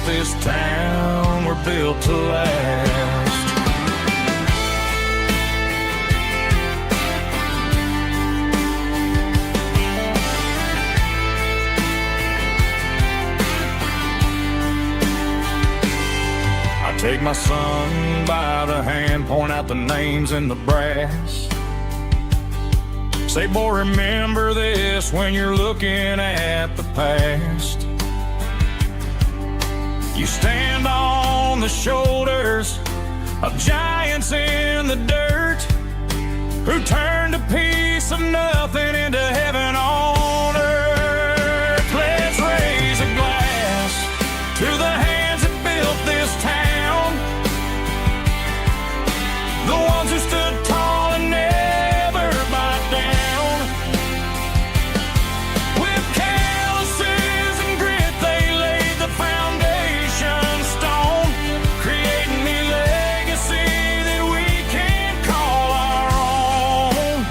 this town, we're built to last. I take my son by the hand, point out the names in the brass. Say, boy, remember this when you're looking at the past. You stand on the shoulders of giants in the dirt, who turned a piece of nothing into heaven on earth. Let's raise a glass to the hands that built this town, the ones who stood tall and never bowed down. With calluses and grit, they laid the foundation stone, creating a legacy that we can call our own.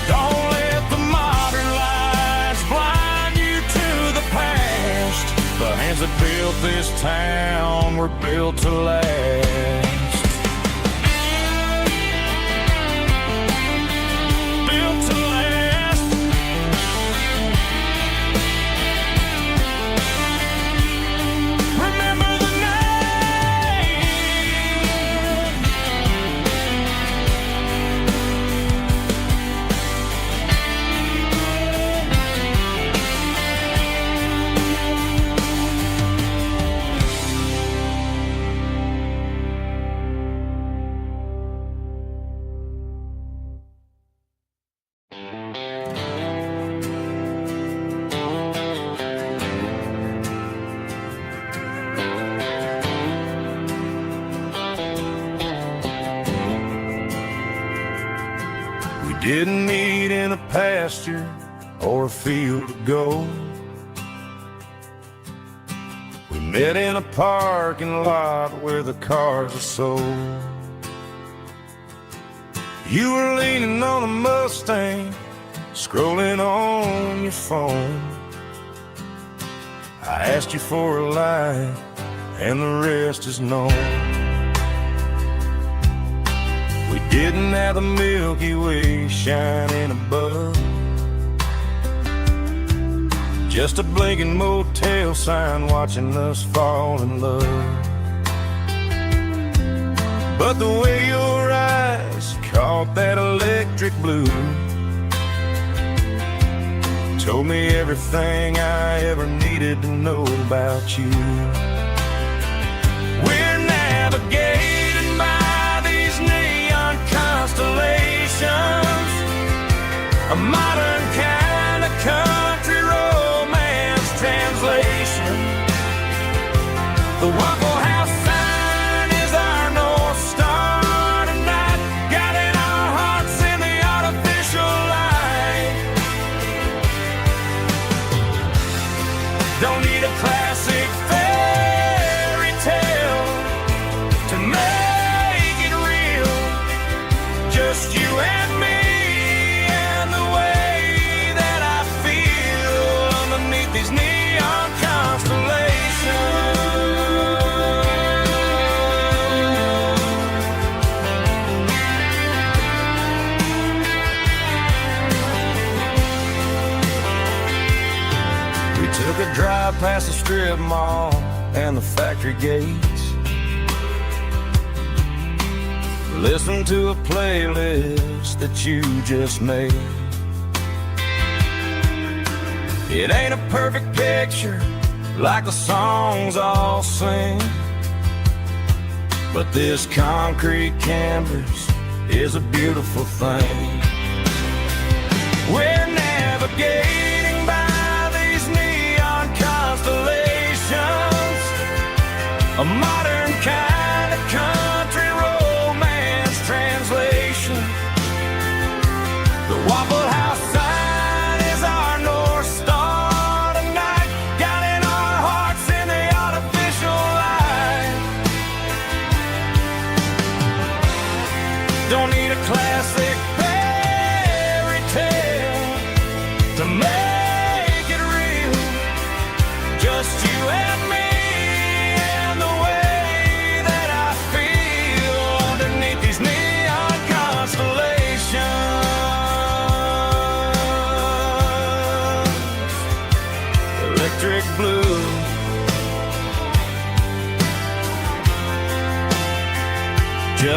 Don't let the modern lights blind you to the past. The hands that built this town were built to last. Didn't meet in a pasture or a field of gold. We met in a parking lot where the cars are sold. You were leaning on a Mustang, scrolling on your phone. I asked you for a light, and the rest is known. We didn't have the Milky Way shining above, just a blinking motel sign watching us fall in love. But the way your eyes caught that electric blue told me everything I ever needed to know about you. We're navigating by these neon constellations, a modern kind of country romance translation. The Waffle House sign is our North Star tonight, guiding our hearts in the artificial light. Don't need a classic fairy tale to make it real, just you and me and the way that I feel underneath these neon constellations. We took a drive past the strip mall and the factory gates, listened to a playlist that you just made. It ain't a perfect picture like the songs all sing, but this concrete canvas is a beautiful thing. We're navigating by these neon constellations, a modern kind of country romance translation. The Waffle House sign is our North Star tonight, guiding our hearts in the artificial light. Don't need a classic fairy tale to make it real, just you and me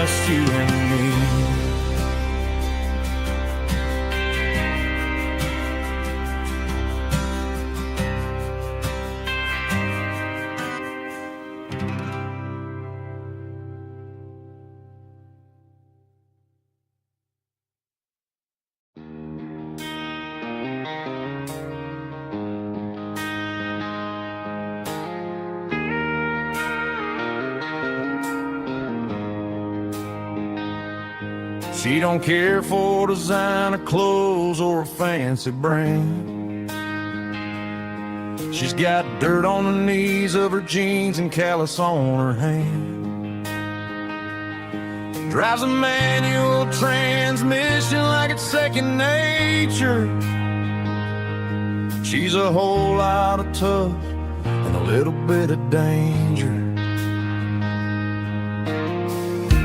just you and me. She don't care for designer clothes or a fancy brand. She's got dirt on the knees of her jeans and callus on her hand. Drives a manual transmission like it's second nature. She's a whole lot of tough and a little bit of danger.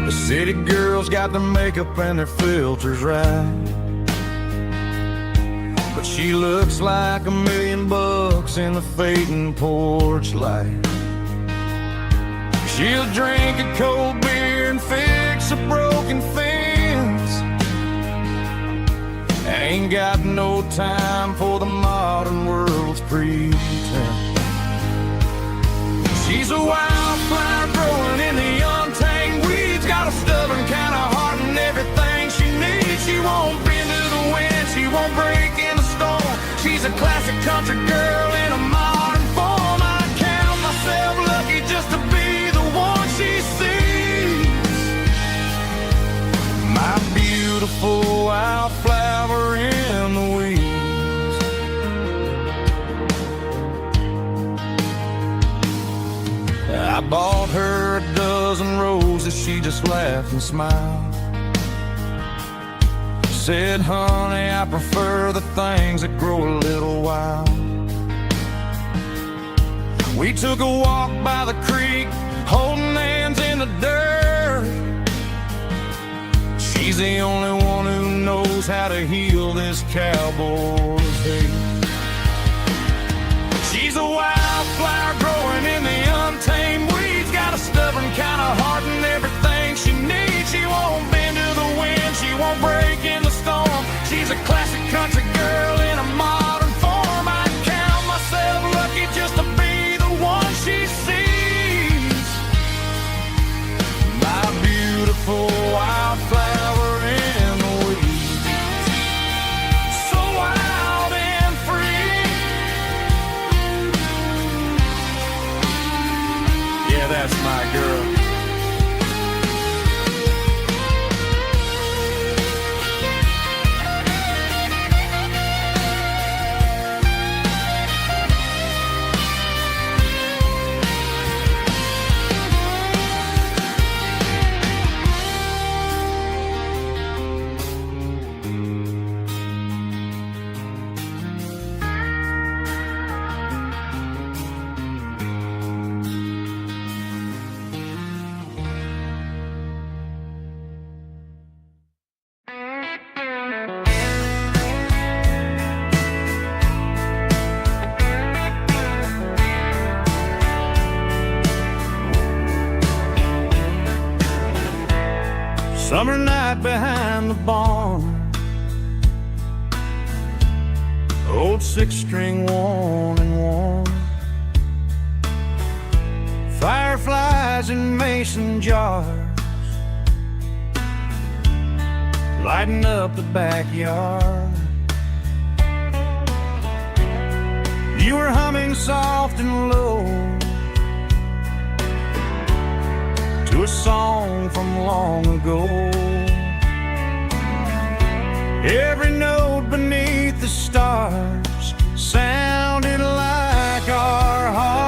The city girls got their makeup and their filters right, but she looks like $1 million in the fading porch light. She'll drink a cold beer and fix a broken fence. Ain't got no time for the modern world's pretense. She's a wildflower growing in the untamed weeds. Got a stubborn kind of heart and everything she needs. She won't bend to the wind, she won't break in the storm. She's a classic country girl in a modern form. I count myself lucky just to be the one she sees. My beautiful wildflower in the weeds. I bought her a dozen roses, she just laughed and smiled. Said, honey, I prefer the things that grow a little wild. We took a walk by the creek, holding hands in the dirt. She's the only one who knows how to heal this cowboy's hate. She's a wildflower growing in the untamed weeds. Got a stubborn kind of heart and everything she needs. She won't bend to the wind, she won't break in the storm. She's a classic country girl in a modern form. I count myself lucky just to be the one she sees. My beautiful wildflower in the weeds. So wild and free. Yeah, that's my girl. Summer night behind the barn, old 6-string worn and worn. Fireflies in mason jars, lighting up the backyard. You were humming soft and low to a song from long ago. Every note beneath the stars sounded like our hearts.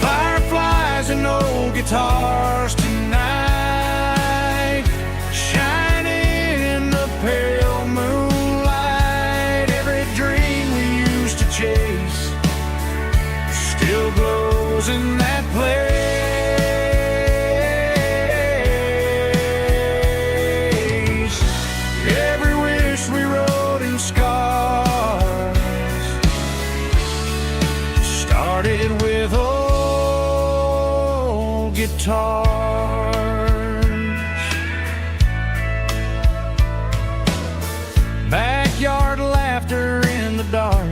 Fireflies and old guitars tonight, shining in the pale moonlight. Every dream we used to chase still glows in that place. Every wish we wrote in scars started with, oh, guitars. Backyard laughter in the dark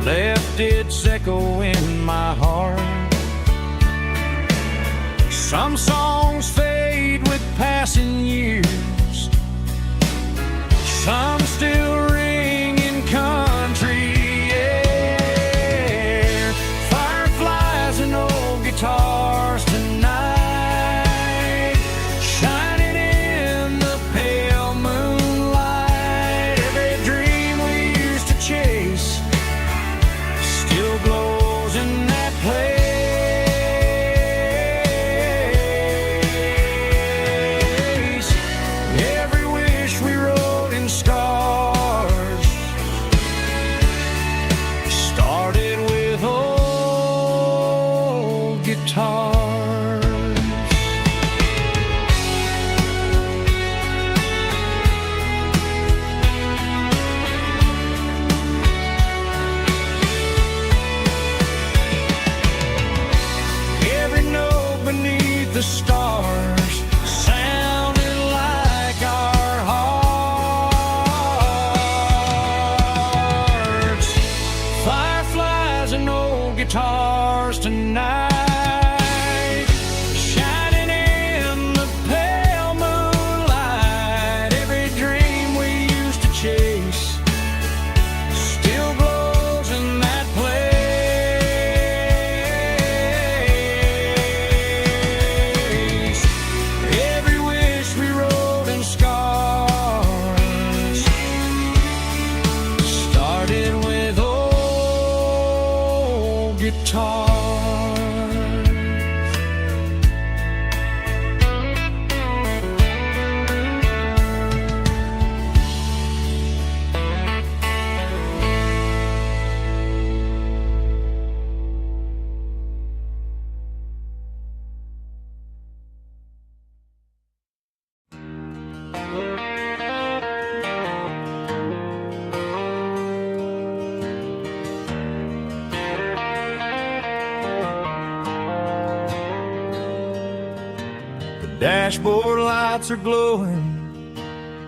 left its echo in my heart. Some songs fade with passing years, some still ring in country air. Fireflies and old guitars tonight, shining in the pale moonlight. Every dream we used to chase still glows in that place. Every wish we wrote in stars started with old guitars. Every note beneath the stars sounded like our hearts. Fireflies and old guitars tonight, shining in the pale moonlight. Every dream we used to chase still glows in that place. Every wish we wrote in scars started with old guitars. The dashboard lights are glowing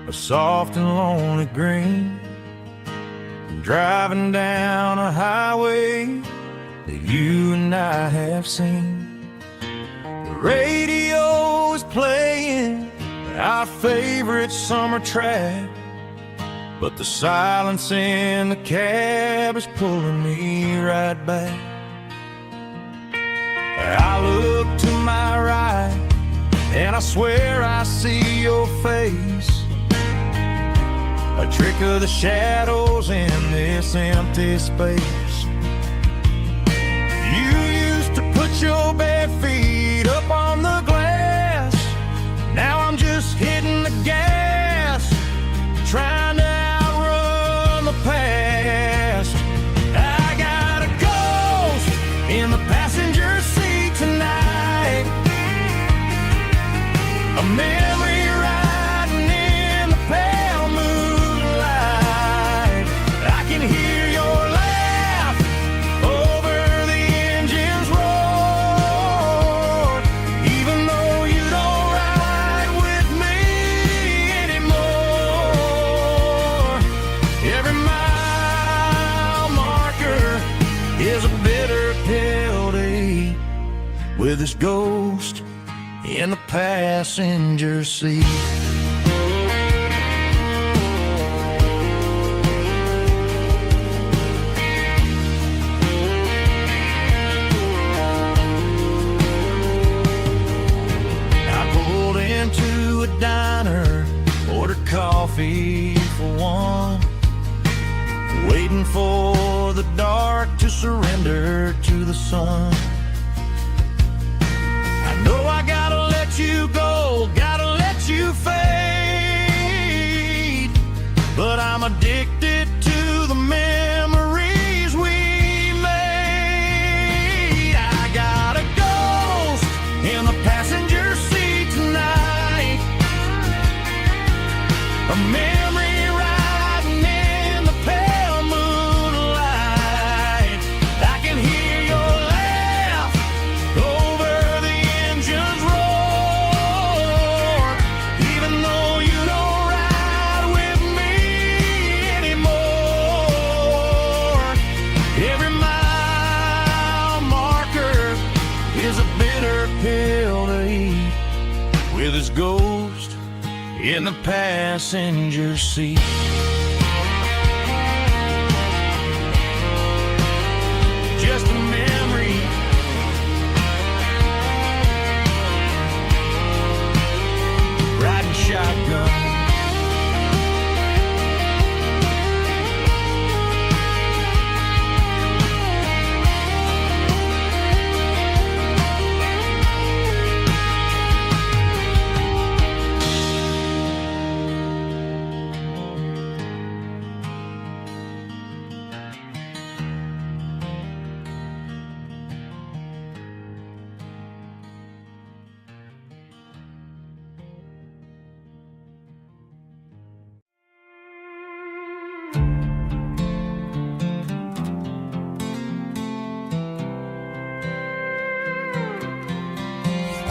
a soft and lonely green. I'm driving down a highway that you and I have seen. The radio is playing our favorite summer track, but the silence in the cab is pulling me right back. I look to my right and I swear I see your face, a trick of the shadows in this empty space. You used to put your bare feet up on the glass. Now I'm just hitting the gas, trying to outrun the past. I got a ghost in the passenger seat tonight, a memory riding in the pale moonlight. I can hear your laugh over the engine's roar, even though you don't ride with me anymore. Every mile marker is a bitter pill to eat with this ghost in the passenger seat. I pulled into a diner, ordered coffee for one, waiting for the dark to surrender to the sun. I know I gotta let you go, gotta let you fade, but I'm addicted to the memories we made. I got a ghost in the passenger seat tonight, a memory riding in the pale moonlight. I can hear your laugh ghost in the passenger seat. Just a memory, riding shotgun.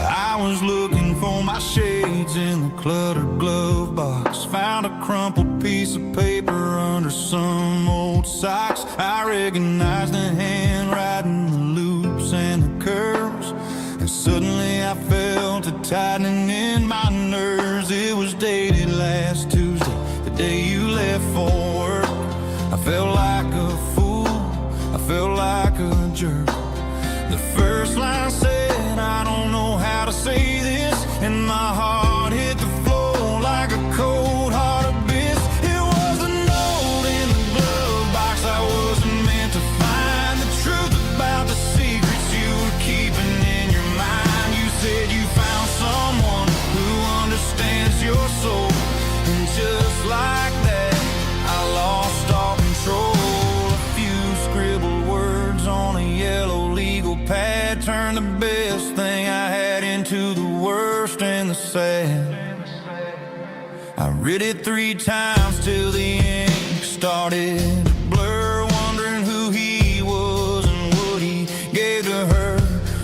I was looking for my shades in the cluttered glove box. Found a crumpled piece of paper under some old socks. I recognized the handwriting, the loops and the curves, and suddenly I felt a tightening in my nerves. It was dated last Tuesday, the day you left for work. I felt like a fool, I felt like a jerk. The first line said, I don't know how to say this, and my heart hit the floor like a cold heart abyss. It was a note in the glove box I wasn't meant to find. The truth about the secrets you were keeping in your mind. You said you found someone who understands your soul, and just like that, I lost all control. A few scribbled words on a yellow legal pad turned the best thing I had into the worst and the sad. I read it 3 times till the ink started to blur, wondering who he was and what he gave to her.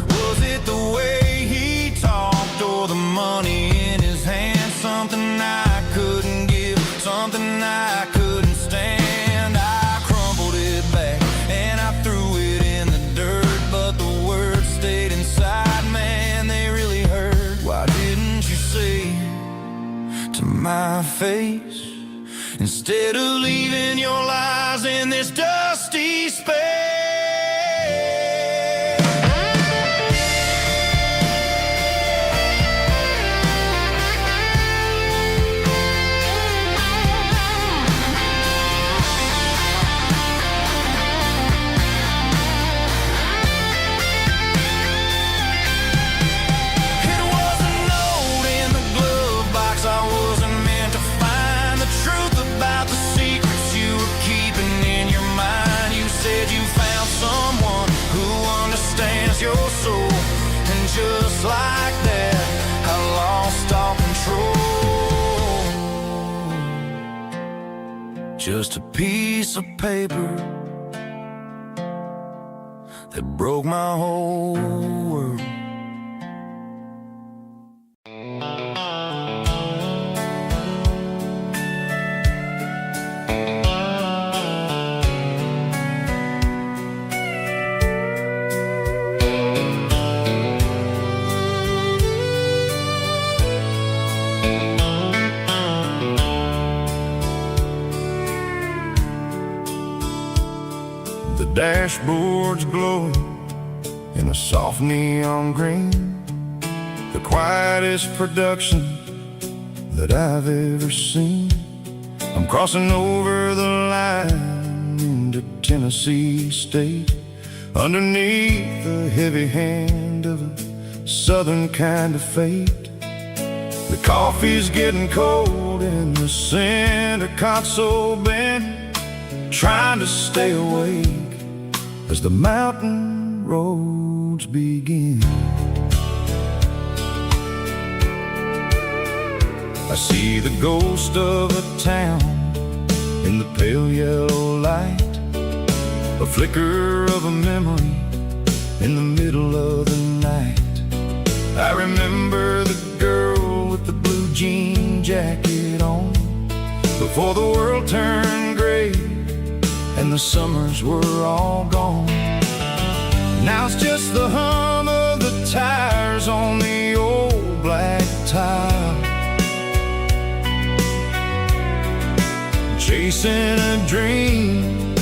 Was it the way he talked or the money in his hand? Something I couldn't give, something I couldn't stand. I crumpled it back and I threw it in the dirt, but the words stayed inside, man, they really hurt. Why didn't you say to my face, instead of leaving your lies in this dusty space? Your soul, and just like that, I lost all control. Just a piece of paper that broke my whole world. The dashboard's glowing in a soft neon green, the quietest production that I've ever seen. I'm crossing over the line into Tennessee State, underneath the heavy hand of a southern kind of fate. The coffee's getting cold in the center console bin, trying to stay awake as the mountain roads begin. I see the ghost of a town in the pale yellow light, a flicker of a memory in the middle of the night. I remember the girl with the blue jean jacket on, before the world turned gray and the summers were all gone. Now it's just the hum of the tires on the old black tile, chasing a dream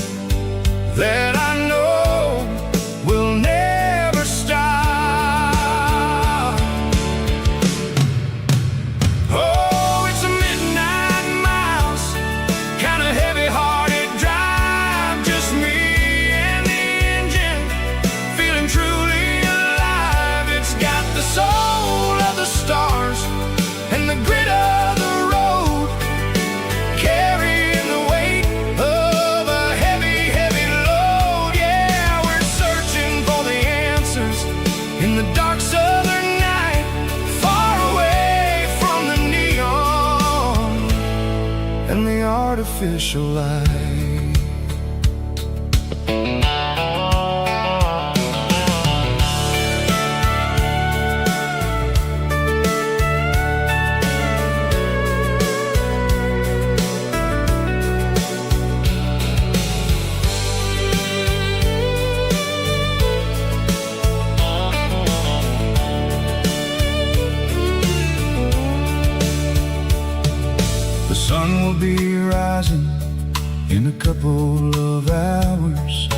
that I know will never stop. Oh, it's a midnight miles, kind of heavy-hearted drive, just me and the engine, feeling truly alive. It's got the soul of the stars and the grit of the road, carrying the weight of a heavy, heavy load. Yeah, we're searching for the answers in the dark southern night, far away from the neon and the artificial light. The sun will be rising in a couple of hours,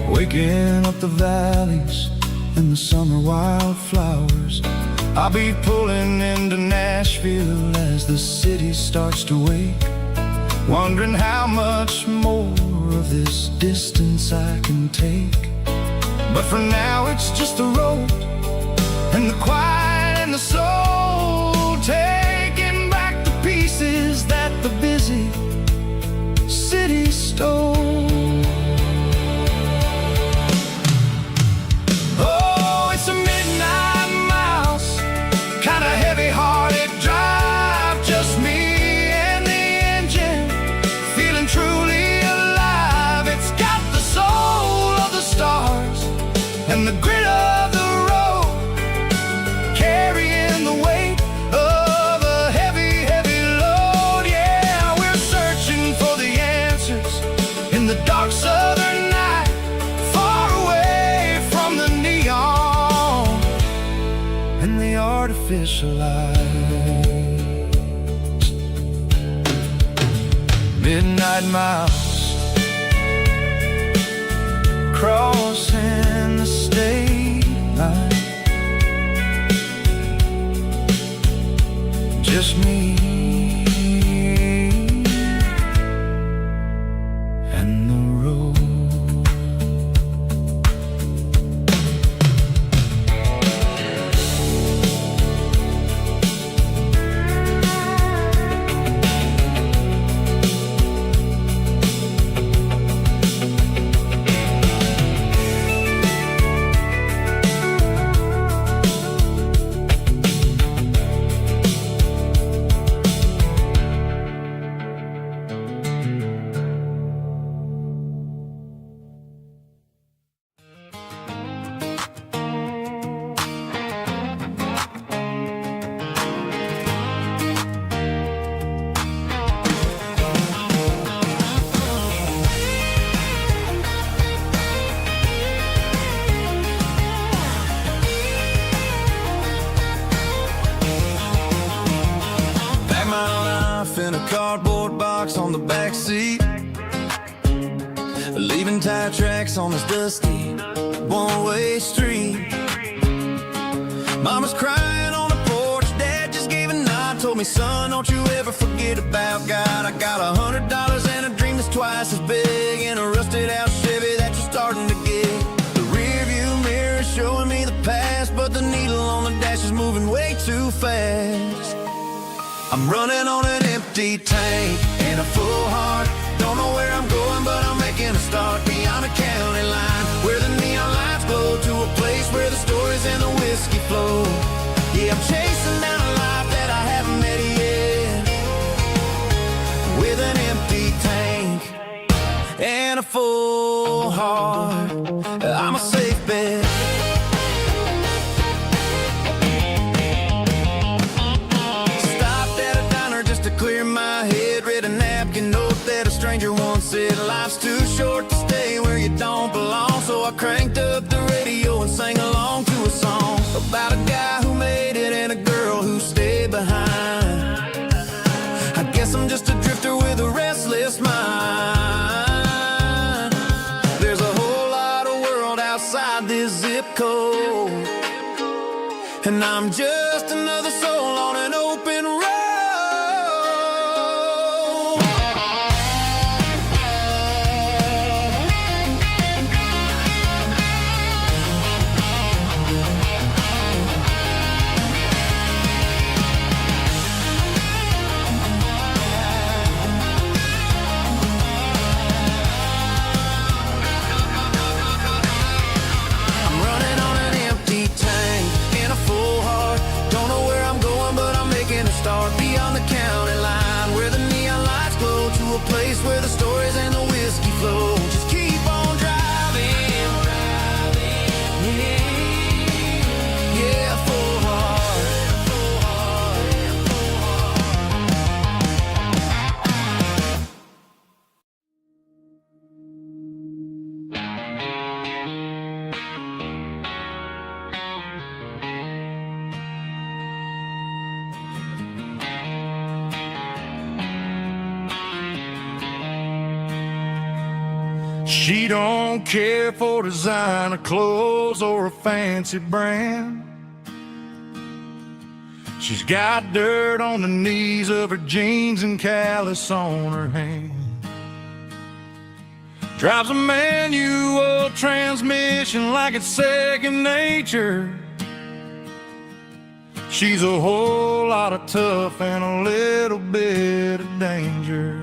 waking up the valleys and the summer wildflowers. I'll be pulling into Nashville as the city starts to wake, wondering how much more of this distance I can take. But for now it's just the road and the quiet and the soul, taking back the pieces that the busy city stole. Oh, it's a midnight miles, kind of heavy-hearted drive, just me and the engine, feeling truly alive. It's got the soul of the stars and the grit of the road, carrying the weight of a heavy, heavy load. Yeah, we're searching for the answers in the dark southern night, far away from the neon and the artificial lights. Midnight miles, crossing the state line, just me and the road. Pack my life in a cardboard box on the back seat, leaving tire tracks on this dusty one-way street. Mama's crying on the porch, Dad just gave a nod, told me, son, don't you ever forget about God. I got $100 and a dream that's twice as big, and a rusted out Chevy that you're starting to get. The rear view mirror is showing me the past, but the needle on the dash is moving way too fast. I'm running on an empty tank and a full heart. Don't know where I'm going, but I'm making a start beyond a county line, where the neon lights glow, to a place where the stories and the whiskey flow. Yeah, I'm chasing down a life that I haven't met yet, with an empty tank and a full heart. I'm a safe bet. Clear my head, read a napkin note that a stranger once said, life's too short to stay where you don't belong. So I cranked up the radio and sang along to a song about a guy who made it and a girl who stayed behind. I guess I'm just a drifter with a restless mind. and I'm just another soul on an open road. I'm running on an empty tank in a full heart. Don't know where I'm going, but I'm making a start beyond the county line, where the neon lights glow, to a place where the stories and the whiskey flow. Just keep on driving, yeah, full heart. She don't care for designer clothes or a fancy brand. She's got dirt on the knees of her jeans and callus on her hand. Drives a manual transmission like it's second nature. She's a whole lot of tough and a little bit of danger.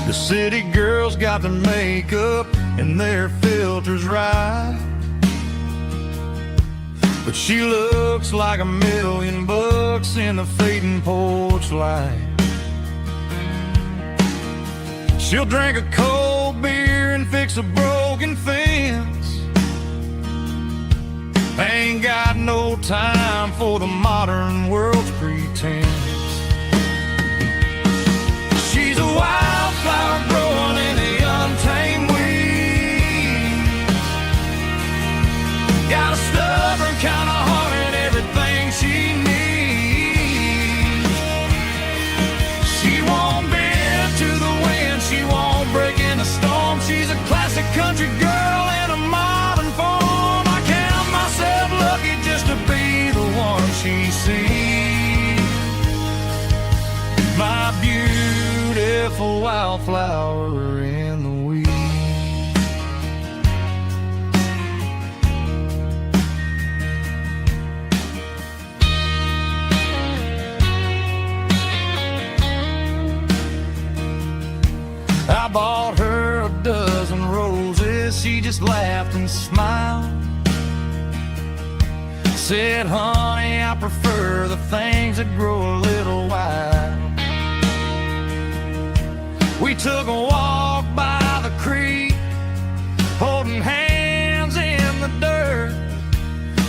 The city girls got their makeup and their filters right, but she looks like $1,000,000 in the fading porch light. She'll drink a cold beer and fix a broken fence. Ain't got no time for the modern world's pretense. She's a wildflower growing in the untamed weeds. Got a stubborn kind of heart and everything she needs. She won't bend to the wind, she won't break in a storm. She's a classic country girl in a modern form. I count myself lucky just to be the one she sees. My beautiful wildflower in the weeds. I bought her a dozen roses, she just laughed and smiled. Said, honey, I prefer the things that grow a little wild. We took a walk by the creek, holding hands in the dirt.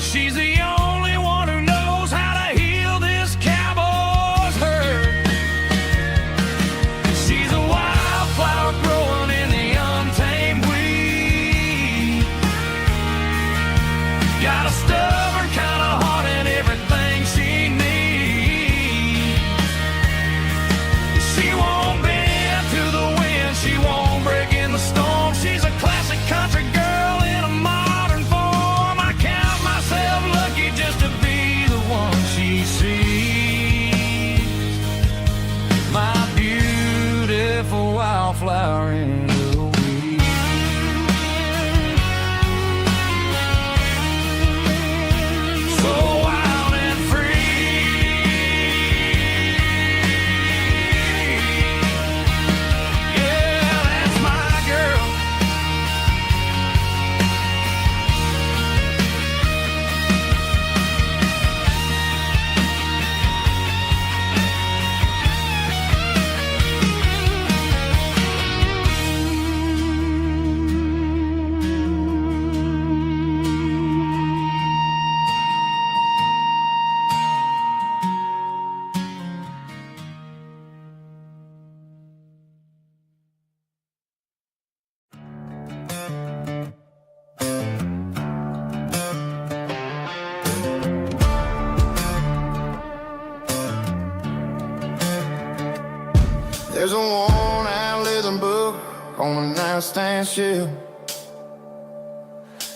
She's the only one who knows how to heal this cowboy's hurt. She's a wildflower growing in the untamed weed. Got a stubborn kind of heart and everything she needs. She won't bend to the wind, she won't break in the storm. She's a classic country girl in a modern form. I count myself lucky just to be the one she sees. My beautiful wildflower in the weeds. So wild and free. Yeah, that's my girl. There's a worn-out nightstand shelf,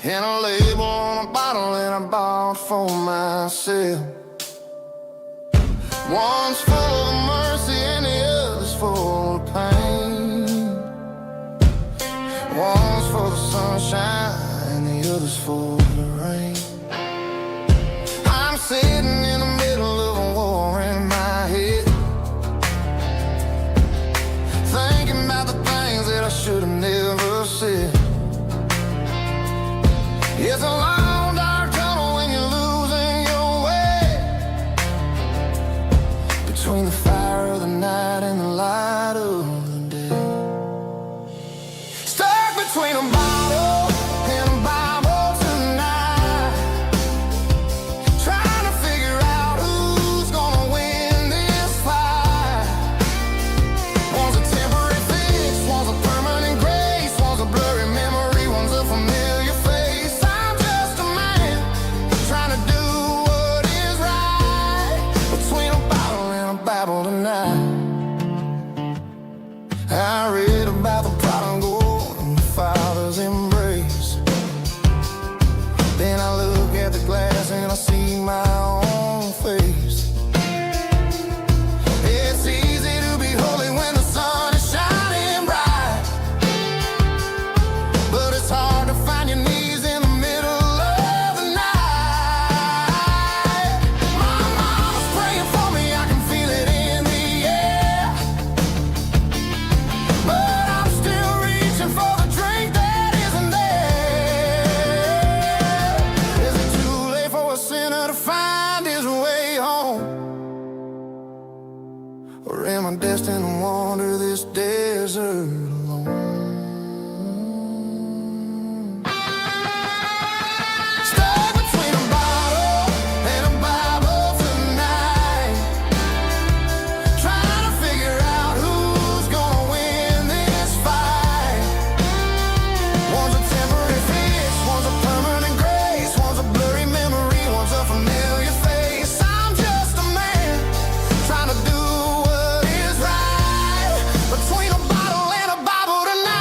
and a label on a bottle that I bought for myself. One's full of mercy and the other's full of pain. One's for the sunshine and the other's for the rain. I'm sitting in the middle of a war in my head, thinking about the things that I should have never said. It's a long dark tunnel when you're losing your way, between the fire of the night and the light of the day. Stuck between a bottle and a Bible tonight, trying to figure out who's gonna win this fight. One's a temporary fix, one's a permanent grace, one's a blurry memory, one's a familiar face. I'm just a man trying to do what is right, between a bottle and a Bible tonight. I read about the prodigal and the father's embrace. Then I look at the glass and I see my own face. It's easy to be holy when the sun is shining bright, but it's hard to find your knees in the middle of the night. My mama's praying for me, I can feel it in the air, but I'm still reaching for the drink that isn't there. Is it too late for a sinner to find his way home? Or am I destined to wander this desert alone? Stuck between a bottle and a Bible tonight, trying to figure out who's gonna win this fight. One's a temporary fix, one's a permanent grace, one's a blurry memory, one's a familiar face. I'm just a man trying to do what is right, between a bottle and a Bible tonight.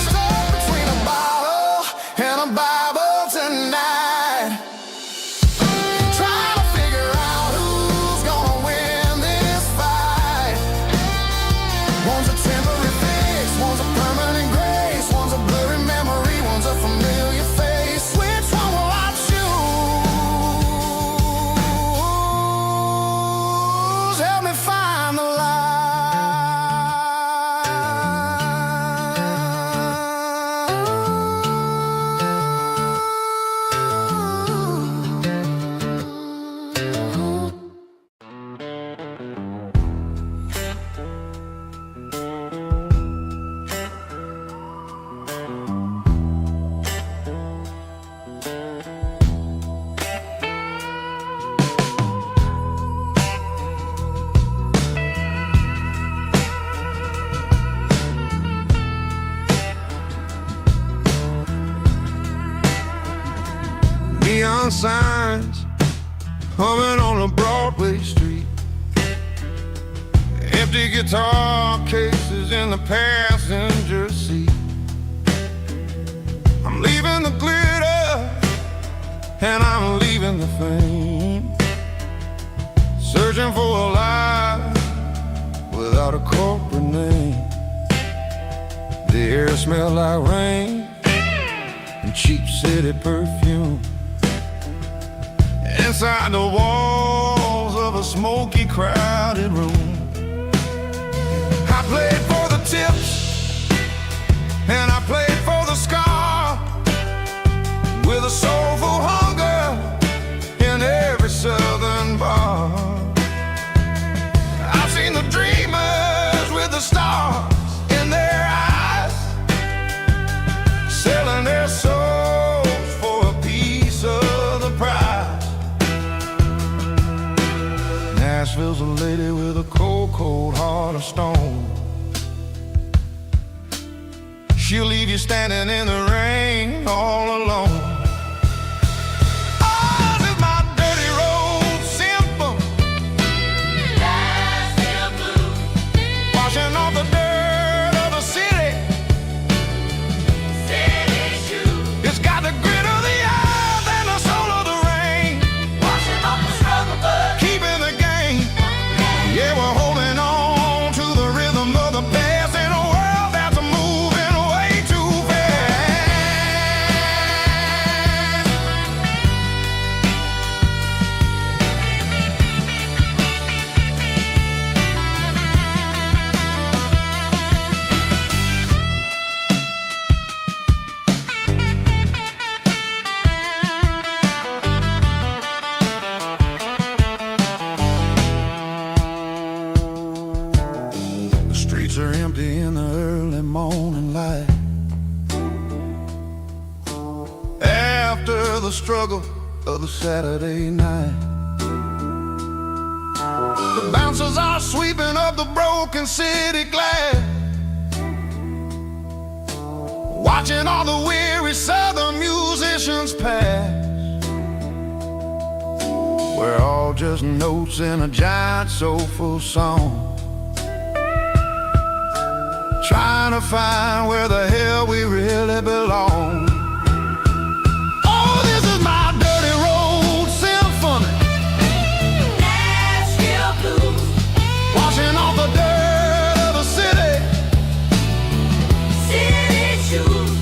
Stuck between a bottle and a Bible tonight, trying to figure out who's gonna win this fight. One's a temporary fix, one's a permanent grace, one's a blurry memory, one's a familiar face. Which one will I choose? Help me find the light. Neon signs humming on a Broadway street, empty guitar cases in the passenger seat. I'm leaving the glitter and I'm leaving the fame, searching for a life without a corporate name. The air smelled like rain and cheap city perfume. Inside the walls of a smoky, crowded room, I played for the tips and I played for the scar, with a soulful hunger in every southern bar. I've seen the dreamers with the stars in their eyes, selling their souls for a piece of the prize. a cold, cold heart of stone. She'll leave you standing in the rain all alone. Oh, this is my dirty road symphony, washing off the dirt of the city. It's got the grit of the earth and the soul of the rain, keeping the game. Yeah, we're holding on to the rhythm of the past in a world that's moving way too fast. The streets are empty in the early morning light. After the struggle of the Saturday night, the bouncers are sweeping up the broken city glass, watching all the weary southern musicians pass. We're all just notes in a giant soulful song, trying to find where the hell we really belong. Oh, this is my dirty road symphony, washing off the dirt of the city.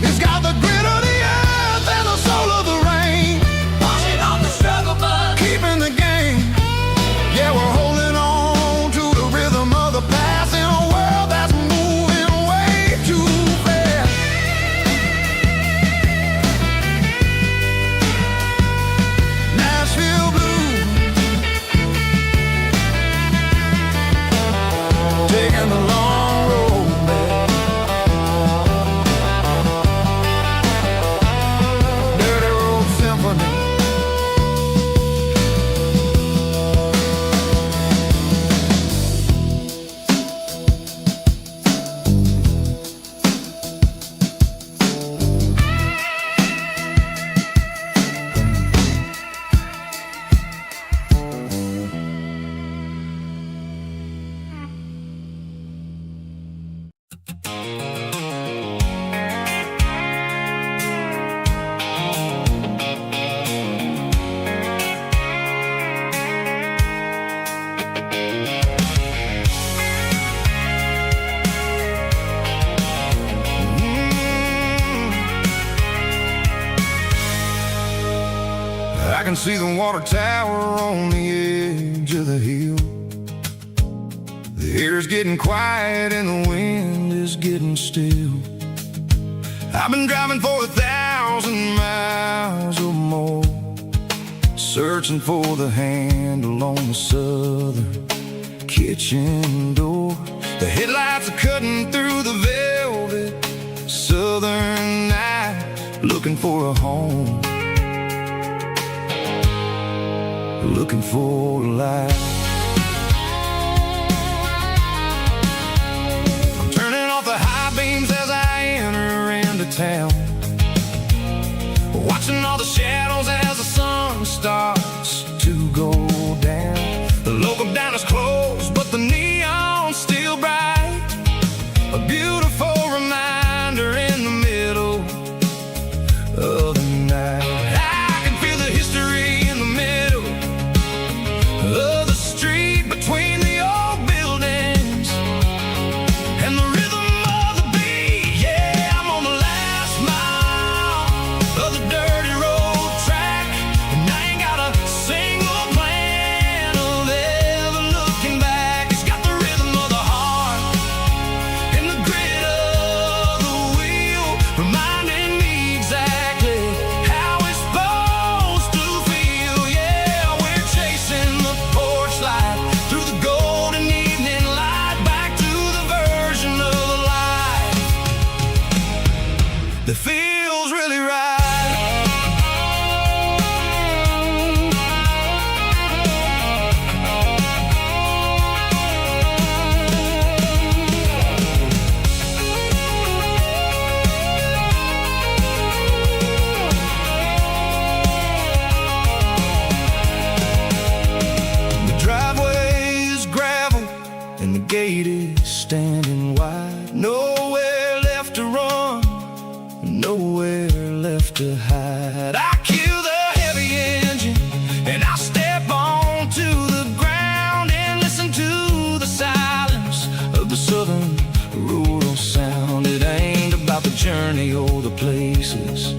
It's got the grit of the earth and the soul of the rain, keeping the game. Yeah, we're holding on to the rhythm of the past in a world that's moving way too fast. Nashville blues, taking the long road back. Dirty road symphony. I can see the water tower on the edge of the hill. The air's getting quiet and the wind is getting still. I've been driving for 1,000 miles or more, searching for the handle on the southern kitchen door. The headlights are cutting through the velvet southern night, looking for a home, looking for a life. I'm turning off the high beams as I enter into town, watching all the shadows as the sun starts to go down. The local diner's closed, but the neon's still bright, a beautiful reminder in the middle of the night. I can feel the history in the middle of the street between the old buildings and the rhythm of the beat. Yeah, I'm on the last mile of the dirty road track, and I ain't got a single plan of ever looking back. It's got the rhythm of the heart and the grit and the gate is standing wide. Nowhere left to run, nowhere left to hide. I kill the heavy engine and I step onto the ground and listen to the silence of the southern rural sound. It ain't about the journey or the places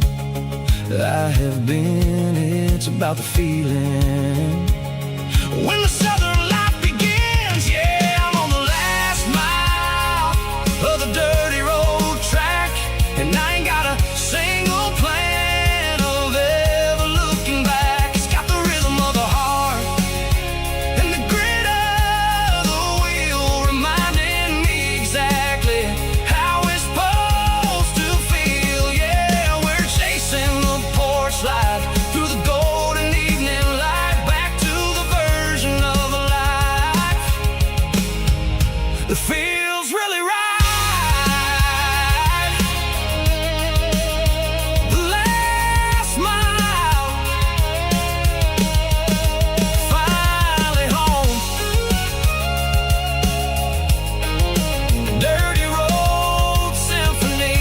I have been, it's about the feeling when the southern life begins. Yeah, I'm on the last mile of the dirty road track, and I ain't got a single plan of ever looking back. It's got the rhythm of the heart and the grit of the wheel, reminding me exactly how it's supposed to feel. Yeah, we're chasing the porch light through the golden evening light, back to the version of a life that feels really right. The last mile, finally home. Dirty Road Symphony.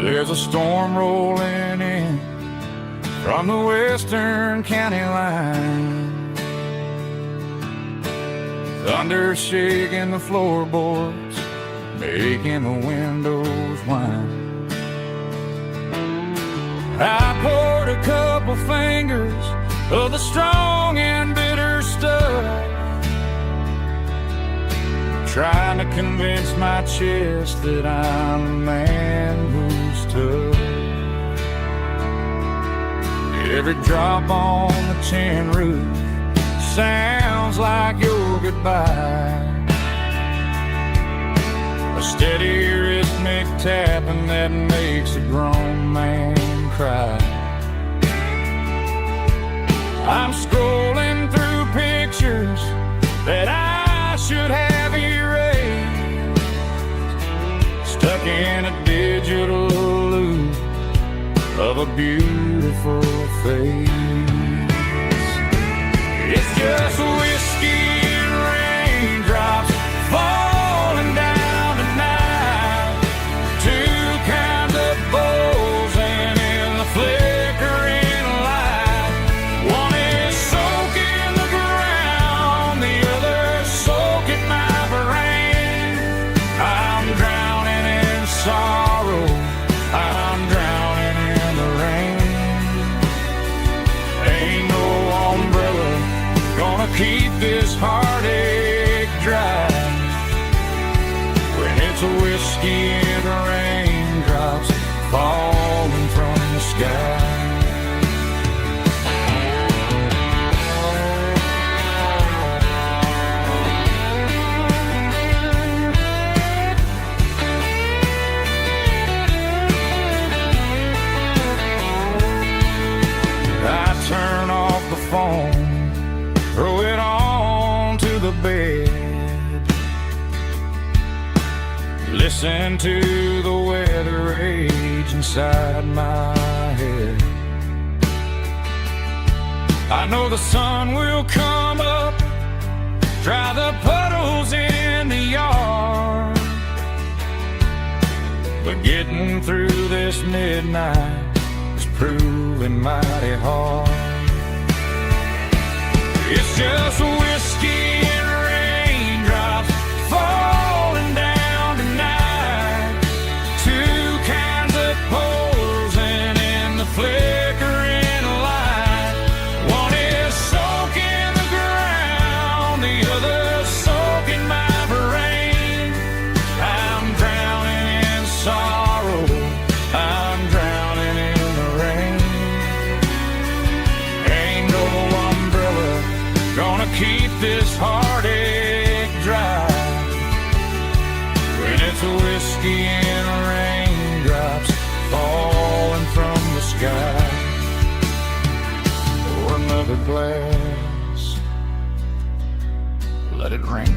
There's a storm rolling in from the western county line. Thunder shaking the floorboards, making the windows whine. I poured a couple fingers of the strong and bitter stuff, trying to convince my chest that I'm a man who's tough. Every drop on the tin roof sounds like your goodbye, a steady rhythmic tapping that makes a grown man cry. I'm scrolling through pictures that I should have erased, stuck in a digital loop of a beautiful face. It's just whiskey and raindrops falling down tonight, two kinds of bowls and in the flickering light. One is soaking the ground, the other soaking my brain. I'm drowning in sorrow, I'm drowning in the rain. Ain't no umbrella gonna keep this heartache dry when it's a whiskey and raindrops falling from the sky. I turn off the phone, throw it on to the bed, listen to the weather rage inside my head. I know the sun will come up, dry the puddles in the yard, but getting through this midnight is proving mighty hard. It's just whiskey and raindrops falling down tonight, two kinds of poles and in the flickering light. One is soaking the ground, the other soaking my brain. I'm drowning in sorrow, I'm drowning in the rain. Ain't no umbrella gonna keep this heartache dry glass. Let it rain.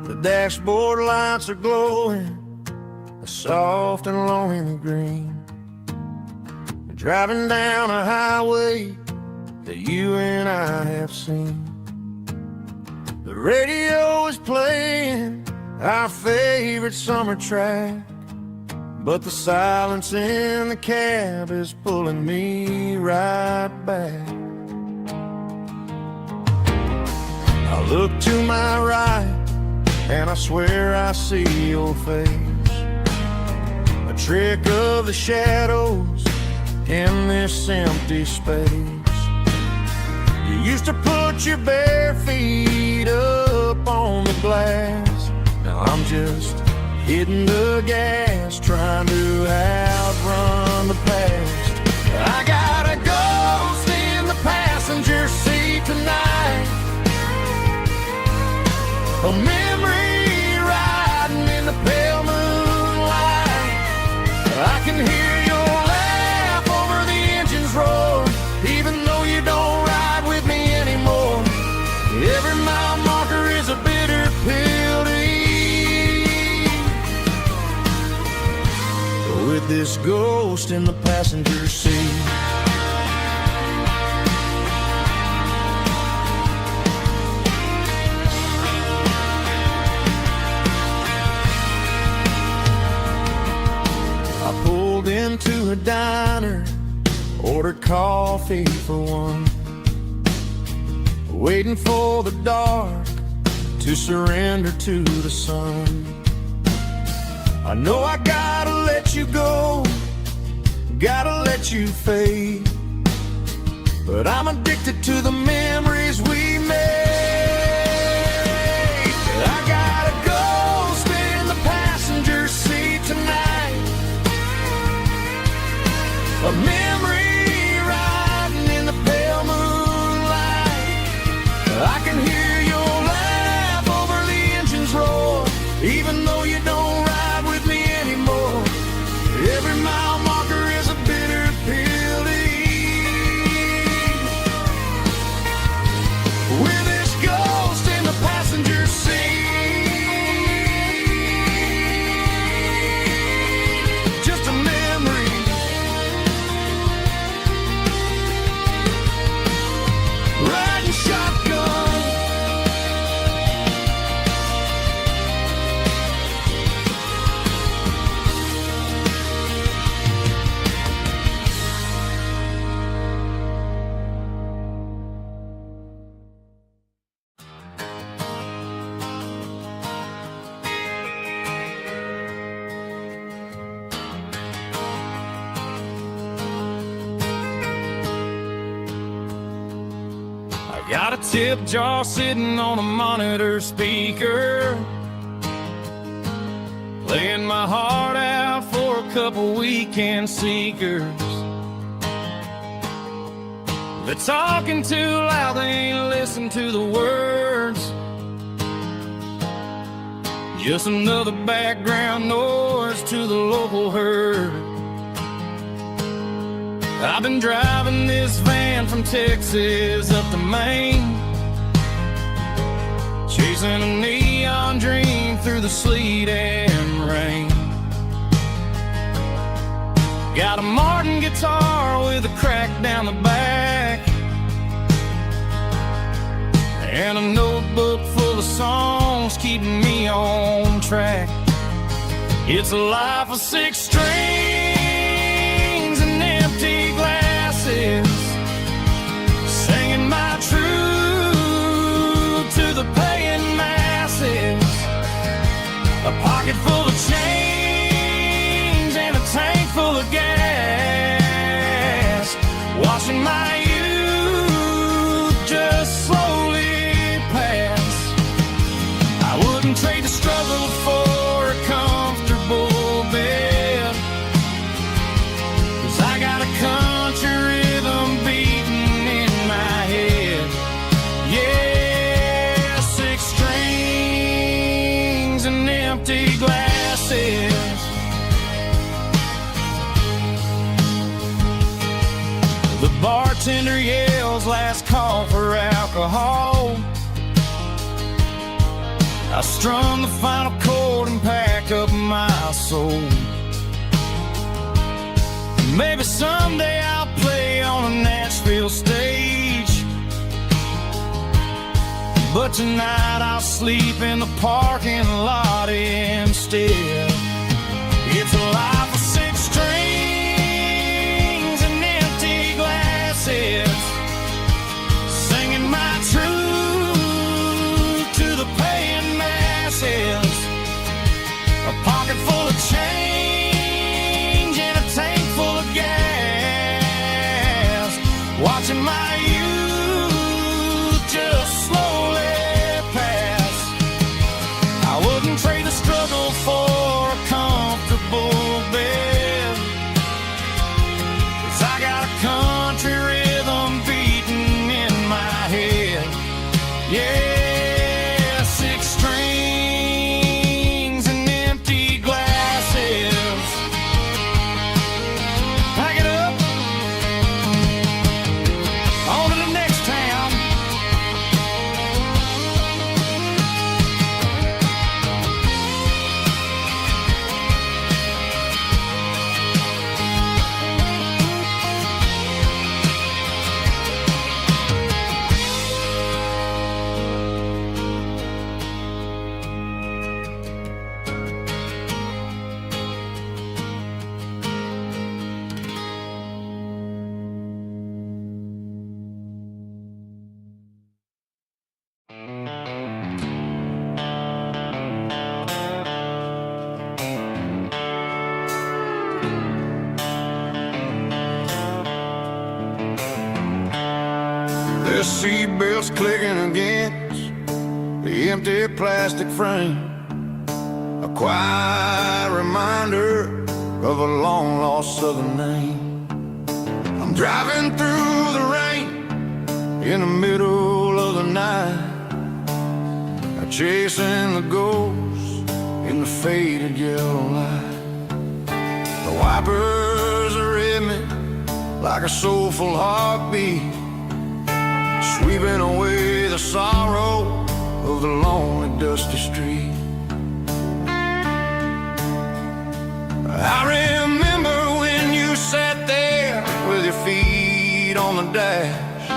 The dashboard lights are glowing, a soft and lonely green. Driving down a highway that you and I have seen. The radio is playing our favorite summer track, but the silence in the cab is pulling me right back. I look to my right and I swear I see your face, a trick of the shadows in this empty space. You used to put your bare feet up on the glass. Now I'm just hitting the gas, trying to outrun the past. I got a ghost in the passenger seat tonight, a memory riding in the pale moonlight. I can hear your laugh over the engine's roar, even though you don't ride with me anymore. Every mile marker is a bitter pill to eat, with this ghost in the passenger seat. Into a diner, ordered coffee for one, waiting for the dark to surrender to the sun. I know I gotta let you go, gotta let you fade, but I'm addicted to the memories we made. I got a ghost in the passenger seat tonight, a memory riding in the pale moonlight. I can hear your laugh over the engine's roar, even though you don't ride with me anymore. Every mile marker is a bitter pill to eat, with this ghost in the passenger seat. Just a memory, riding shotgun. Got a tip jar sitting on a monitor speaker, playing my heart out for a couple weekend seekers. They're talking too loud, they ain't listen to the words. Just another background noise to the local herd. I've been driving this van from Texas up to Maine, chasing a neon dream through the sleet and rain. Got a Martin guitar with a crack down the back, and a notebook full of songs keeping me on track. It's a life of 6 strings and empty glasses, singing my truth to the paying masses. A pocket full of change and a tank full of gas, watching my youth just slowly pass. I wouldn't trade the struggle for a comfortable bed, 'cause I got a country rhythm beating in my head. Yeah, 6 strings and empty glasses. The bartender yells last call for alcohol. I strum the final chord and pack up my soul. Maybe someday I'll play on a Nashville stage, but tonight I'll sleep in the parking lot instead. It's a life of 6 strings and empty glasses, singing my truth to the paying masses. A pocket full of change and a tank full of gas, watching my youth just slowly pass. I wouldn't trade the struggle for a comfortable bed, 'cause I got a country rhythm beating in my head. Yeah, 6 strings and empty glasses. Pack it up, on to the next town. The seatbelts clicking against the empty plastic frame, a quiet reminder of a long-lost southern name. I'm driving through the rain in the middle of the night, chasing the ghost in the faded yellow light. The wipers are in me like a soulful heartbeat, sweeping away the sorrow of the lonely, dusty street. I remember when you sat there with your feet on the dash,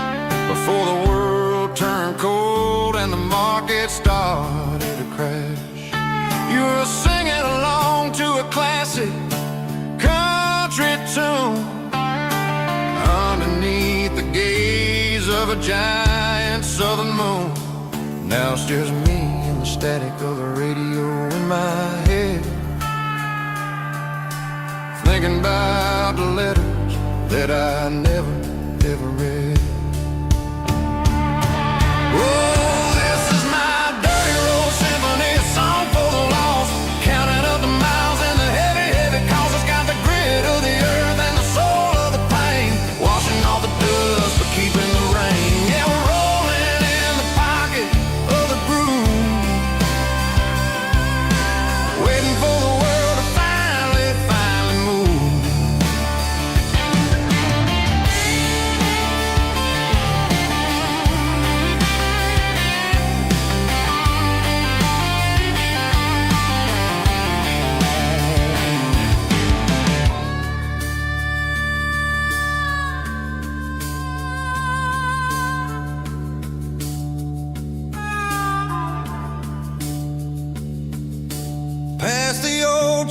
before the world turned cold and the market started to crash. You were singing along to a classic country tune underneath the gaze of a giant southern moon. Now it's just me and the static of the radio in my head, thinking about the letters that I never, ever read. Oh, this is my dirty road symphony, a song for the lost, counting up the miles and the heavy, heavy calls. It's got the grit of the earth and the soul of the pain, washing off the dust but keeping the rain. Yeah, we're rolling in the pocket of the groove, waiting for the world to finally move.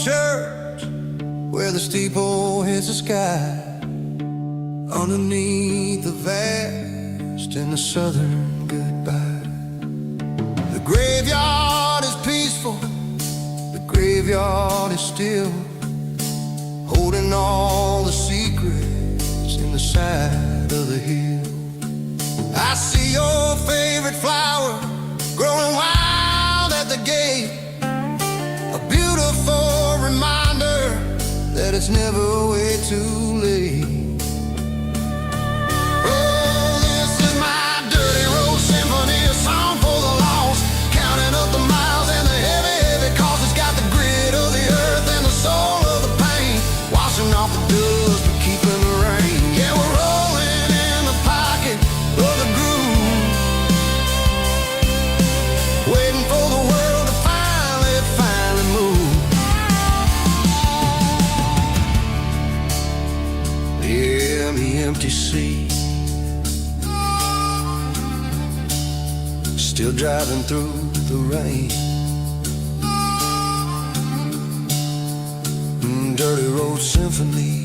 church where the steeple hits the sky. Underneath the vast and the southern goodbye. The graveyard is peaceful, the graveyard is still, holding all the secrets in the side of the hill. I see your favorite flower growing wild at the gate, a beautiful reminder that it's never way too late. Oh, this is my dirty road symphony, a song for the lost, counting up the miles and the heavy, heavy cost. It's got the grit of the earth and the soul of the pain, washing off the dust but keeping the rain. Yeah, we're rolling in the pocket of the groove, waiting for the world to finally move. Yeah, the empty sea, still driving through the rain. Dirty Road Symphony.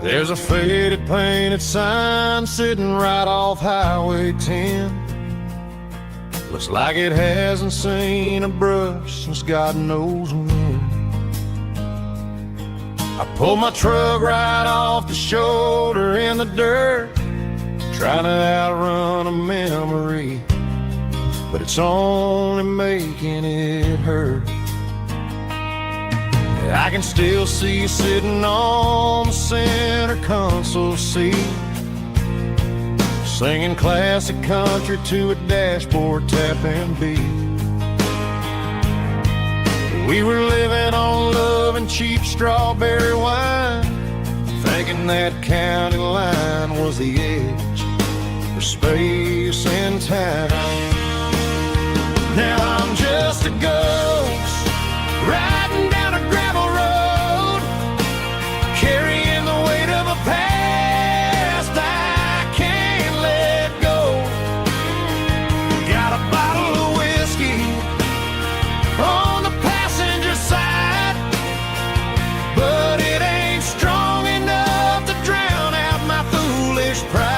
There's a faded painted sign sitting right off Highway 10. Looks like it hasn't seen a brush since God knows when. I pulled my truck right off the shoulder in the dirt, trying to outrun a memory, but it's only making it hurt. I can still see you sitting on the center console seat, singing classic country to a dashboard tapping beat. We were living on love and cheap strawberry wine, thinking that county line was the edge for space and time. Now I'm just a ghost riding down a gravel road, carrying the weight of a past I can't let go. Got a bottle of whiskey on the passenger side, but it ain't strong enough to drown out my foolish pride.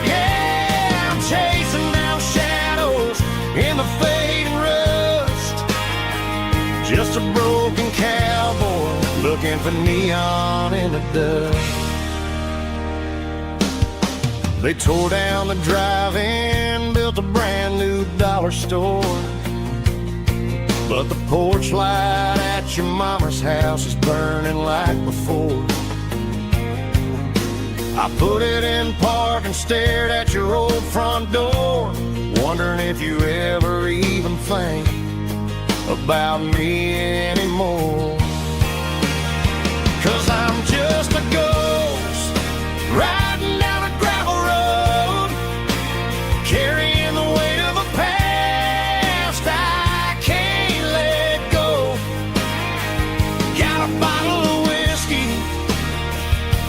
Yeah, I'm chasing down shadows in the fading rust, just a broken cowboy looking for neon in the dust. They tore down the drive-in, built a brand new dollar store, but the porch light at your mama's house is burning like before. I put it in park and stared at your old front door, wondering if you ever even think about me anymore. 'Cause I'm just a ghost riding down a gravel road, carrying the weight of a past I can't let go. Got a bottle of whiskey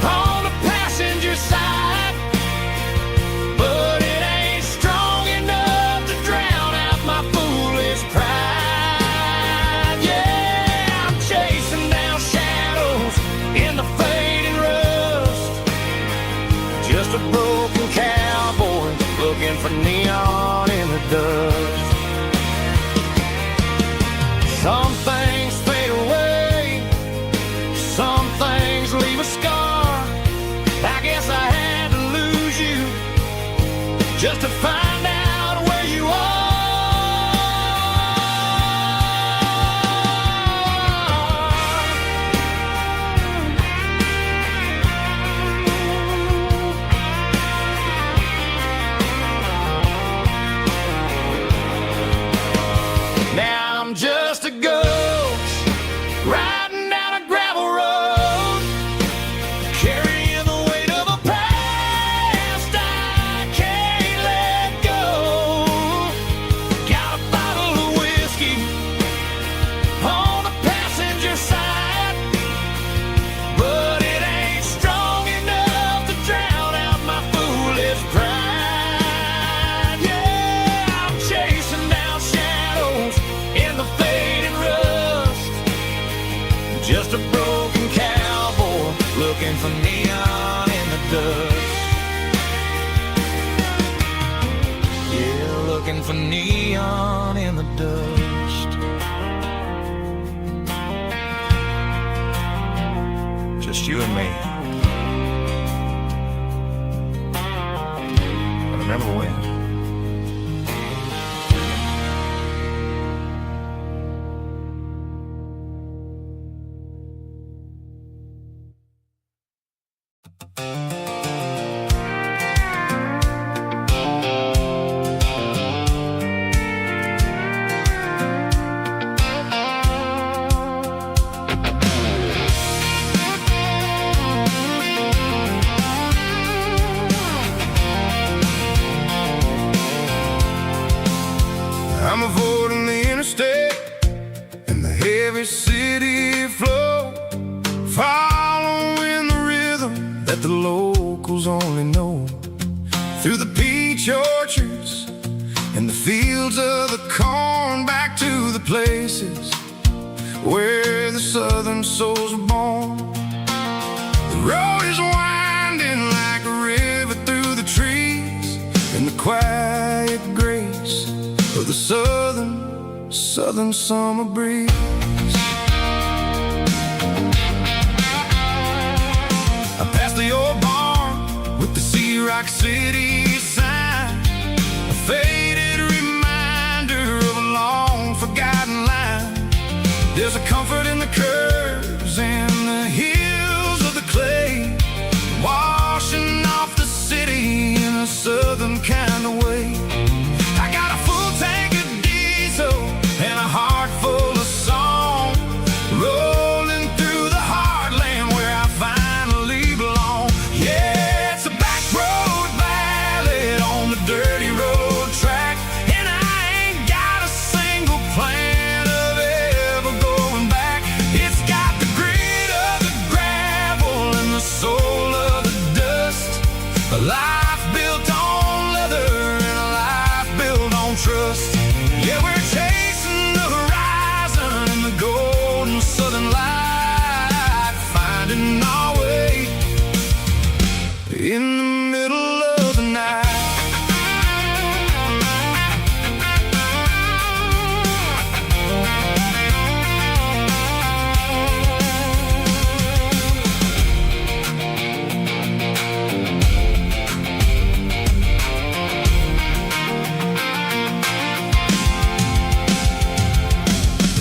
on the passenger side, but it ain't strong enough to drown out my foolish pride. Yeah, I'm chasing down shadows in the fading rust, just a broken cowboy looking for neon in the dust. Some things fade away, some things looking for neon in the dust. Just you and me. I remember when. I'm avoiding the interstate and the heavy city flow, following the rhythm that the locals only know. Through the peach orchards and the fields of the corn, back to the places where the southern souls were born. The road is winding like a river through the trees, and the quiet grace of the southern summer breeze. I passed the old barn with the Sea Rock City sign, a faded reminder of a long forgotten line. There's a comfort in the curves and the hills of the clay, washing off the city in a southern kind of way. I got a full tank of diesel and a heart full of song, rolling through the heartland where I finally belong. Yeah, it's a back road ballad on the dirty road track, and I ain't got a single plan of ever going back. It's got the grit of the gravel and the soul of the dust, a life built on leather and a life built on trust. Yeah, we're chasing the horizon in the golden southern light, finding our way in the middle of the night.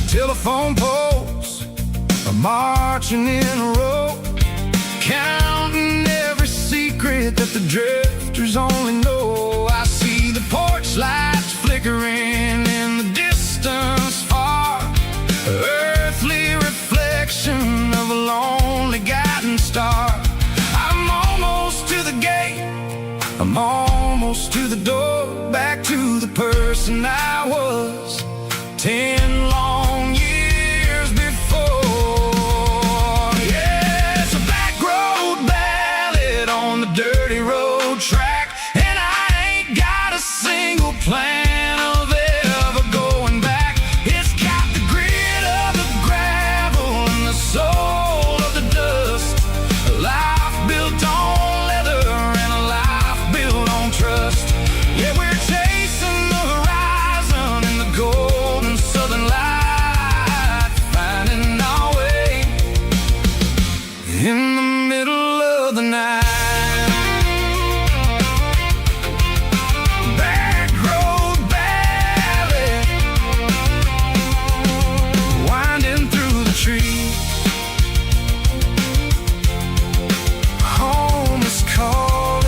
Telephone poles are marching in a row, counting every secret that the drifters only know. I see the porch lights flickering in the distance far, earthly reflection of a lonely guiding star. I'm almost to the gate, I'm almost to the door, back to the person I was 10 long years before. Yeah, it's a back road ballad on the dirty road track, and I ain't got a single plan of ever going back. It's got the grit of the gravel and the soul of the dust, a life built on leather and a life built on trust. Yeah, we're chasing the horizon in the golden southern light, finding our way in the middle of the night. Back road ballad, winding through the trees. Home is calling.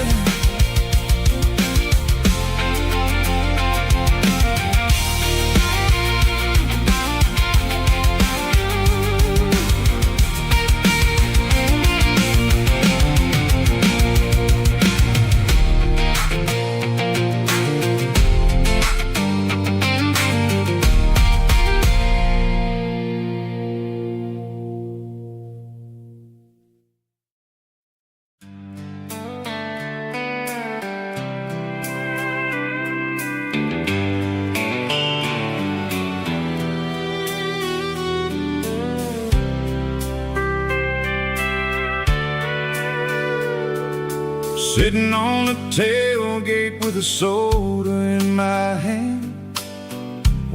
Sitting on the tailgate with a soda in my hand,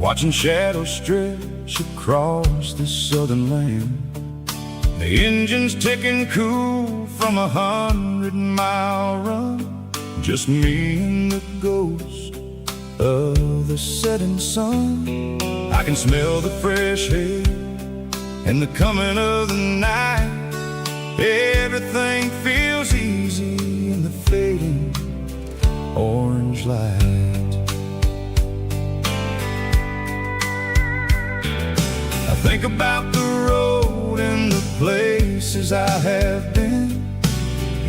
watching shadows stretch across this southern land. The engine's ticking cool from 100-mile run. Just me and the ghost of the setting sun. I can smell the fresh air and the coming of the night. Everything feels easy in the fading orange light. I think about the road and the places I have been,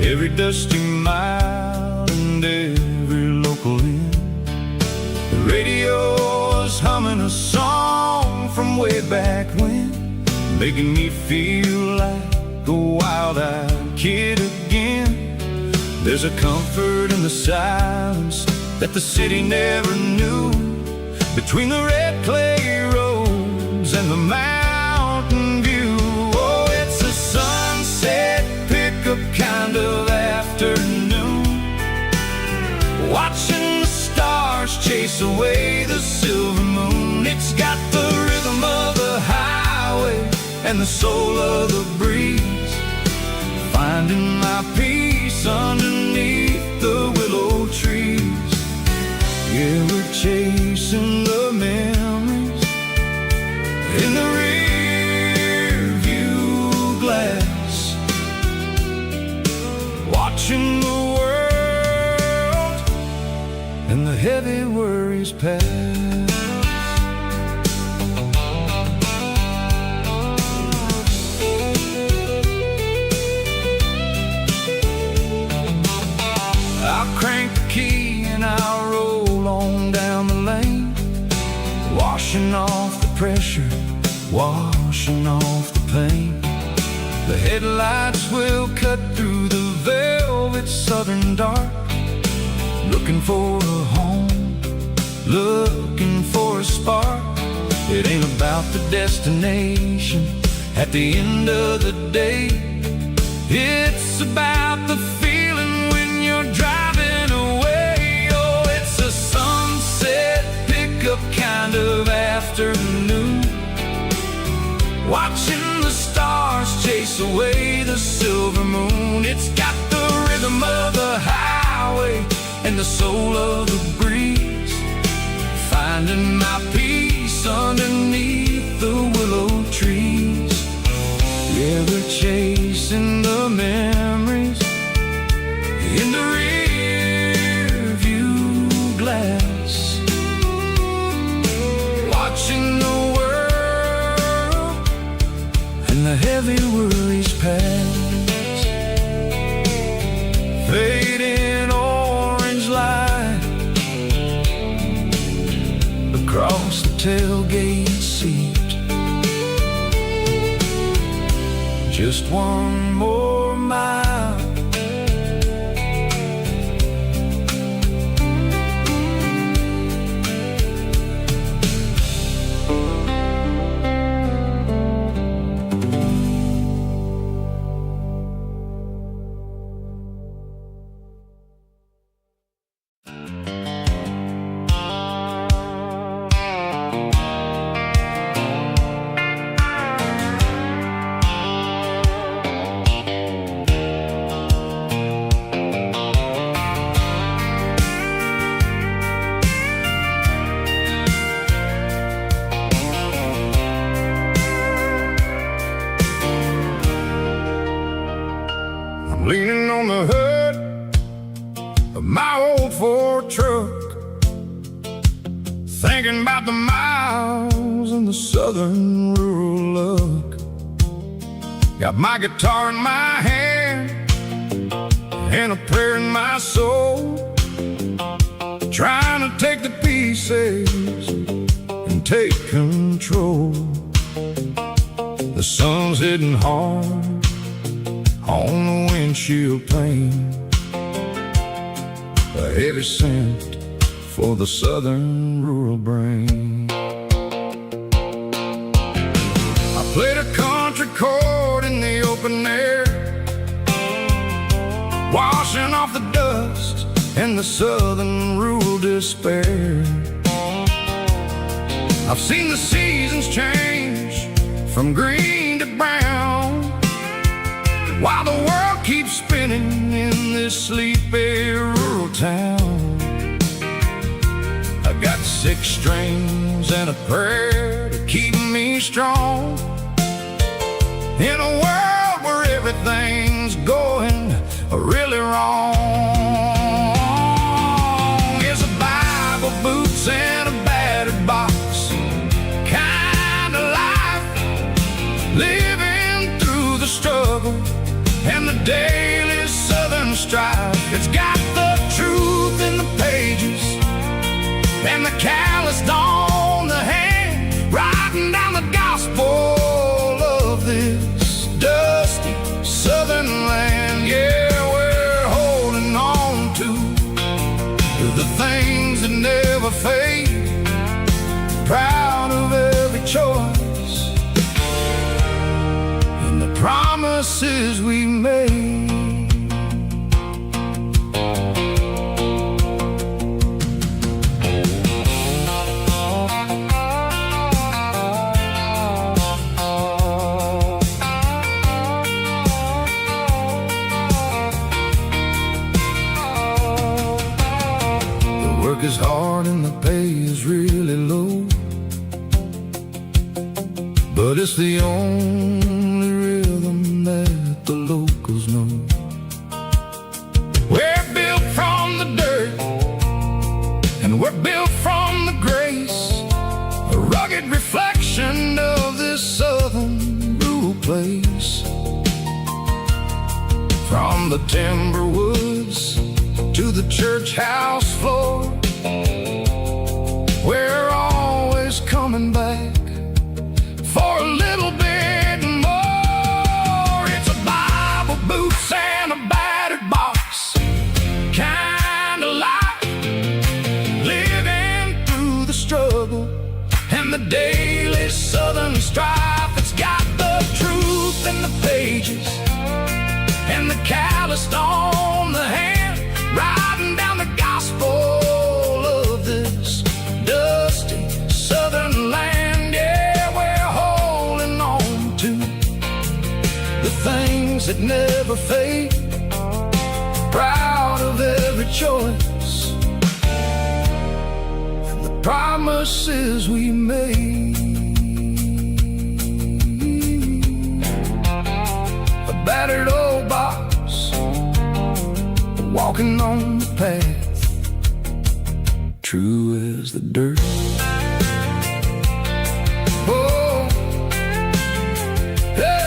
every dusty mile and every local inn. The radio is humming a song from way back when, making me feel like a wild-eyed kid again. There's a comfort in the silence that the city never knew, between the red clay roads and the mountain view. Oh, it's a sunset pickup kind of afternoon, watching the stars chase away the silver moon. It's got the rhythm of the highway and the soul of the breeze, finding my peace underneath the willow trees. Yeah, we're chasing the memories in the rear view glass, watching the world and the heavy worries pass. I'll crank the key and I'll roll on down the lane, washing off the pressure, washing off the pain. The headlights will cut through the velvet southern dark, looking for a home, looking for a spark. It ain't about the destination at the end of the day, it's about the feeling when you're driving away. Oh, it's a sunset pickup kind of afternoon, watching the stars chase away the silver moon. It's got the rhythm of the highway and the soul of the breeze, finding my peace underneath the willow trees. Yeah, we're chasing the memories in the rear view glass, watching the world and the heavy worries pass. Fading orange light across the tailgate seat, just one more mile. Leaning on the hood of my old Ford truck, thinking about the miles and the southern rural look. Got my guitar in my hand and a prayer in my soul, trying to take the pieces and take control. The sun's hitting hard on the windshield pane, a heavy scent for the southern rural brain. I played a country chord in the open air, washing off the dust and the southern rural despair. I've seen the seasons change from green to brown, while the world keeps spinning in this sleepy rural town. I got 6 strings and a prayer to keep me strong in a world where everything's going really wrong. It's a Bible, boots, and a battered box kind of life, living through the struggle and the daily southern strife. It's got the truth in the pages and the calloused on the hand, writing down the gospel of this dusty southern land. Yeah, we're holding on to the things that never fade, proud of every choice and the promises we made. Work is hard and the pay is really low, but it's the only rhythm that the locals know. We're built from the dirt and we're built from the grace, a rugged reflection of this southern rural place. From the timber woods to the church house floor, we're always coming back for a little bit more. It's a Bible, boots, and a battered box kind of life, living through the struggle and the daily southern strife. It's got the truth in the pages and the calloused on the hand, writing down the gospel of this dusty southern land. Yeah, we're holding on to the things that never fade, proud of every choice and the promises we made. A battered old box, walking on the path, true as the dirt. Oh, hey.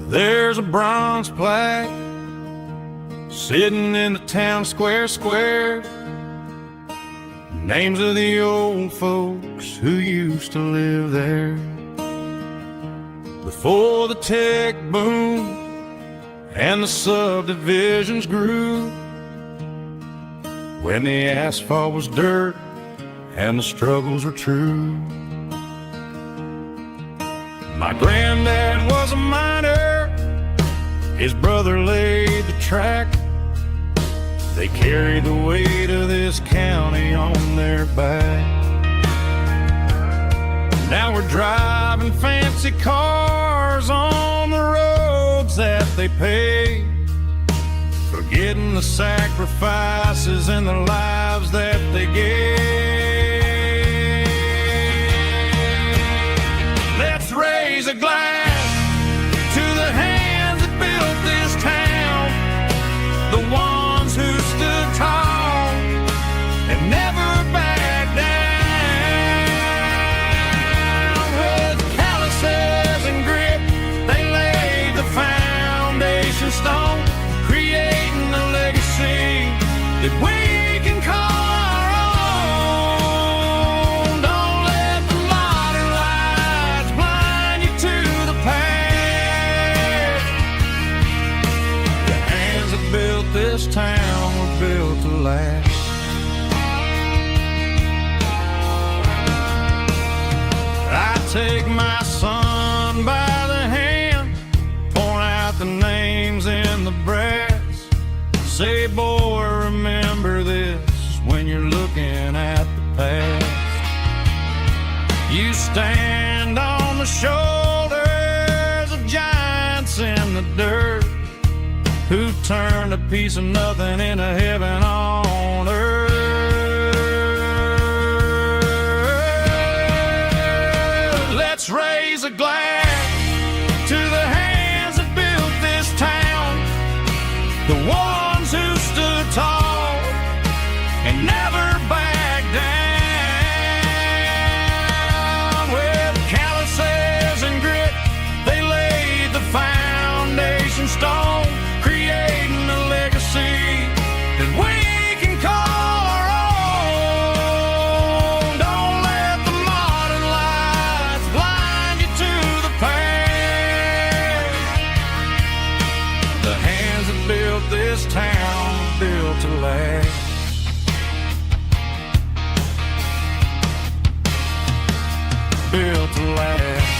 There's a bronze plaque sitting in the town square. Names of the old folks who used to live there before the tech boom and the subdivisions grew, when the asphalt was dirt and the struggles were true. My granddad was a miner, his brother laid the track. They carried the weight of this county on their back. Now we're driving fancy cars on the roads that they paved, forgetting the sacrifices and the lives that they gave. Let's raise a glass to the hands that built this town, the ones who stood tall and never backed down. With calluses and grit, they laid the foundation stone, creating a legacy that we can call our last. I take my son by the hand, point out the names in the brass. Say, boy, remember this when you're looking at the past. You stand on the shoulders of giants in the dirt, who turned a piece of nothing into heaven on earth. Let's raise a glass to the hands that built this town, the ones who stood tall and never backed down. With calluses and grit, they laid the foundation stone, creating a legacy that we can call our own. Don't let the modern lights blind you to the past. The hands that built this town built to last. Built to last.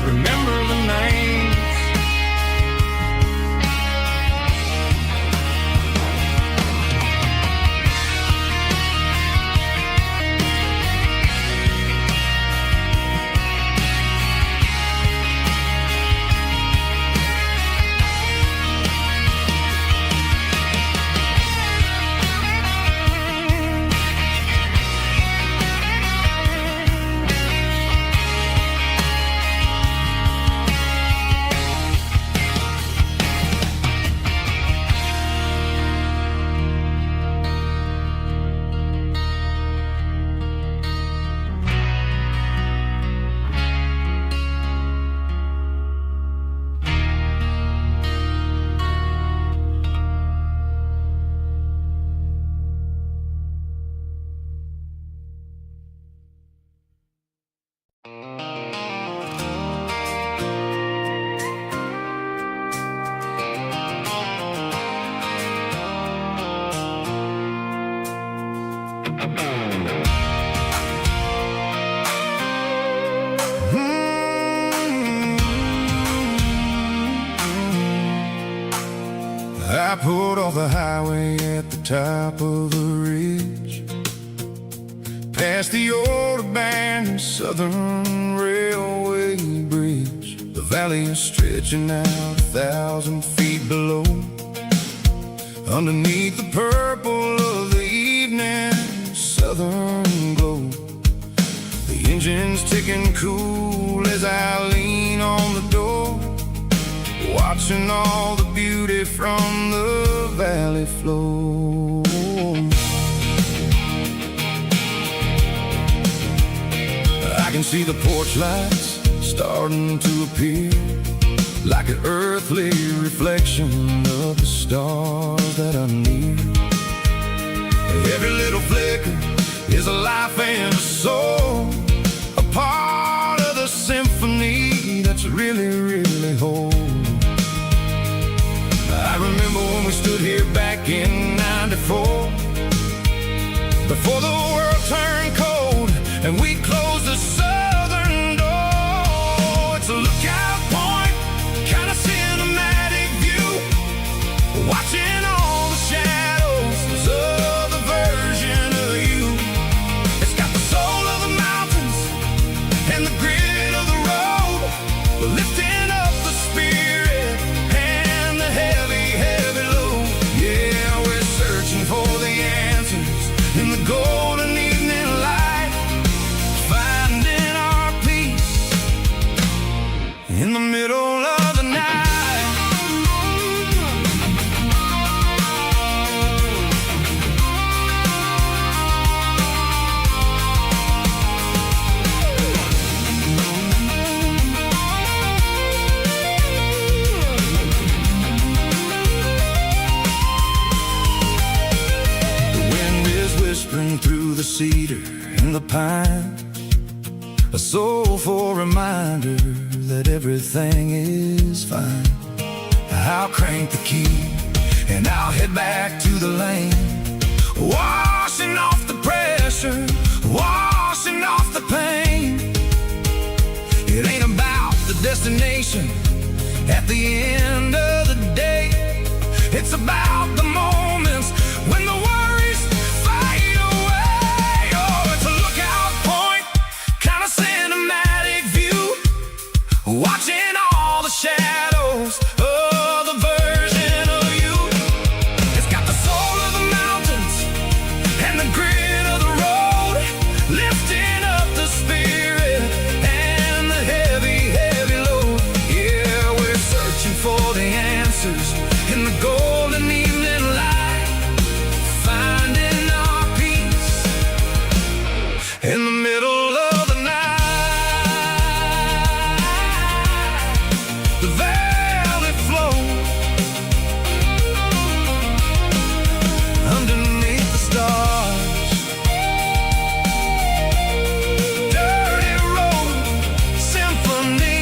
Remember the names. I pulled off the highway at the top of the ridge, past the old abandoned Southern Railway bridge. The valley is stretching out 1,000 feet below, underneath the purple of the evening southern glow. The engine's ticking cool as I lean on the door, watching all the beauty from the valley flow. I can see the porch lights starting to appear, like an earthly reflection of the stars that are near. Every little flicker is a life and a soul, a part of the symphony that's really, really whole. I remember when we stood here back in '94, before the world turned cold and we closed the southern door. It's a lookout point, kind of cinematic view, watching all the shadows of the version of you. It's got the soul of the mountains and the grit of the road, lifting up the spirit and the heavy, heavy load. Yeah, we're searching for the answers in the golden evening light, finding our peace in the middle of the night. Whispering through the cedar and the pine, a soulful reminder that everything is fine. I'll crank the key and I'll head back to the lane, washing off the pressure, washing off the pain. It ain't about the destination at the end of the day. It's about the moments when the worries fade away. Oh, it's a lookout point, kind of cinematic view, watching all the shadows of the version of you. It's got the soul of the mountains and the grit of the road, lifting up the spirit and the heavy, heavy load. Yeah, we're searching for the answers in the golden evening light, finding our peace in the middle of the night. The valley flows underneath the stars. Dirty road symphony.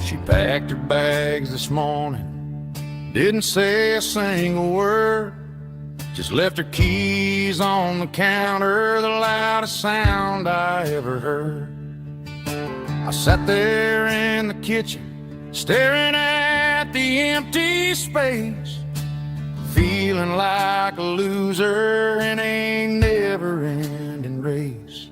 She packed her bags this morning, didn't say a single word, just left her keys on the counter, the loudest sound I ever heard. I sat there in the kitchen, staring at the empty space, feeling like a loser in a never-ending race.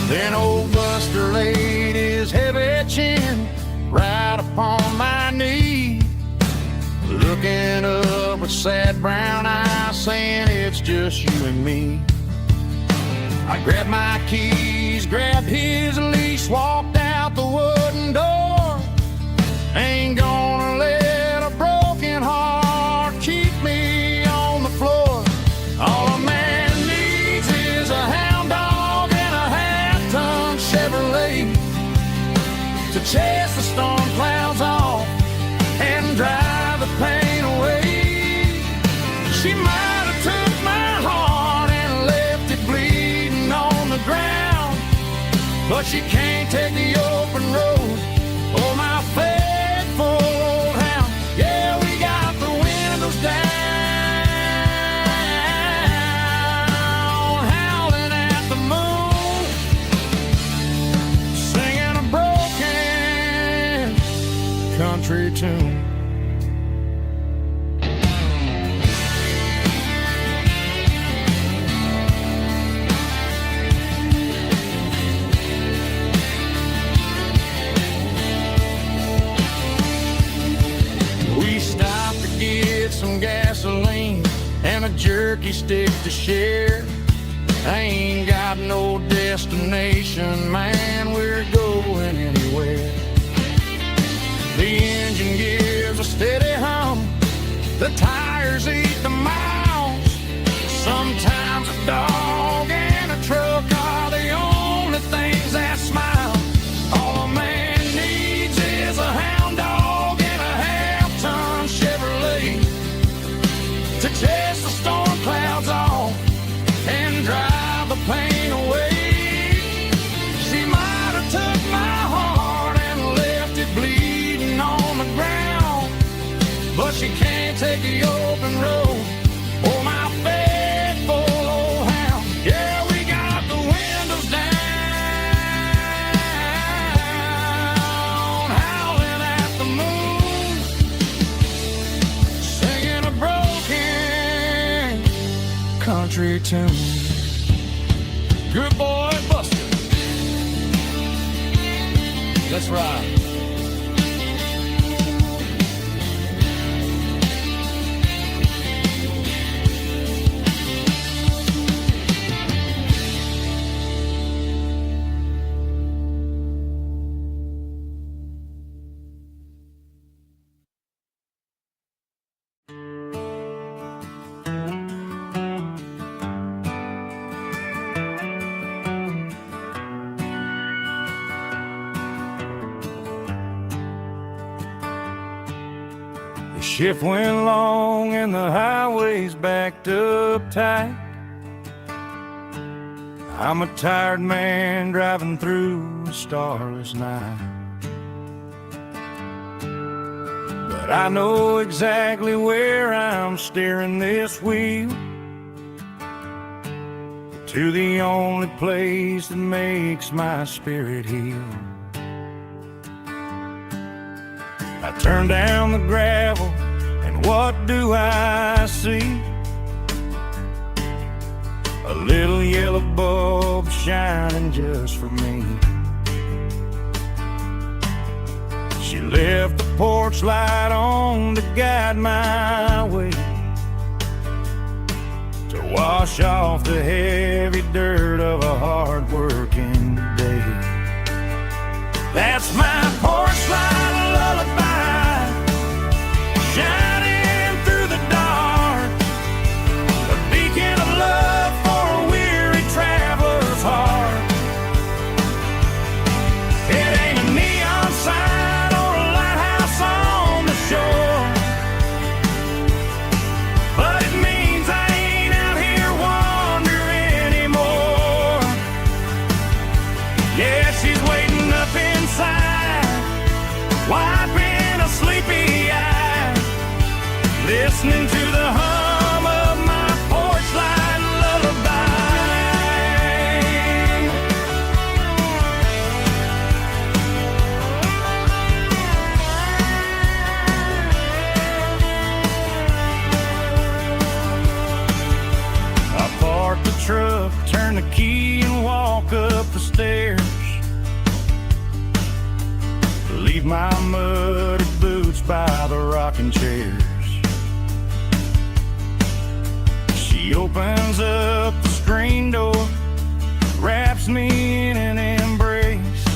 Then old Buster laid his heavy chin right upon my knee, looking up with sad brown eyes, saying it's just you and me. I grabbed my keys, grabbed his leash, walked out the wooden door. Ain't gonna let a broken heart keep me on the floor. All a man needs is a hound dog and a half-ton Chevrolet to chase the storm clouds off and drive the pain away. She might have took my heart and left it bleeding on the ground, but she can't take the open road. Oh, my faithful old hound. Yeah, we got the windows down, howling at the moon, singing a broken country tune. We stopped to get some gasoline and a jerky stick to share. I ain't got no destination, man, we're going anywhere. The engine gives a steady hum, the tires eat the miles. Sometimes a dog and a truck are the only things that smile. All a man needs is a hound dog and a half-ton Chevrolet to chase the storm clouds off and drive the pain away. She might have took my heart and left it bleeding on the ground, but she can't take the open road. Oh, my faithful old hound. Yeah, we got the windows down, howling at the moon, singing a broken country tune. Good boy, Buster. Let's ride. The shift went long and the highway's backed up tight. I'm a tired man driving through a starless night. But I know exactly where I'm steering this wheel, to the only place that makes my spirit heal. I turn down the gravel, and what do I see? A little yellow bulb shining just for me. She left the porch light on to guide my way, to wash off the heavy dirt of a hard-working day. That's my porch light lullaby, shining through the dark, a beacon of love for a weary traveler's heart. It ain't a neon sign or a lighthouse on the shore, but it means I ain't out here wandering anymore. Yeah, she's waiting up inside, wiping a sleepy eye, listening to the hum of my porch light lullaby. I park the truck, turn the key and walk up the stairs, leave my muddy boots by the rocking chairs. She opens up the screen door, wraps me in an embrace,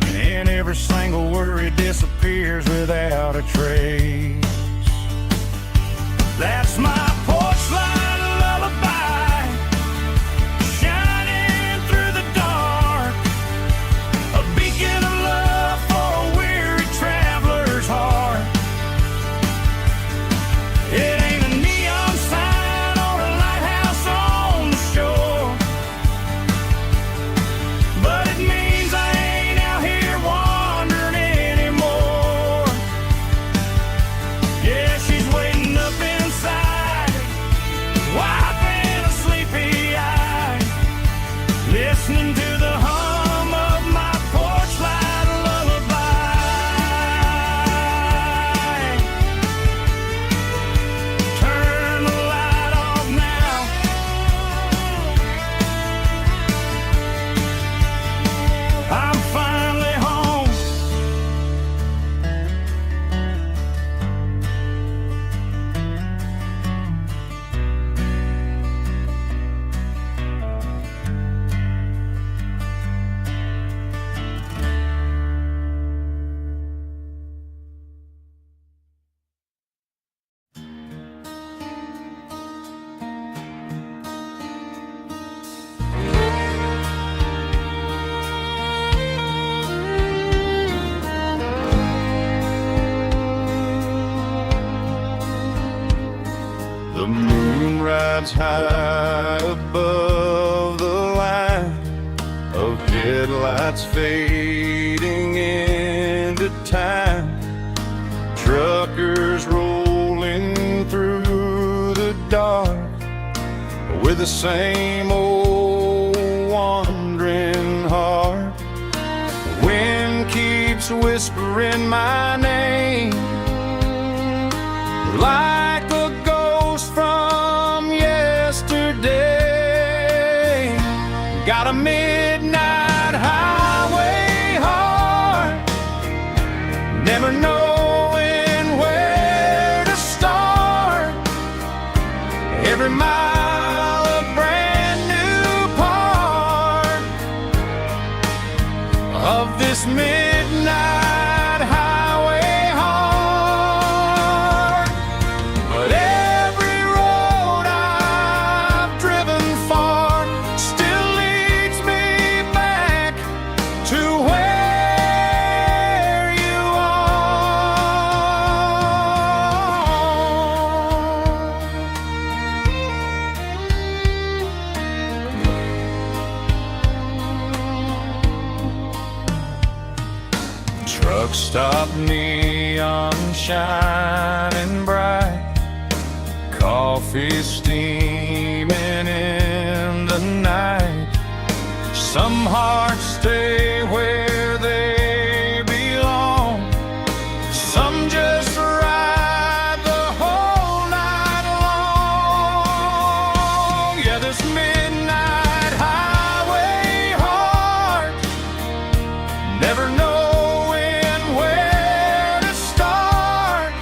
and every single worry disappears without a trace. That's my porch light lullaby, shining through the dark, a beacon of love for a weary traveler's heart. It ain't a neon sign or a lighthouse on the shore, but it means I ain't out here wandering anymore. Yeah, she's waiting up inside, wiping a sleepy eye, listening to the hum of my porch light lullaby. Turn the light off now, I'm finally home. The moon rides high above the line of headlights fading into time. Truckers rolling through the dark with the same old wandering heart. The wind keeps whispering my name like a ghost from yesterday. Got a midnight highway heart of this midnight highway heart. But every road I've driven far still leads me back to where you are. Truck stop, neon shining bright, coffee steaming in the night. Some hearts stay where they belong, some just ride the whole night long. Yeah, this midnight highway heart, never knowing where to start.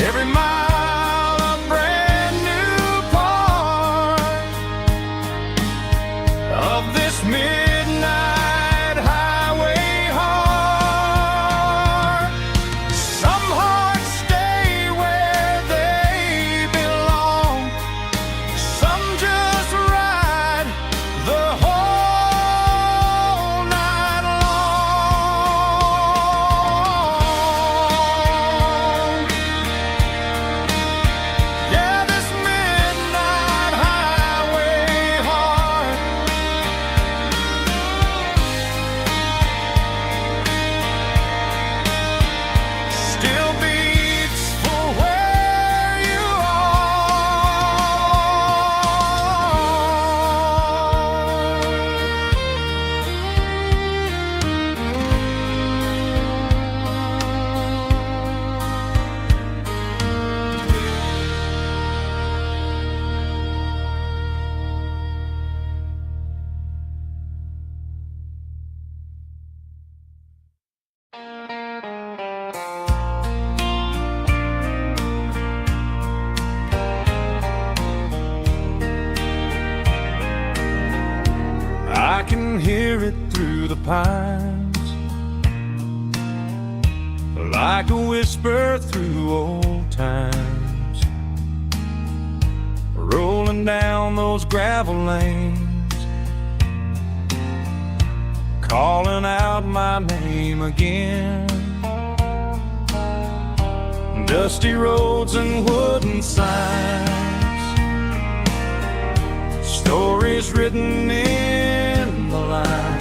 Every mile a brand new part of this midnight highway heart. Some hearts stay where they belong, some just ride the whole night long. Yeah, this midnight highway heart still beats for where you I can hear it through the pines, like a whisper through old times, rolling down those gravel lanes, calling out my name again. Dusty roads and wooden signs, stories written in the lines.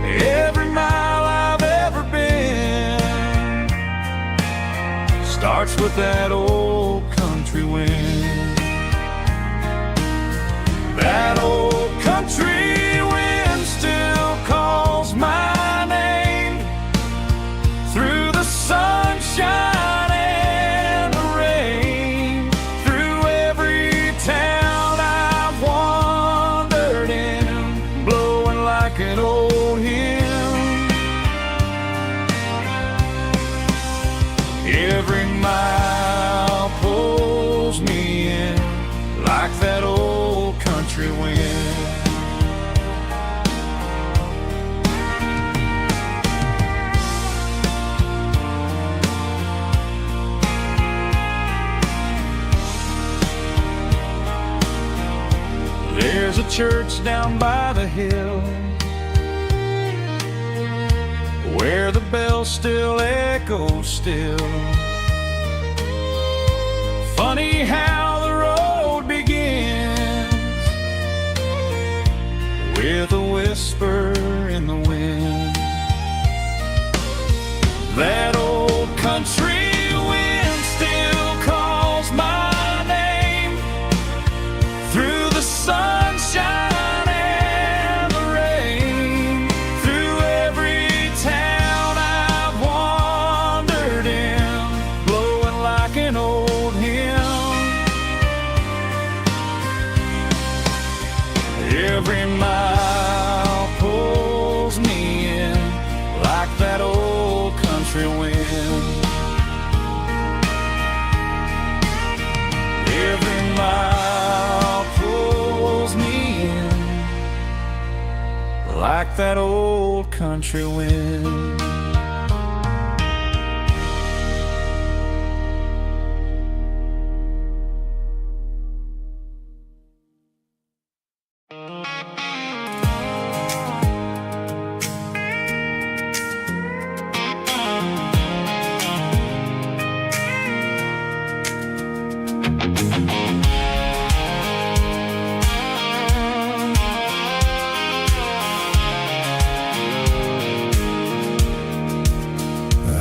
Every mile I've ever been starts with that old country wind. That old country wind still calls my name through the sunshine and the rain, through every town I've wandered in, blowing like an old hymn. Every mile pulls me in like that old country wind. There's a church down by the hill where the bells still echo still. Funny how the road begins with a whisper in the wind. That old country wind still calls my name through the sunshine and the rain, through every town I've wandered in, blowing like an old hymn. Every mile pulls me in like that old country wind. like that old country wind.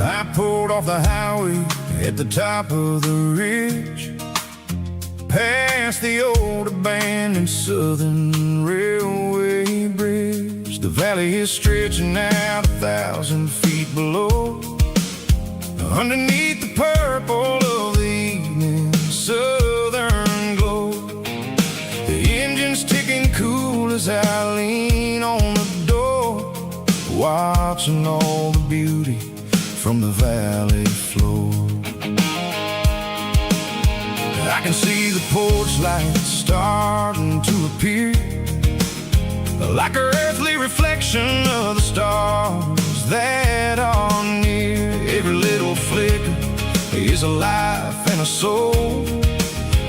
I pulled off the highway at the top of the ridge, past the old abandoned Southern Railway bridge. The valley is stretching out 1,000 feet below, underneath the purple of the evening southern glow. The engine's ticking cool as I lean on the door, watching all the beauty from the valley floor. I can see the porch lights starting to appear, like an earthly reflection of the stars that are near. Every little flicker is a life and a soul,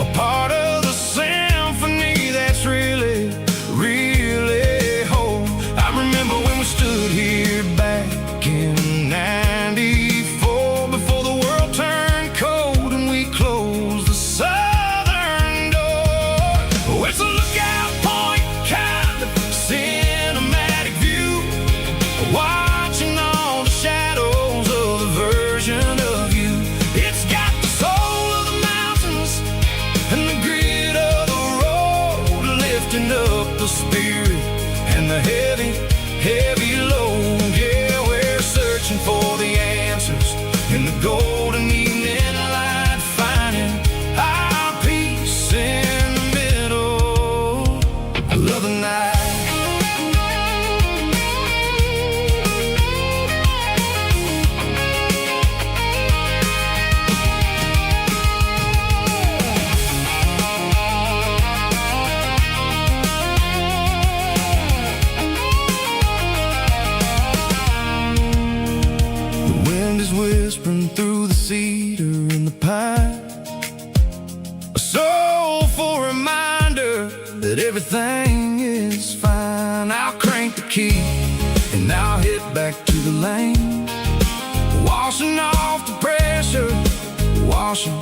a part of the symphony that's really, really whole. I remember when we stood here back in '94, before the world turned cold and we closed the southern door. Oh, it's a lookout point, kind of cinematic view, watching all the shadows of the version of you. It's got the soul of the mountains and the grit of the road, lifting up the spirit and the heavy, heavy load. Yeah, we're searching for the answers in the golden evening light, finding our peace in the middle of the night. The wind is whispering through the cedar and the pine, a soulful reminder that everything is fine. I'll crank the key and I'll hit back to the lane, washing off the pressure, washing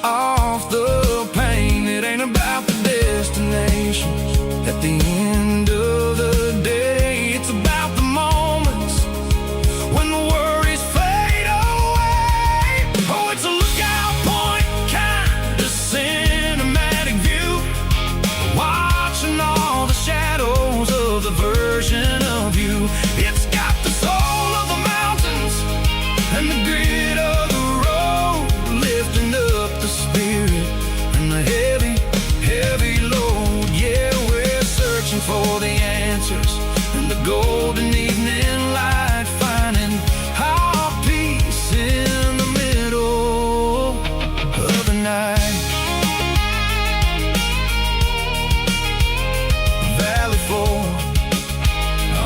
off the pain. It ain't about the destinations at the end of the day, it's about the moments when the worries fade away. Oh, it's a lookout point, kind of cinematic view, watching all the shadows of the version of you. It's got the soul of the mountains and the grit of the road, lifting up the spirit and the heavy, heavy load. Yeah, we're searching for the answers in the golden evening light, finding our peace in the middle of the night. Valley floor,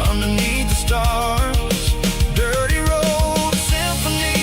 underneath the stars, dirty road symphony.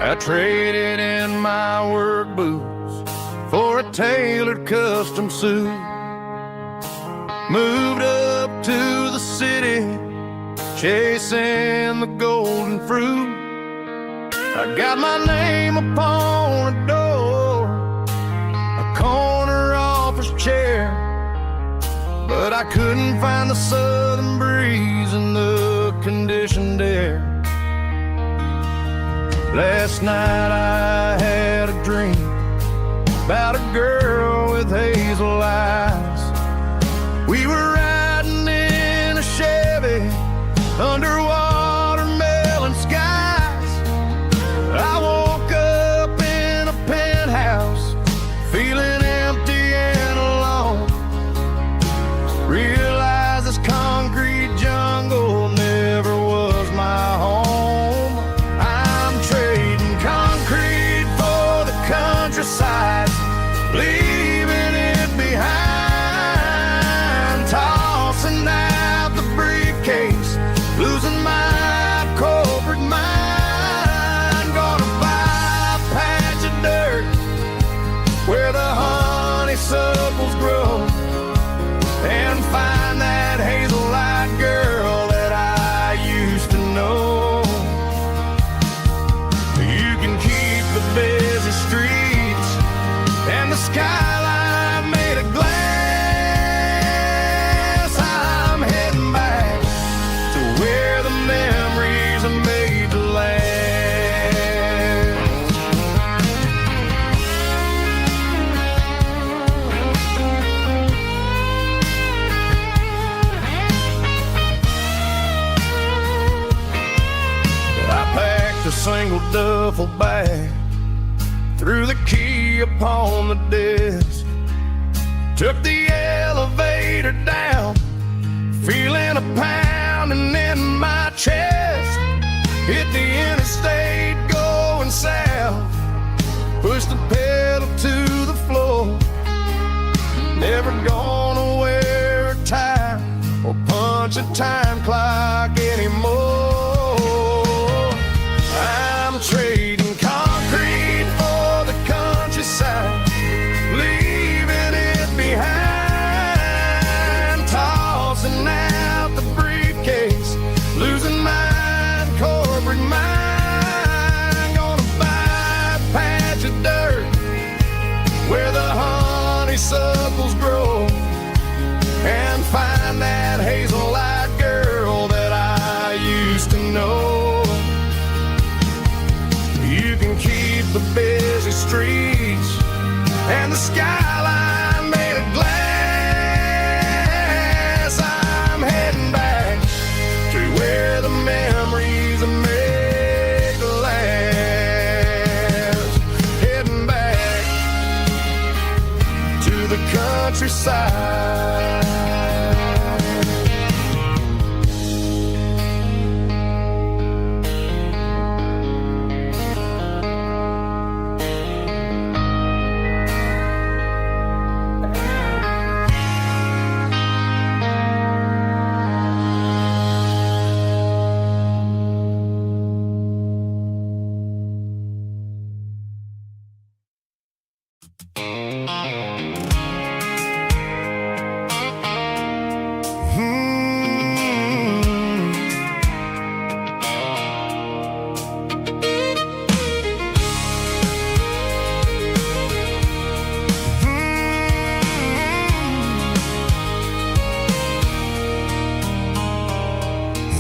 I traded in my work boots for a tailored custom suit, moved up to the city, chasing the golden fruit. I got my name upon a door, a corner office chair, but I couldn't find the southern breeze in the conditioned air. Last night I had a dream about a girl with hazel eyes. We were riding in a Chevy under watermelon skies. I woke up in a penthouse feeling empty and alone. Realized this concrete jungle never was my home. I'm trading concrete for the countryside, leaving it behind, tossing out the briefcase, losing my corporate mind. Gonna buy a patch of dirt where the honeysuckles grow and find that hazel-eyed girl that I used to know. You can keep the busy streets and the skyline made of glass. I'm heading back to where the memories are made to last. I packed a single duffel bag, threw the key upon the desk, took the elevator down, feeling a pounding in my chest. Hit the interstate going south, pushed the pedal to the floor. Never gonna wear a tie or punch a time clock anymore. I'm trading concrete for the countryside, leaving it behind, tossing out the briefcase, losing my corporate mind. Gonna buy a patch of dirt where the honeysuckles grow and find that hazel-eyed girl that I used to know. You can keep the busy streets and the skyline made of glass. I'm heading back to where the memories are made to last. Heading back to the countryside.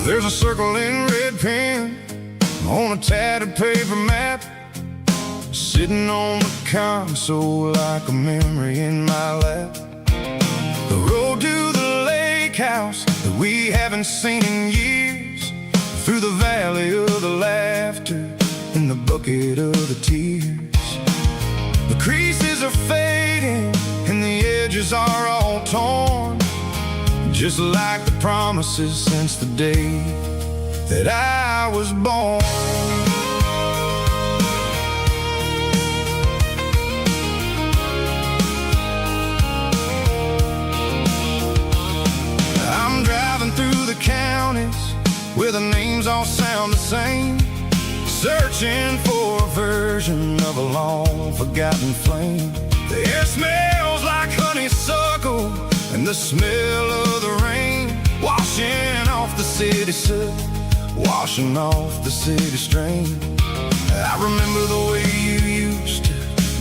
There's a circle in red pen on a tattered paper map, sitting on the console like a memory in my lap. The road to the lake house that we haven't seen in years, through the valley of the laughter and the bucket of the tears. The creases are fading and the edges are all torn, just like the promises since the day that I was born. I'm driving through the counties where the names all sound the same, searching for a version of a long forgotten flame. The air smells like honeysuckle and the smell of the rain, washing off the city soot, washing off the city strain. I remember the way you used to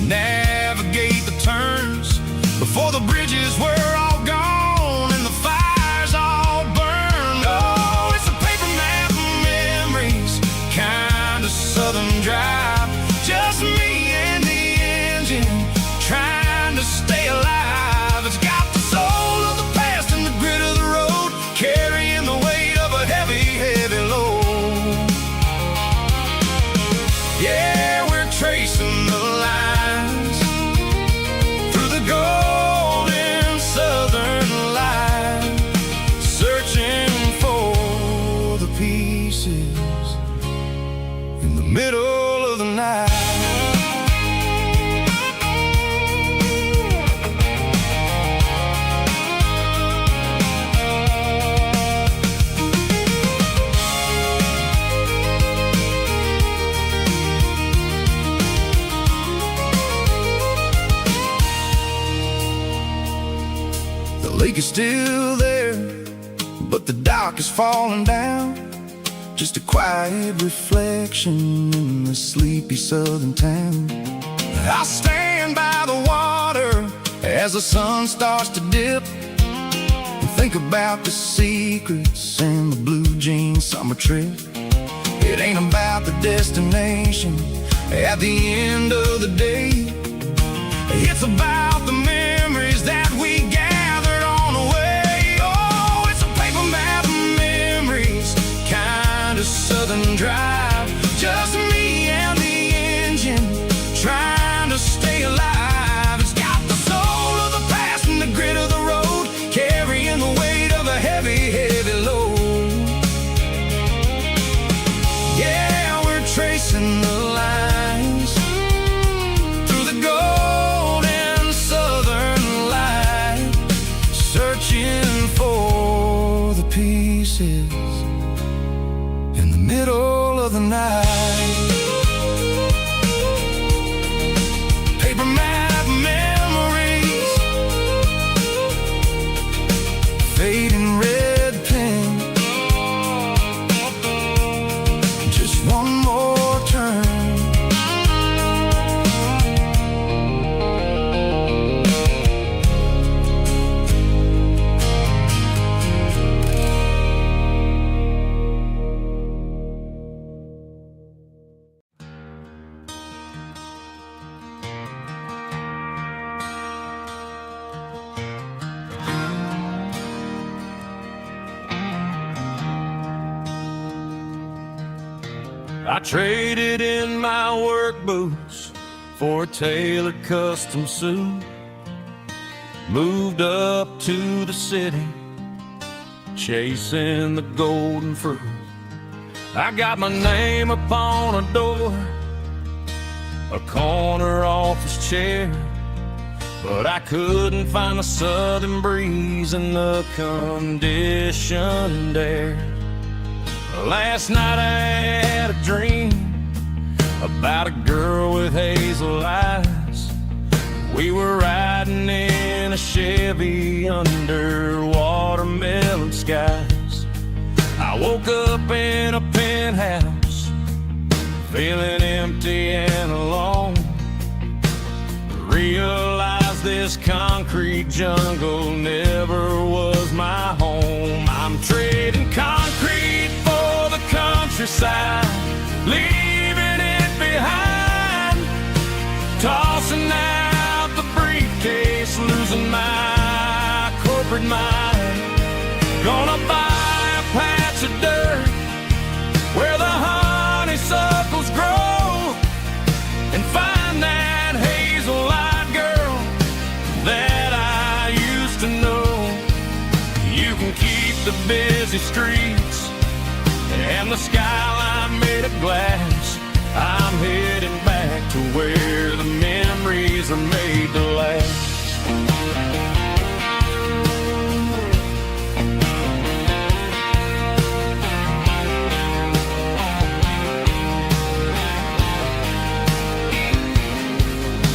navigate the turns before the bridges were all gone and the fires all burned. Oh, it's a paper map of memories, kind of subtle. southern drive. Just me and the engine, trying to stay alive. It's got the soul of the past and the grit of the road, carrying the weight of a heavy, heavy load. Yeah, we're tracing the lines through the golden southern light, searching for the pieces in the middle of the night. The lake is still there, but the dock is falling down. Just a quiet reflection in the sleepy southern town. I stand by the water as the sun starts to dip, and think about the secrets and the blue jean summer trip. It ain't about the destination at the end of the day. It's about the memories that we gathered on the way. Oh, it's a paper map of memories, kind of southern drive. Just me and the engine, trying to stay alive. It's got the soul of the past and the grit of the road, carrying the weight of a heavy, heavy load. Yeah, we're tracing the lines through the golden southern light, searching for the pieces in the middle of the night. Paper map memories, fading red pen, just one more turn. I traded in my work boots for a tailored custom suit. Moved up to the city, chasing the golden fruit. I got my name upon a door, a corner office chair, but I couldn't find the southern breeze in the conditioned air. Last night I had a dream about a girl with hazel eyes. We were riding in a Chevy under watermelon skies. I woke up in a penthouse, feeling empty and alone. Realized this concrete jungle never was my home. I'm trading concrete for the countryside, leaving it behind, tossing out the briefcase, losing my corporate mind. Gonna buy a patch of dirt where the honeysuckles grow, and find that hazel-eyed girl that I used to know. You can keep the busy streets and the skyline made of glass. I'm heading back to where the memories are made to last.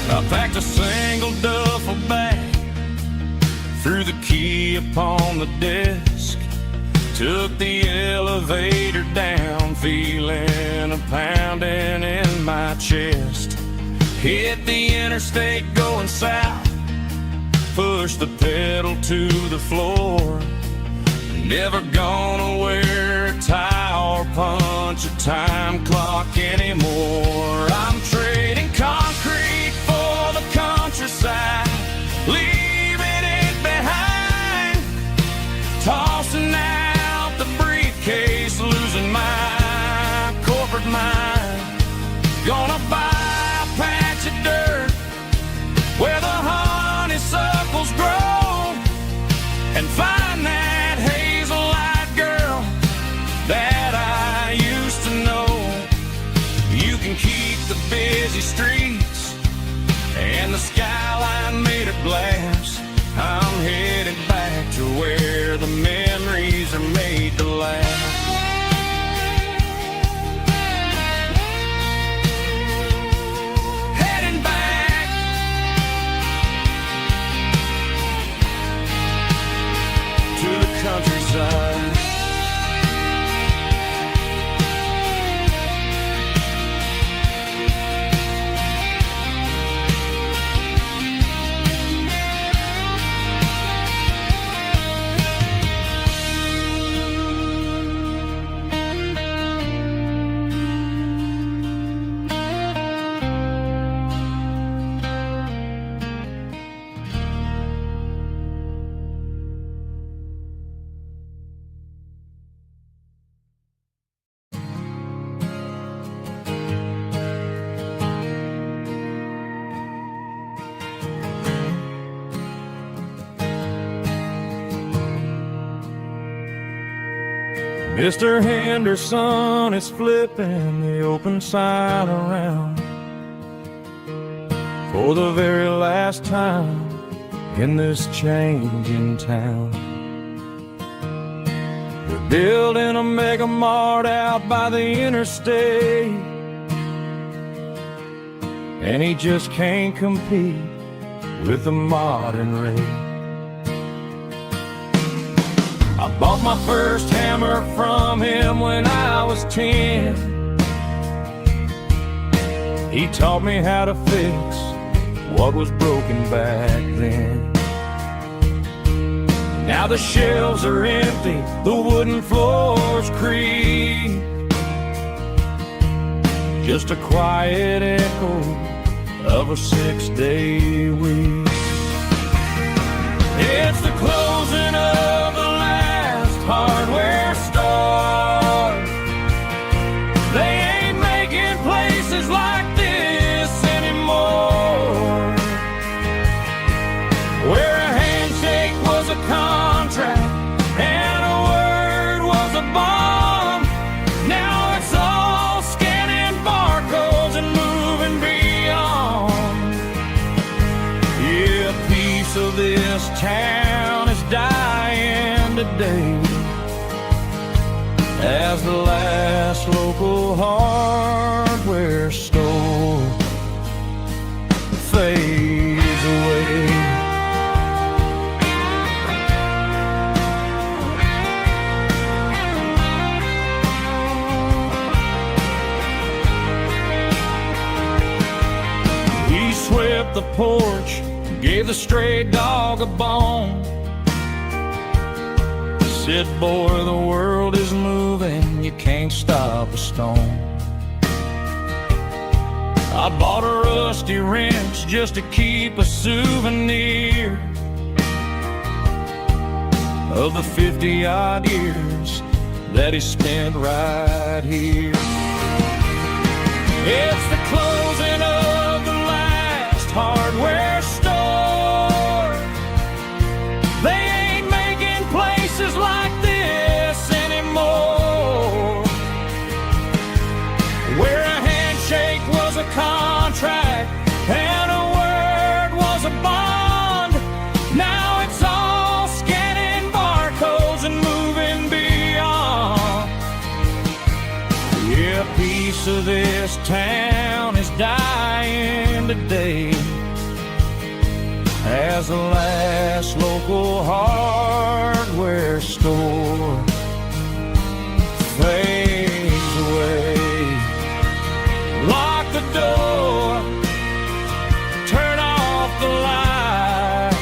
I packed a single duffel bag, threw the key upon the desk, took the elevator down, feeling a pounding in my chest. Hit the interstate going south, pushed the pedal to the floor. Never gonna wear a tie or punch a time clock anymore. I'm trading concrete for the countryside, leaving it behind, tossing out the briefcase, losing my corporate mind. Gonna buy a patch of dirt where the honeysuckles grow and find that hazel-eyed girl that I used to know. You can keep the busy streets and the skyline made of glass. I'm headed back to where the memories are made to last. Heading back to the countryside. Mr. Henderson is flipping the open sign around for the very last time in this changing town. They're building a mega mart out by the interstate, and he just can't compete with the modern rate. I bought my first hammer from him when I was 10. He taught me how to fix what was broken back then. Now the shelves are empty, the wooden floors creak, just a quiet echo of a 6-day week. It's the closing of the last hardware store. They ain't making places like this anymore, where a handshake was a contract and a word was a bond. Now it's all scanning barcodes and moving beyond. Yeah, a piece of this town is dying today as the last local hardware store fades away. He swept the porch, gave the stray dog a bone, said, boy, the world is moving, you can't stop a stone. I bought a rusty wrench just to keep a souvenir of the 50-odd years that he spent right here. It's the closing of the last hardware store. They ain't making places like this anymore, where a handshake was a contract and a word was a bond. Now it's all scanning barcodes and moving beyond. Yeah, a piece of this town is dying today as the last local hardware store fades away. Lock the door, turn off the light.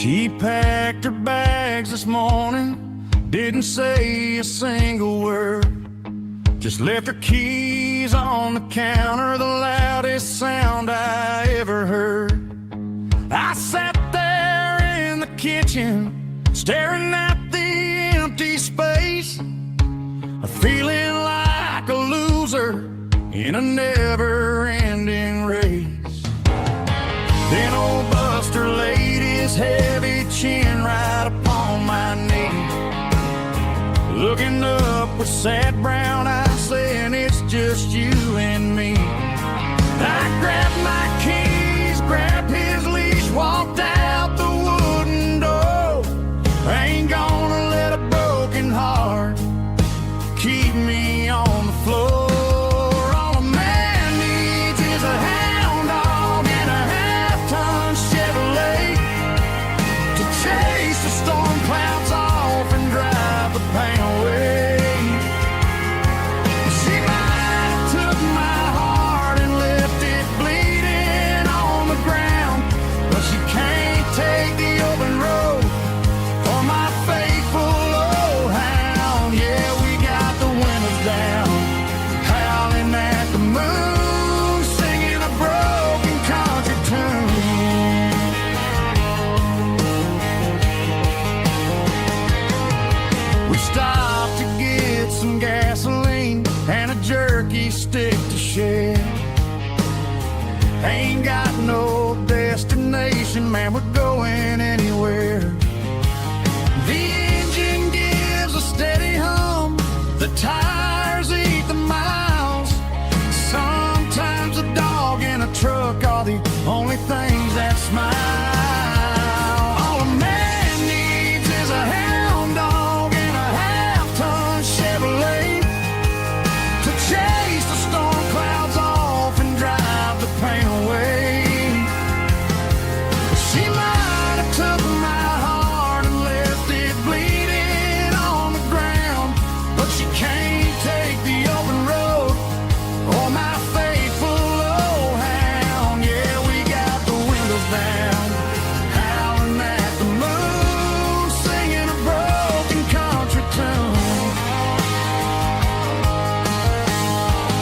She packed her bags this morning, didn't say a single word. Just left her keys on the counter, the loudest sound I ever heard. I sat there in the kitchen, staring at the empty space, feeling like a loser in a never-ending race. Then old Buster laid his heavy chin right upon my knee, looking up with sad brown eyes, saying it's just you and me. I grabbed my keys, grabbed his leash, walked out the wooden door. I ain't gonna let a broken heart keep me on the floor. All a man needs is a hound dog and a half-ton Chevrolet to chase the storm clouds off and drive the pain away. She might have took my heart and left it bleeding on the ground, but she can't take the open road for my faithful old hound. Yeah, we got the windows down, howling at the moon, singing a broken country tune. We stopped to get some gasoline and a jerky stick to share. Ain't got no destination, man, we're going anywhere. The engine gives a steady hum, the tires eat the miles. Sometimes a dog and a truck are the only things that smile. All a man needs is a hound dog and a half-ton Chevrolet to chase the storm clouds off and drive the pain away. She might have took my heart and left it bleeding on the ground, but she can't take the open road or my faithful old hound. Yeah, we got the windows down, howling at the moon, singing a broken country tune.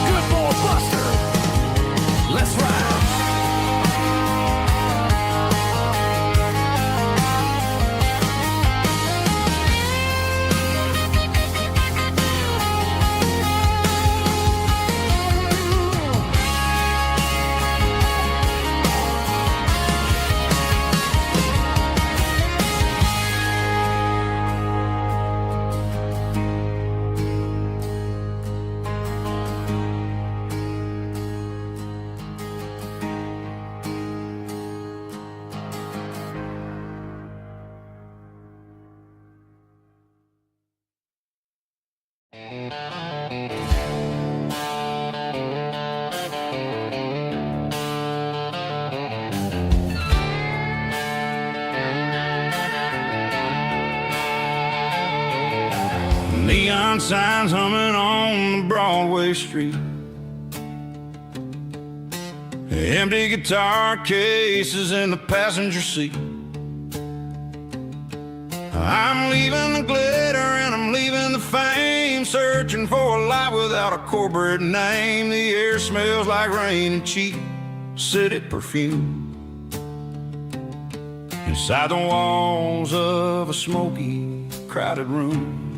Good boy Buster, let's ride. Neon signs humming on the Broadway street, empty guitar cases in the passenger seat. I'm leaving the glitter and I'm leaving the fame, searching for a life without a corporate name. The air smells like rain and cheap city perfume inside the walls of a smoky, crowded room.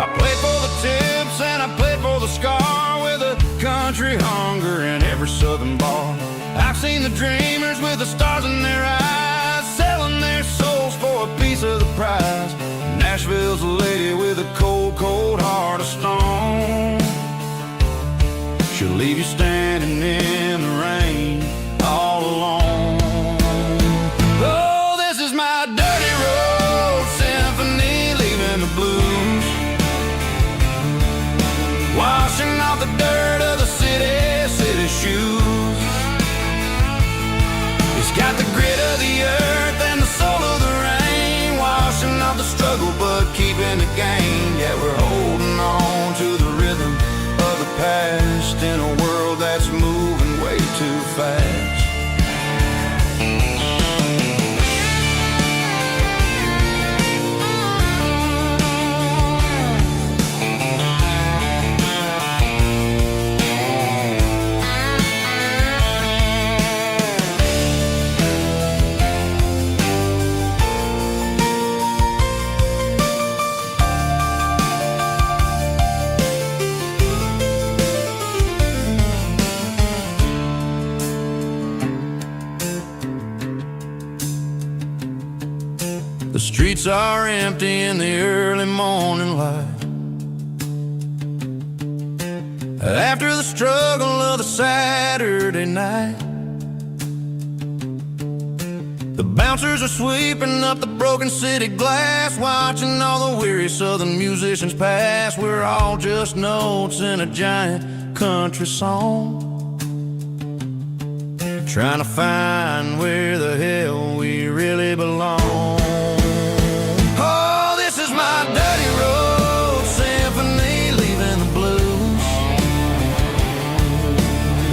I played for the tips and I played for the scar, with a country hunger in every southern bar. I've seen the dreamers with the stars in their eyes, selling their souls for a piece of the prize. Nashville's a lady with a cold, cold heart of stone. She'll leave you standing in the rain all alone. Oh, this is my dirty road symphony, leaving the blues, washing off the dirt of the city shoes. It's got the grit of the earth and the soul of the rain, washing off the struggle but keeping the gain. Yeah, we're holding on to the rhythm of the past in a world that's moving way too fast. streets are empty in the early morning light. After the struggle of the Saturday night, the bouncers are sweeping up the broken city glass, watching all the weary southern musicians pass. We're all just notes in a giant country song, trying to find where the hell we really belong. Oh, this is my dirty road symphony, leaving the blues,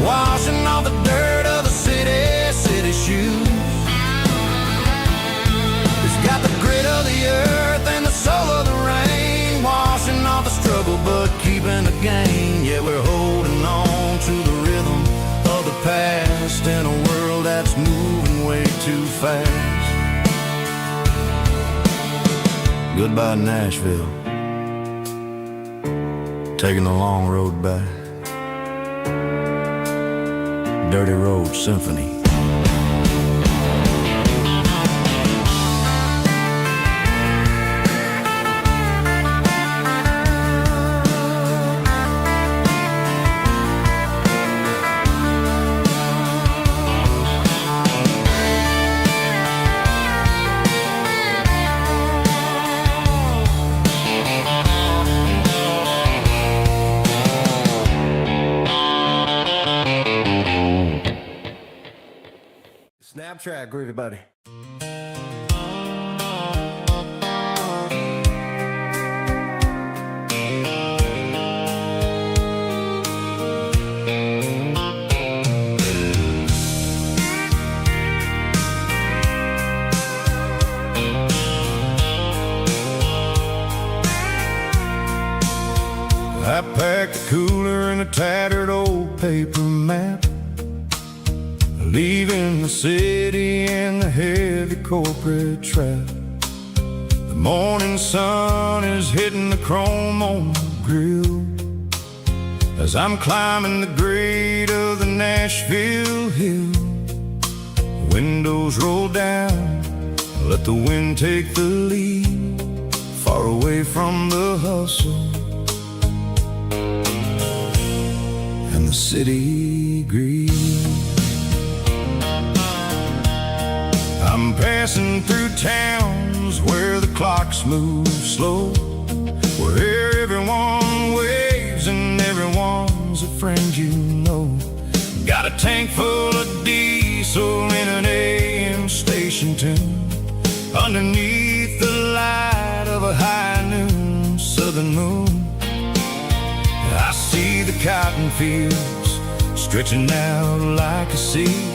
washing off the dirt of the city shoes. It's got the grit of the earth and the soul of the rain, washing off the struggle but keeping the gain. Yeah, we're holding on to the rhythm of the past in a world that's moving way too fast. Goodbye Nashville, taking the long road back. Dirty Road Symphony. Snap track, groovy buddy. I packed a cooler and a tattered old paper map, leaving the city and the heavy corporate trap. The morning sun is hitting the chrome on the grill as I'm climbing the grade of the Nashville hill. The windows roll down, let the wind take the lead, far away from the hustle and the city greed. I'm passing through towns where the clocks move slow, where everyone waves and everyone's a friend you know. Got a tank full of diesel in an AM station tune, underneath the light of a high noon southern moon. I see the cotton fields stretching out like a sea.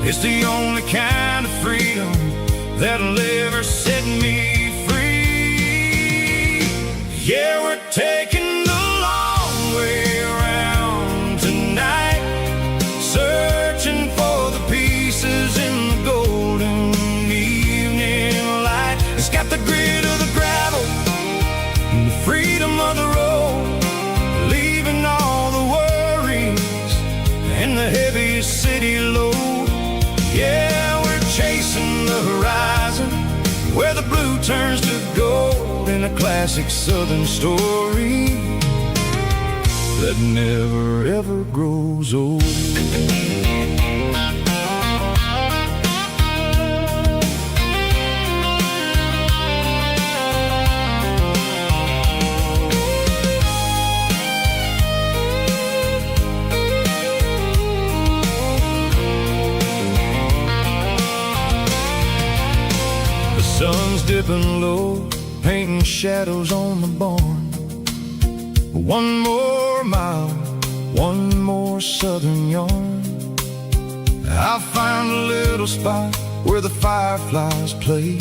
It's the only kind of freedom that'll ever set me free. Yeah, we're taking the long way around tonight, searching for the pieces in the golden evening light. It's got the grit of the gravel and the freedom of the road, leaving all the worries and the heavy city load. Yeah, we're chasing the horizon, where the blue turns to gold, in a classic southern story that never ever grows old. Sun's dipping low, painting shadows on the barn. One more mile, one more southern yarn. I'll find a little spot where the fireflies play,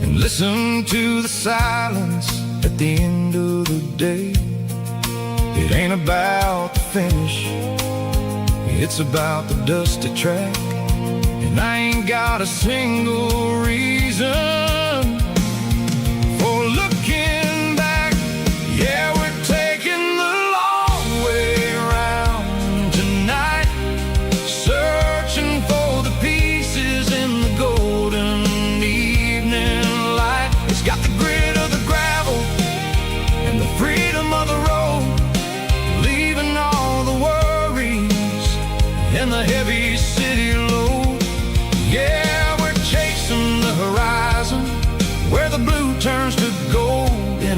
and listen to the silence at the end of the day. It ain't about the finish, it's about the dusty track. And I ain't got a single reason for looking back. Yeah, we're taking the long way around tonight, searching for the pieces in the golden evening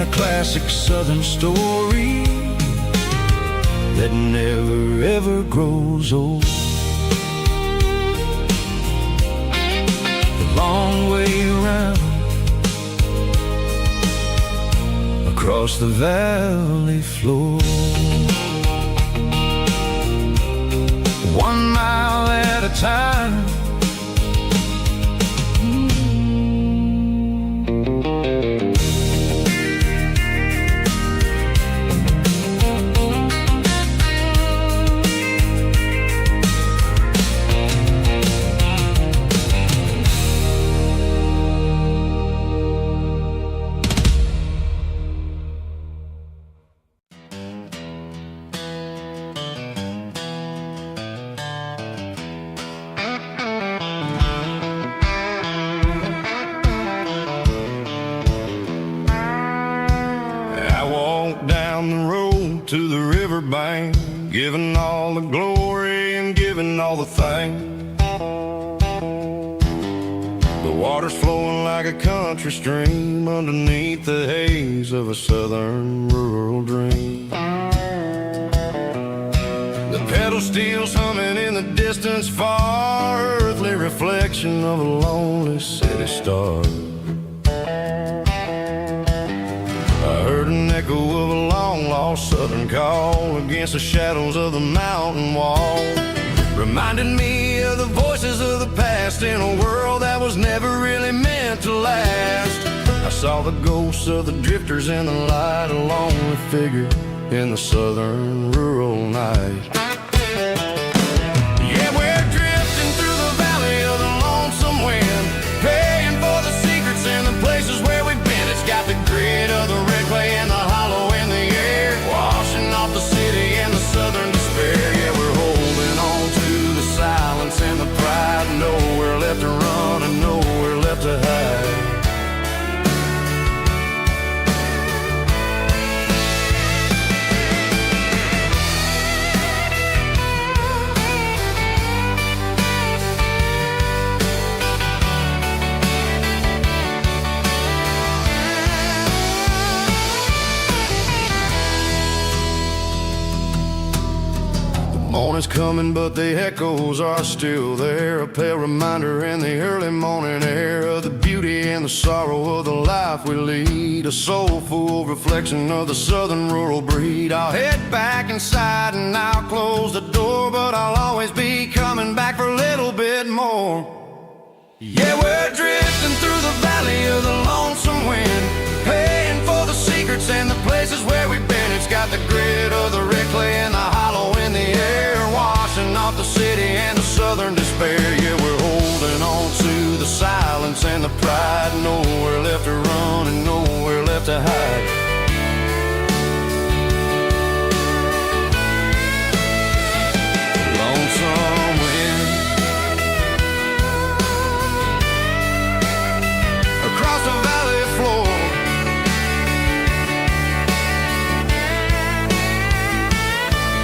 in a classic Southern story that never ever grows old. The long way around across the valley floor, 1 mile at a time. Down the road to the riverbank, giving all the glory and giving all the thanks. The water's flowing like a country stream underneath the haze of a southern rural dream. The pedal steel's humming in the distance far, earthly reflection of a lonely city star. I heard an echo of a long-lost southern call against the shadows of the mountain wall, reminded me of the voices of the past in a world that was never really meant to last. I saw the ghosts of the drifters in the light, a lonely figure in the southern rural night. Yeah, we're drifting through the valley of the lonesome wind, paying for the secrets and the places where we've been. It's got the grit of the red clay and the hollow in the air, washing off the city and the southern despair. Yeah, we're holding on to the silence and the pride, nowhere left to run and nowhere left to hide. Morning's coming, but the echoes are still there, a pale reminder in the early morning air of the beauty and the sorrow of the life we lead, a soulful reflection of the southern rural breed. I'll head back inside and I'll close the door, but I'll always be coming back for a little bit more. Yeah, we're drifting through the valley of the lonesome wind, paying for the secrets and the places where we've been. It's got the grit of the red clay and the hollow in the air, washing off the city and the southern despair. Yeah, we're holding on to the silence and the pride, nowhere left to run and nowhere left to hide. Lonesome wind across the valley floor,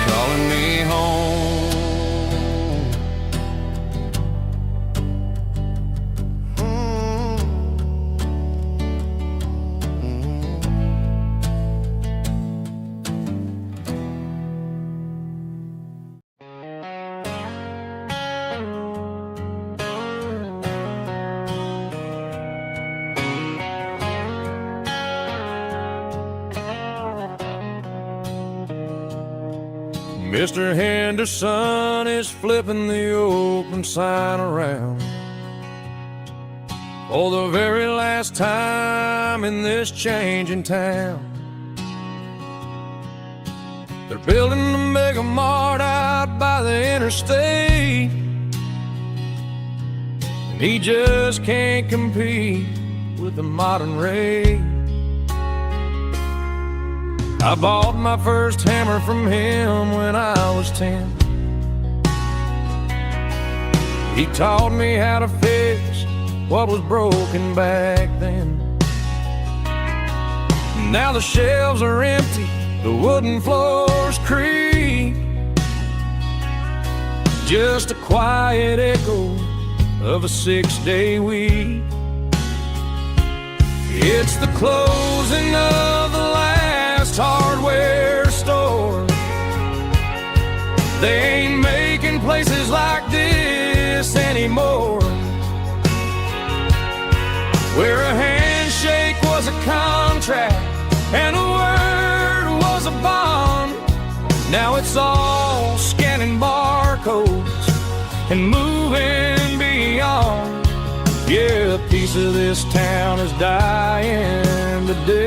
calling me home. Mr. Henderson is flipping the open sign around for the very last time in this changing town. They're building a mega mart out by the interstate, and he just can't compete with the modern rate. I bought my first hammer from him when I was 10. He taught me how to fix what was broken back then. Now the shelves are empty, the wooden floors creak, just a quiet echo of a 6-day week. It's the closing of anymore. Where a handshake was a contract and a word was a bond, now it's all scanning barcodes and moving beyond. Yeah, a piece of this town is dying today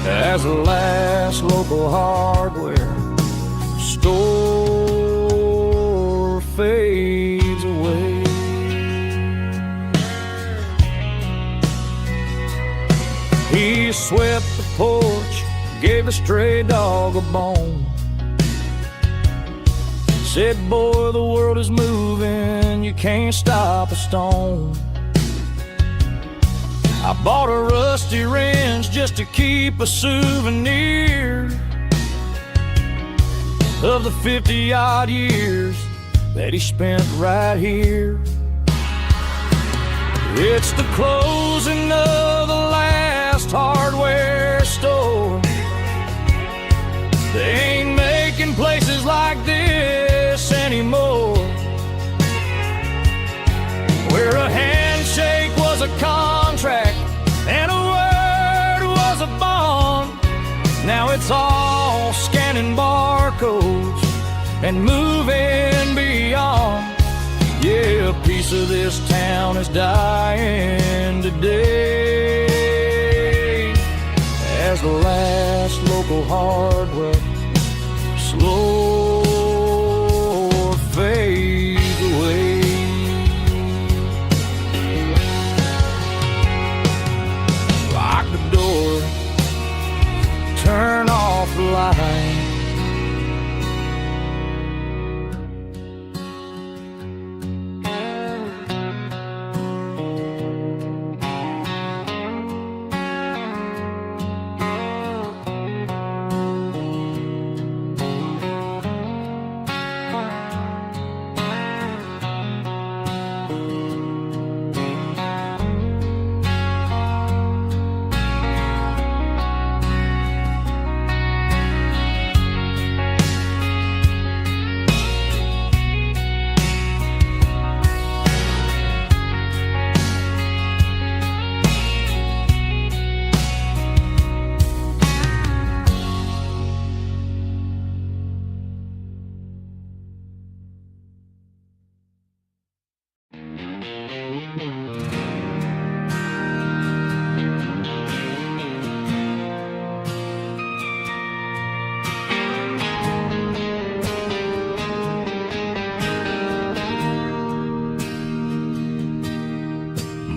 as the last local hardware store fades away. He swept the porch, gave a stray dog a bone, said, boy, the world is moving, you can't stop a stone. I bought a rusty wrench just to keep a souvenir of the 50-odd years that he spent right here. It's the closing of the last hardware store. They ain't making places like this anymore. Where a handshake was a contract and a word was a bond, now it's all scanning barcodes and moving beyond. Yeah, a piece of this town is dying today as the last local hardware slow fades away. Lock the door, turn off the light.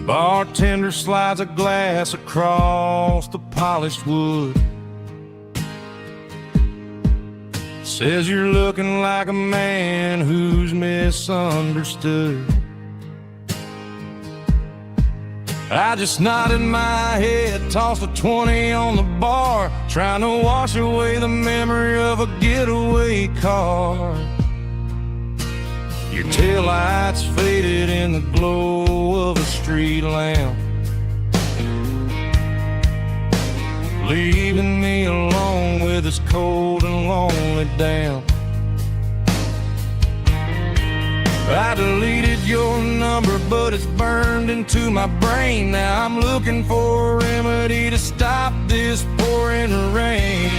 Bartender slides a glass across the polished wood, says you're looking like a man who's misunderstood. I just nodded my head, tossed a 20 on the bar, trying to wash away the memory of a getaway car. Your taillights faded in the glow of a street lamp, leaving me alone with this cold and lonely damp. I deleted your number, but it's burned into my brain. Now I'm looking for a remedy to stop this pouring rain.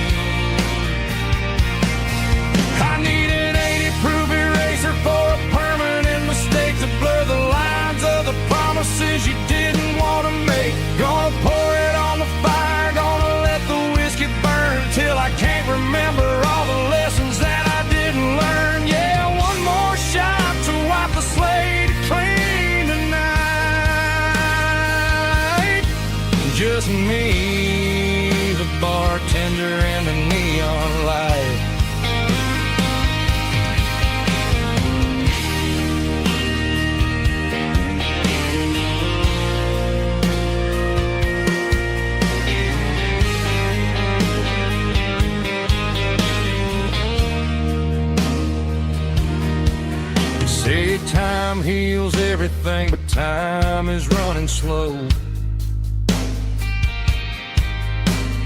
I need an 80-proof eraser for a permanent mistake to blur the lines of the promises you didn't want to make. Gonna pour it on the fire, gonna let the whiskey burn till I can't remember all the lessons that I didn't learn. Yeah, one more shot to wipe the slate clean tonight. Just me, the bartender, and the neon light. Say time heals everything, but time is running slow.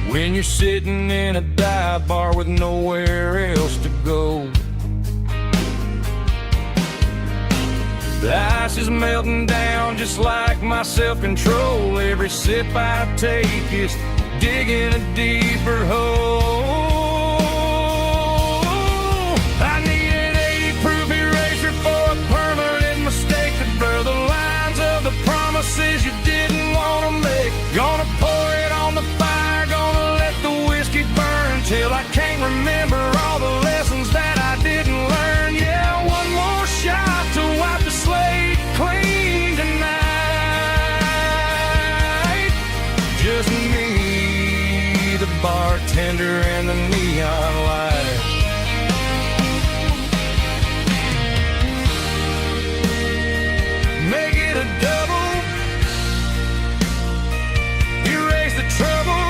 When you're sitting in a dive bar with nowhere else to go, The ice is melting down just like my self-control. Every sip I take is digging a deeper hole. I need an 80-proof eraser for a permanent mistake to blur the lines of the promises you didn't want to make. Gonna pour it on the fire, gonna let the whiskey burn till I can't remember all the lessons that I didn't learn. Yeah, one more shot to wipe the slate clean tonight. Just me, the bartender, and the neon light. Make it a double, erase the trouble.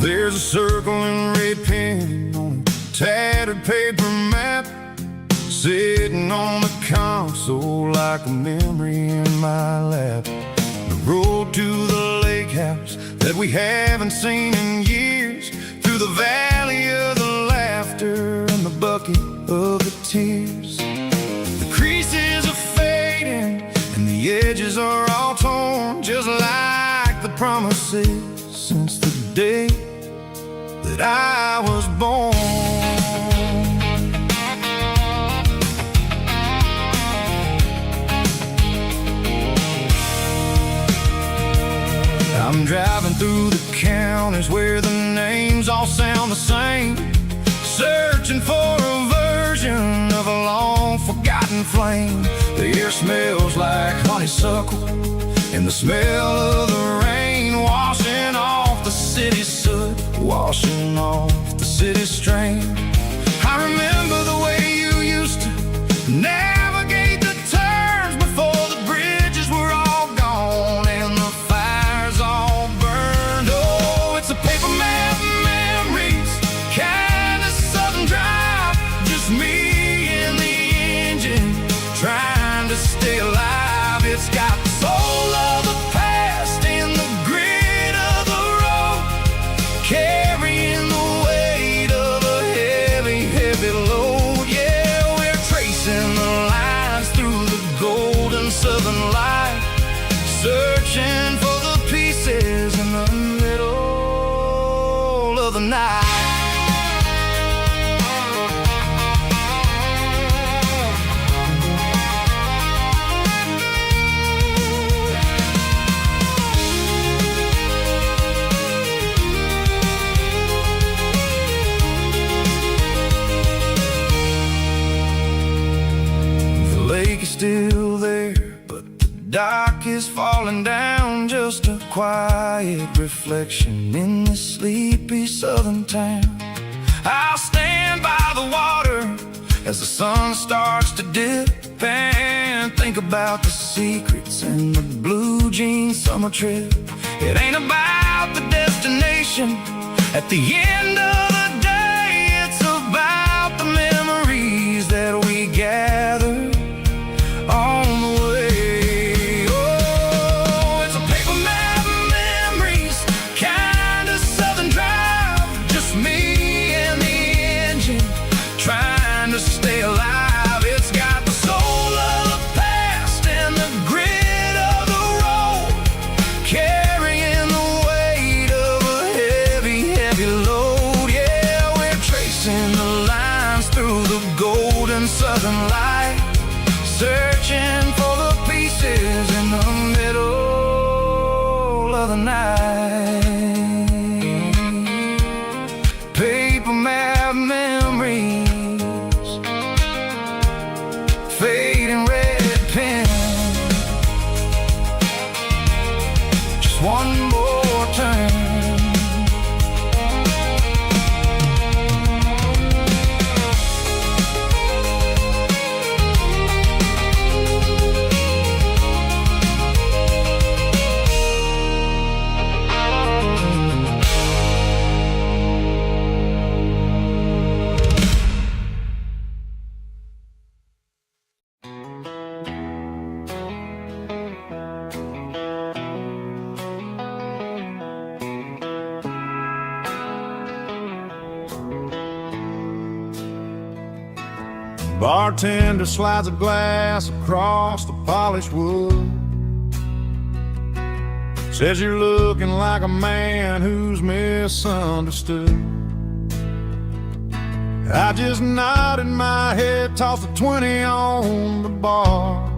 There's a circle in red pen on a tattered paper map, sitting on the console like a memory in my lap. The road to the lake house that we haven't seen in years, through the valley of the laughter and the bucket of the tears. The creases are fading and the edges are all torn, just like the promises since the day that I was born. I'm driving through the counties where the names all sound the same, searching for a version of a long forgotten flame. The air smells like honeysuckle and the smell of the rain washing off the city's soot, washing off the city's strain. I remember the way you used to navigate the turns before the bridges were all gone and the fires all burned. Oh, it's a paper map memories, kind of southern drive, just me and the engine trying to stay alive. It's got the soul of the past and the grit of the road, carrying the weight of a heavy, heavy load. Yeah, we're tracing the lines through the golden southern light, searching for the pieces in the middle of the night. The lake is still there, but the dock is falling down, just a quiet reflection in this sleepy southern town. I'll stand by the water as the sun starts to dip and think about the secrets in the blue jean summer trip. It ain't about the destination at the end of the day, it's about the memories that we gather on the way. Oh, it's a paper map memories, kind of southern drive, just me and the engine trying to stay alive. It's got the soul of the past and the grit of the road, carrying the weight of a heavy, heavy load. Yeah. Bartender slides a glass across the polished wood. Says you're looking like a man who's misunderstood. I just nodded my head, tossed a 20 on the bar,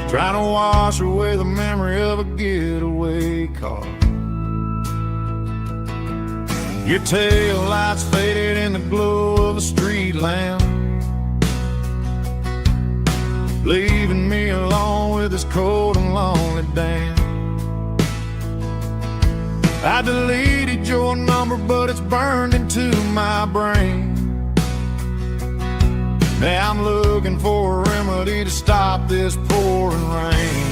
trying to wash away the memory of a getaway car. Your tail lights faded in the glow of a street lamp, leaving me alone with this cold and lonely damn. I deleted your number, but it's burned into my brain. Now I'm looking for a remedy to stop this pouring rain.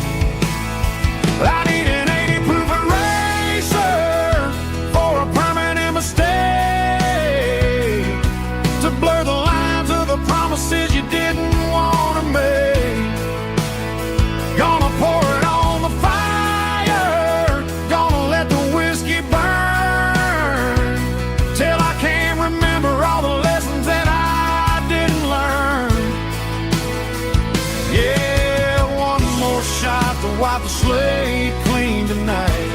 I need an 80 proof eraser for a permanent mistake, to blur the lines of the promises you didn't want to make. Gonna pour it on the fire, gonna let the whiskey burn, till I can't remember all the lessons that I didn't learn. Yeah, one more shot to wipe the slate clean tonight.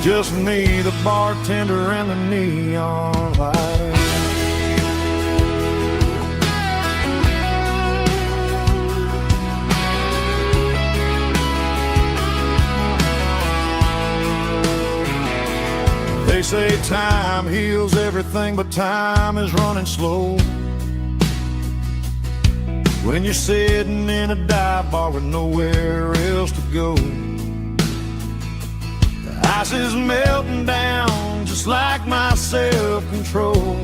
Just me, the bartender, and the neon light. They say time heals everything, but time is running slow when you're sitting in a dive bar with nowhere else to go. The ice is melting down just like my self-control.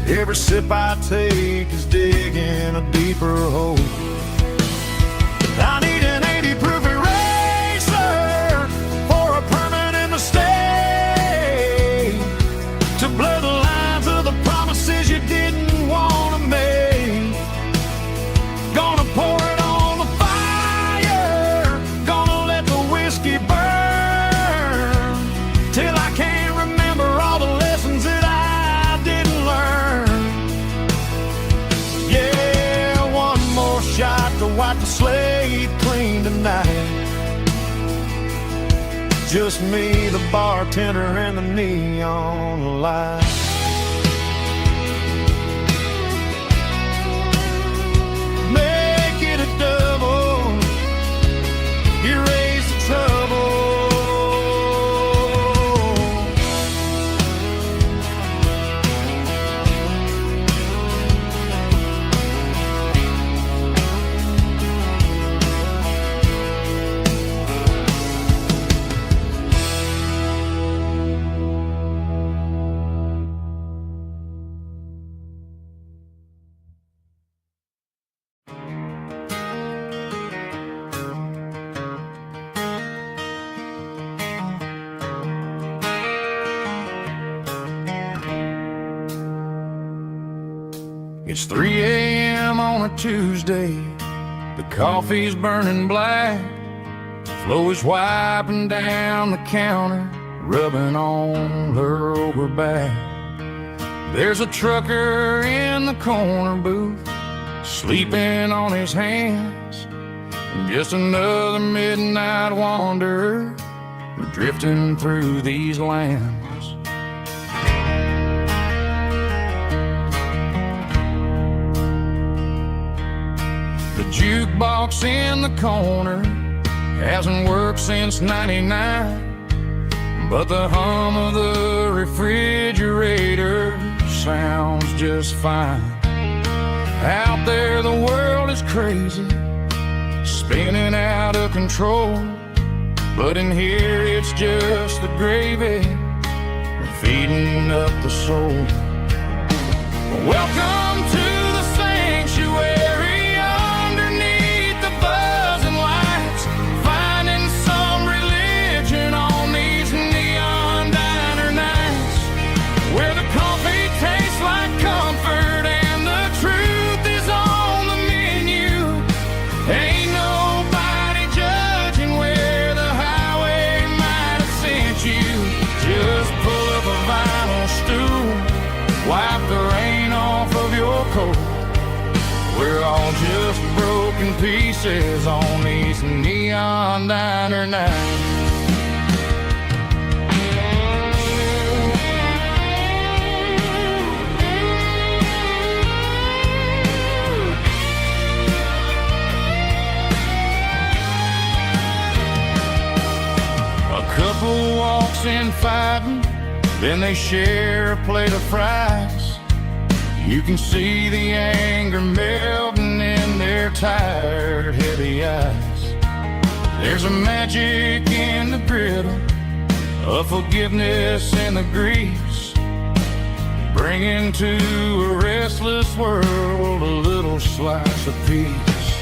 Every sip I take is digging a deeper hole. I need an 80 proof eraser for a permanent mistake, to blur the lines of the promises you didn't want to make. Gonna pour it on the fire, gonna let the whiskey burn, till I can't remember all the lessons that I didn't learn. Yeah, one more shot to wipe the slate clean tonight. Just me, the bartender, and the neon light. Make it a double, erase the trouble. It's 3 a.m. on a Tuesday. The coffee's burning black. Flo is wiping down the counter, rubbing on her over back. There's a trucker in the corner booth, sleeping on his hands. Just another midnight wanderer, drifting through these lands. The jukebox in the corner hasn't worked since '99, but the hum of the refrigerator sounds just fine. Out there the world is crazy, spinning out of control, but in here it's just the gravy feeding up the soul. Welcome to the sanctuary, underneath the buzzing lights, finding some religion on these neon diner nights, where the coffee tastes like comfort and the truth is on the menu. Ain't nobody judging where the highway might have sent you. Just pull up a vinyl stool broken pieces on these neon diner nights. A couple walks in fighting, then they share a plate of fries. You can see the anger melting in their tired, heavy eyes. There's a magic in the griddle, a forgiveness in the grease, bringing to a restless world a little slice of peace.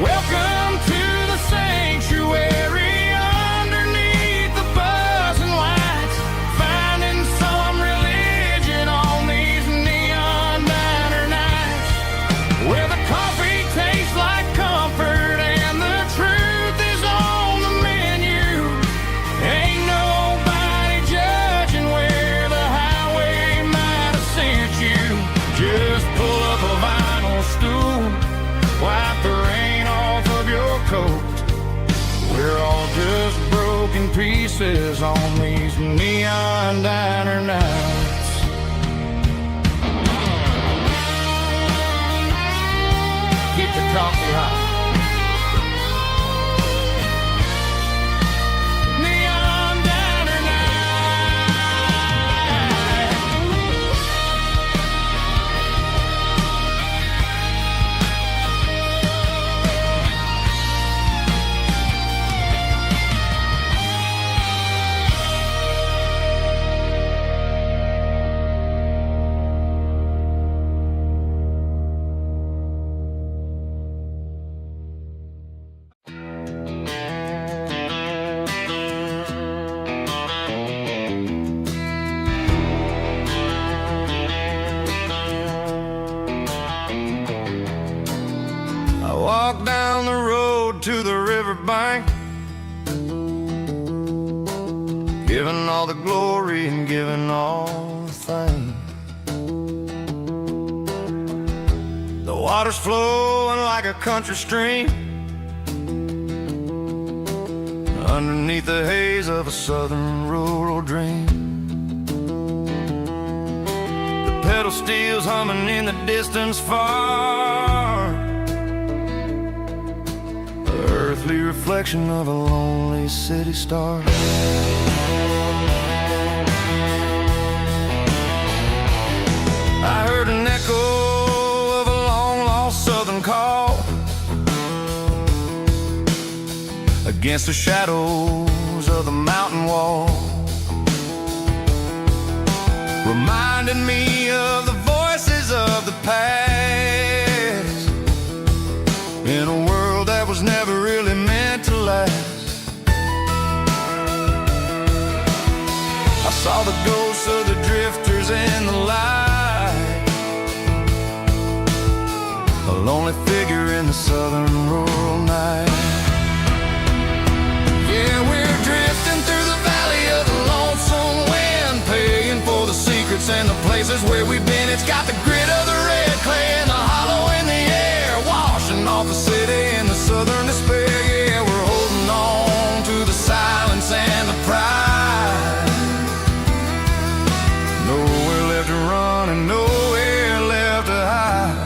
Welcome to the sanctuary. We're all just broken pieces on these neon diner nights. Keep the coffee hot. Neon diner Walk down the road to the riverbank, giving all the glory and giving all the thanks. The water's flowing like a country stream underneath the haze of a southern rural dream. The pedal steel's humming in the distance far, earthly reflection of a lonely city star. I heard an echo of a long-lost southern call against the shadows of the mountain wall, reminding me of the voices of the past in a world that was never really meant to last. I saw the ghosts of the drifters in the light, a lonely figure in the southern rural night. Yeah, we're drifting through the valley of the lonesome wind, paying for the secrets and the places where we've been. It's got the grit of the red clay and the hollow in the air, washing off the city and the southern despair. Yeah, we're holding on to the silence and the pride. Nowhere left to run and nowhere left to hide.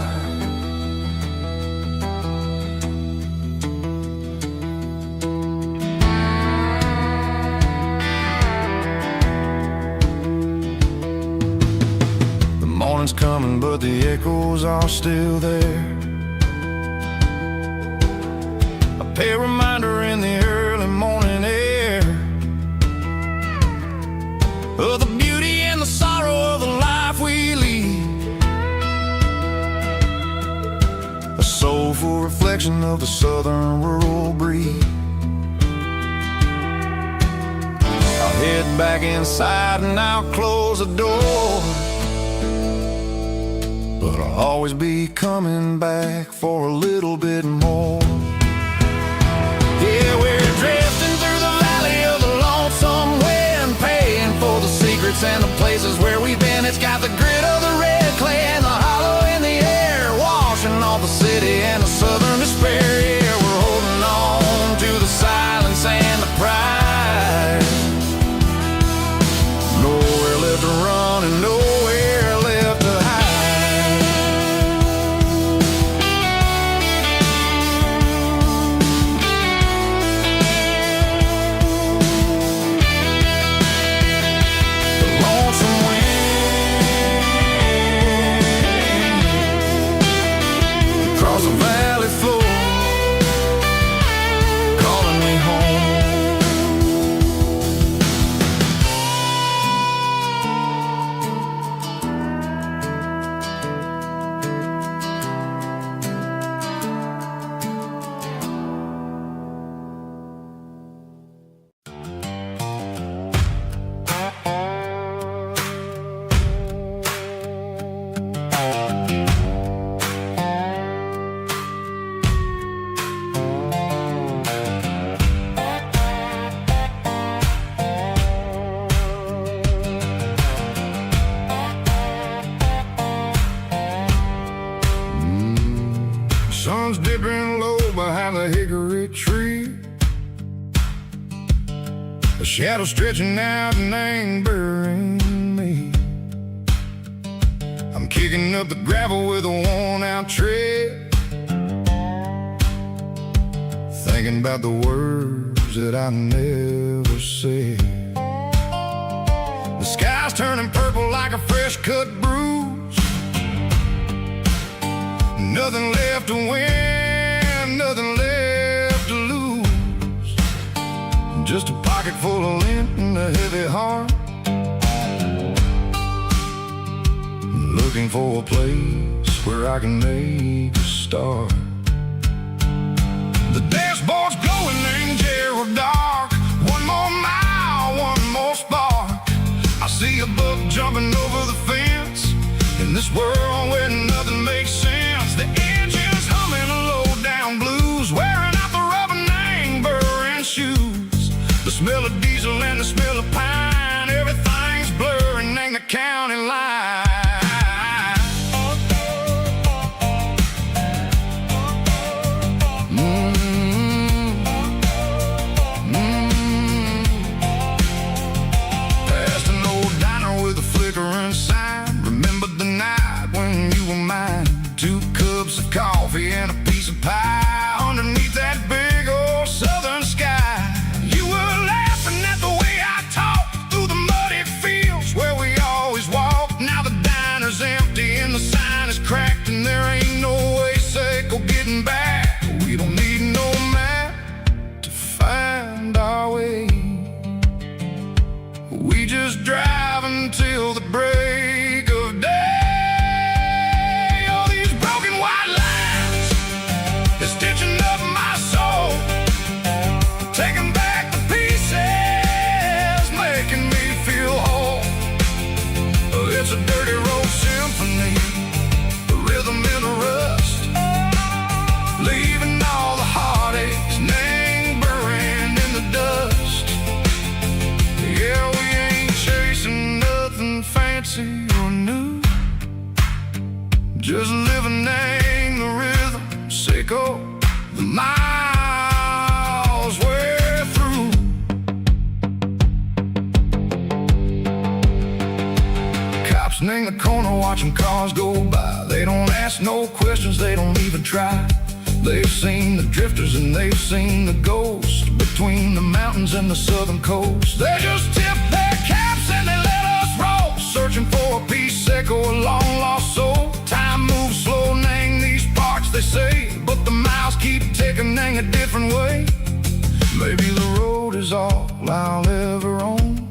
The morning's coming, but the echoes are still there. A reminder in the early morning air of the beauty and the sorrow of the life we lead, a soulful reflection of the southern rural breed. I'll head back inside and I'll close the door, but I'll always be coming back for a little bit more. Yeah, we're drifting through the valley of the lonesome wind, paying for the secrets and the places where we've been. It's got the grit of the red clay and the hollow in the air, washing off the city and the southern across the valley floor, calling me home. Sun's dipping low behind the hickory tree. The shadow stretching out and ain't burying me. I'm kicking up the gravel with a worn-out tread, thinking about the words that I never said. The sky's turning purple like a fresh-cut bruise. Nothing left to win, nothing left to lose. Just a pocket full of lint and a heavy heart, looking for a place where I can make a start. The dashboard's glowing, ain't Gerald dark. One more mile, one more spark. I see a buck jumping over the fence in this world where nothing makes sense. The engine's humming a low-down blues, wearing out the rubber name burring shoes. The smell of diesel and the smell of pine, everything's blurring, ain't the county line. Past an old diner with a flickering sign. Remember the night when you were mine? 2 cups of coffee and a piece of pie underneath that big old southern sky. You were laughing at the way I talked through the muddy fields where we always walked. Now the diner's empty and the sign is cracked, and there ain't no way safe or getting back. We don't need no map to find our way. We just drive until the break of day. Stitching up my soul, taking back the pieces, making me feel whole. It's a dirty road symphony, a rhythm in the rust, leaving all the heartaches, name buried in the dust. Yeah, we ain't chasing nothing fancy or new, just living in the rhythm, sicko. The miles we're through. Cops in the corner watching cars go by. They don't ask no questions, they don't even try. They've seen the drifters and they've seen the ghosts between the mountains and the southern coast. They just tip their caps and they let us roll, searching for a piece sick or a long lost soul. Time moves slow, nang these parts they say, but the miles keep ticking in a different way. Maybe the road is all I'll ever own,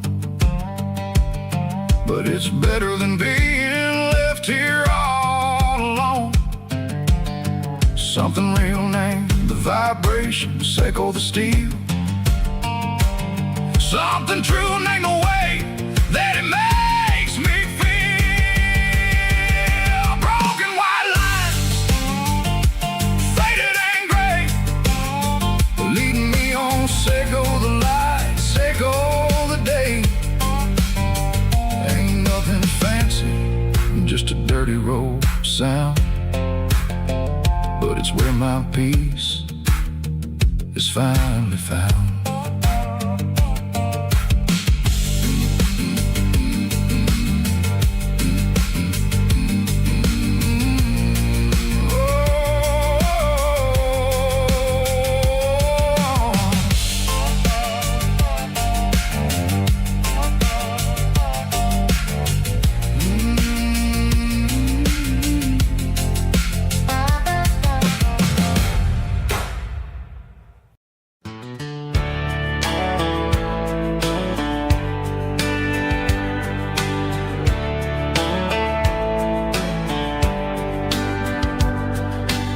but it's better than being left here all alone. Something real named the vibration, echo the steel. Something true named the way that it makes me feel. Broken white lines, faded and gray, leading me on, Seco the light, Seco the day. Ain't nothing fancy, just a dirty road sound, but it's where my peace is finally found.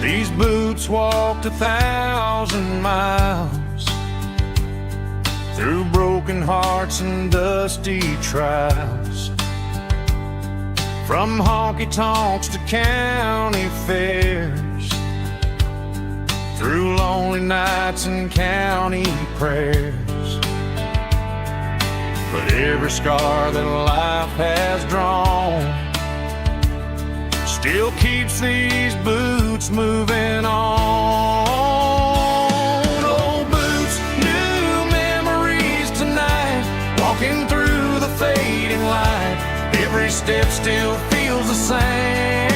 These boots walked 1,000 miles through broken hearts and dusty trials, from honky-tonks to county fairs, through lonely nights and county prayers. But every scar that life has drawn still keeps these boots moving on. Old boots, new memories tonight, walking through the fading light. Every step still feels the same.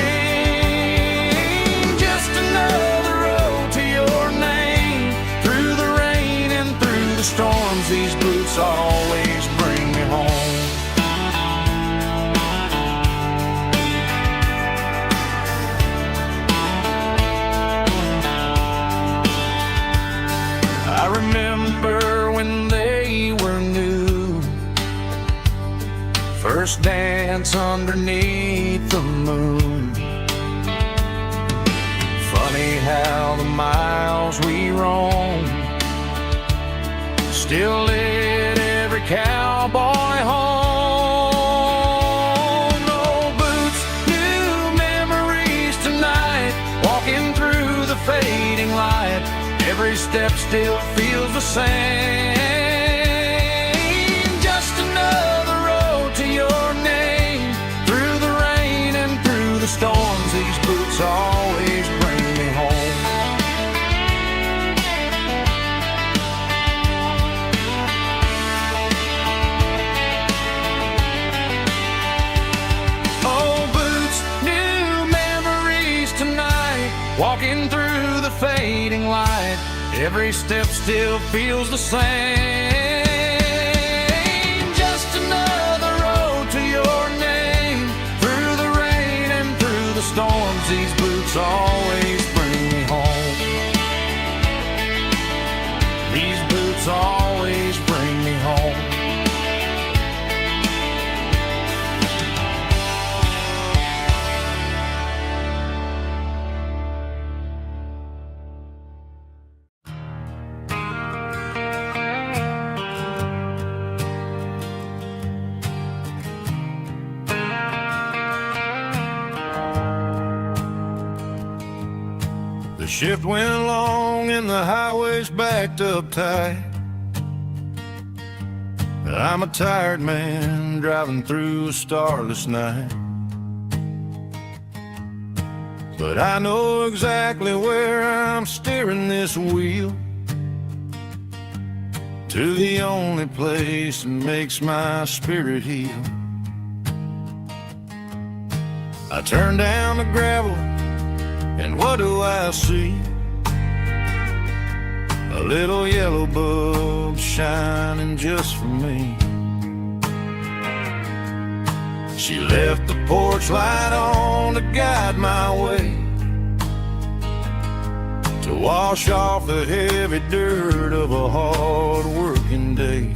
Just another road to your name. Through the rain and through the storms, these boots always bring me home. I remember when they were new, first dance underneath the moon. Funny how the miles we roamed still lit every cowboy home. Old boots, new memories tonight, walking through the fading light. Every step still feels the same. Just another road to your name. Through the rain and through the storms, these boots always bring me home. Old boots, new memories tonight, walking through the fading light. Every step still feels the same. Just another road to your name. Through the rain and through the storms, these boots always bring me home. These boots always bring me home. The shift went long and the highway's backed up tight. I'm a tired man driving through a starless night, but I know exactly where I'm steering this wheel, to the only place that makes my spirit heal. I turn down the gravel, and what do I see? A little yellow bulb shining just for me. She left the porch light on to guide my way, to wash off the heavy dirt of a hard-working day.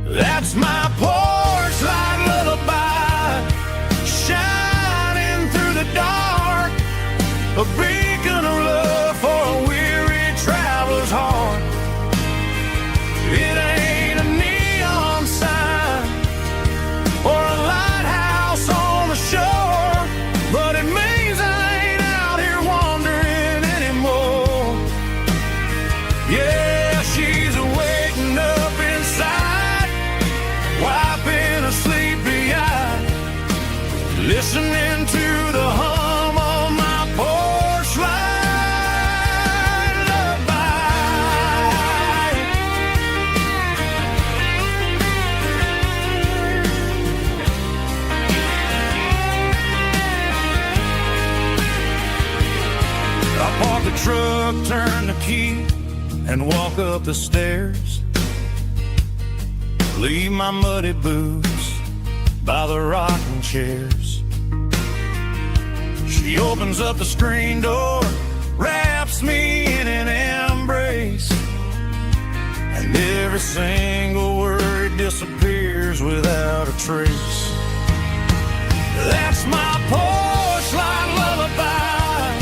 That's my porch light lullaby, shining through the dark, a beacon of love for a weary traveler's heart. It ain't a neon sign or a lighthouse on the shore, but it means I ain't out here wandering anymore. Yeah, she's waking up inside, wiping a sleepy eye, listening to the hum of my porch light lullaby. I park the truck, turn the key, and walk up the stairs. Leave my muddy boots by the rocking chairs. She opens up the screen door, wraps me in an embrace, and every single word disappears without a trace. That's my porch light lullaby,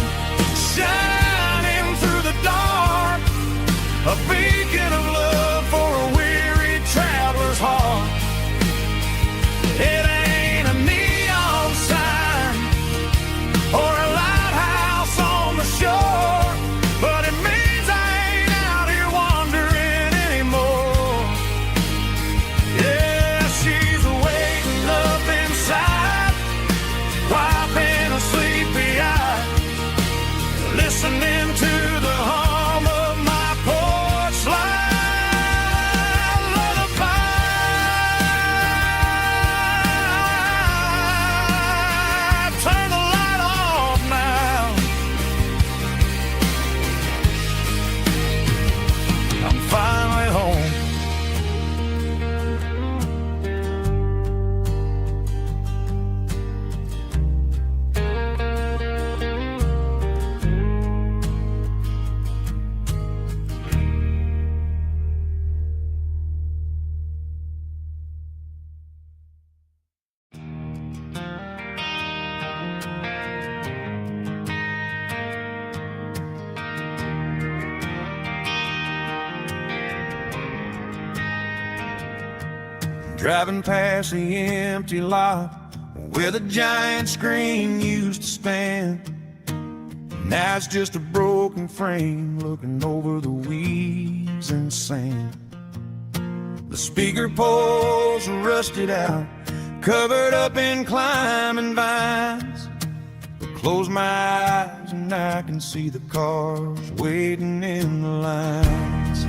Driving past the empty lot where the giant screen used to stand. Now it's just a broken frame looking over the weeds and sand. The speaker poles are rusted out, covered up in climbing vines. But close my eyes and I can see the cars waiting in the lines.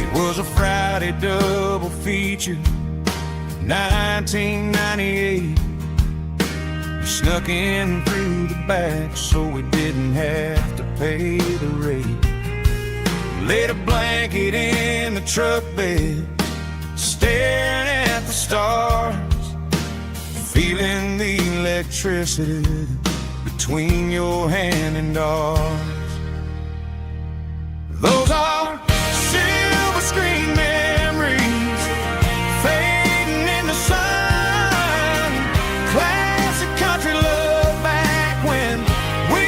It was a Friday double feature, 1998. We snuck in through the back so we didn't have to pay the rate. Laid a blanket in the truck bed, staring at the stars, feeling the electricity between your hand and ours. Those are silver screen memories fading in the sun. Classic country love back when we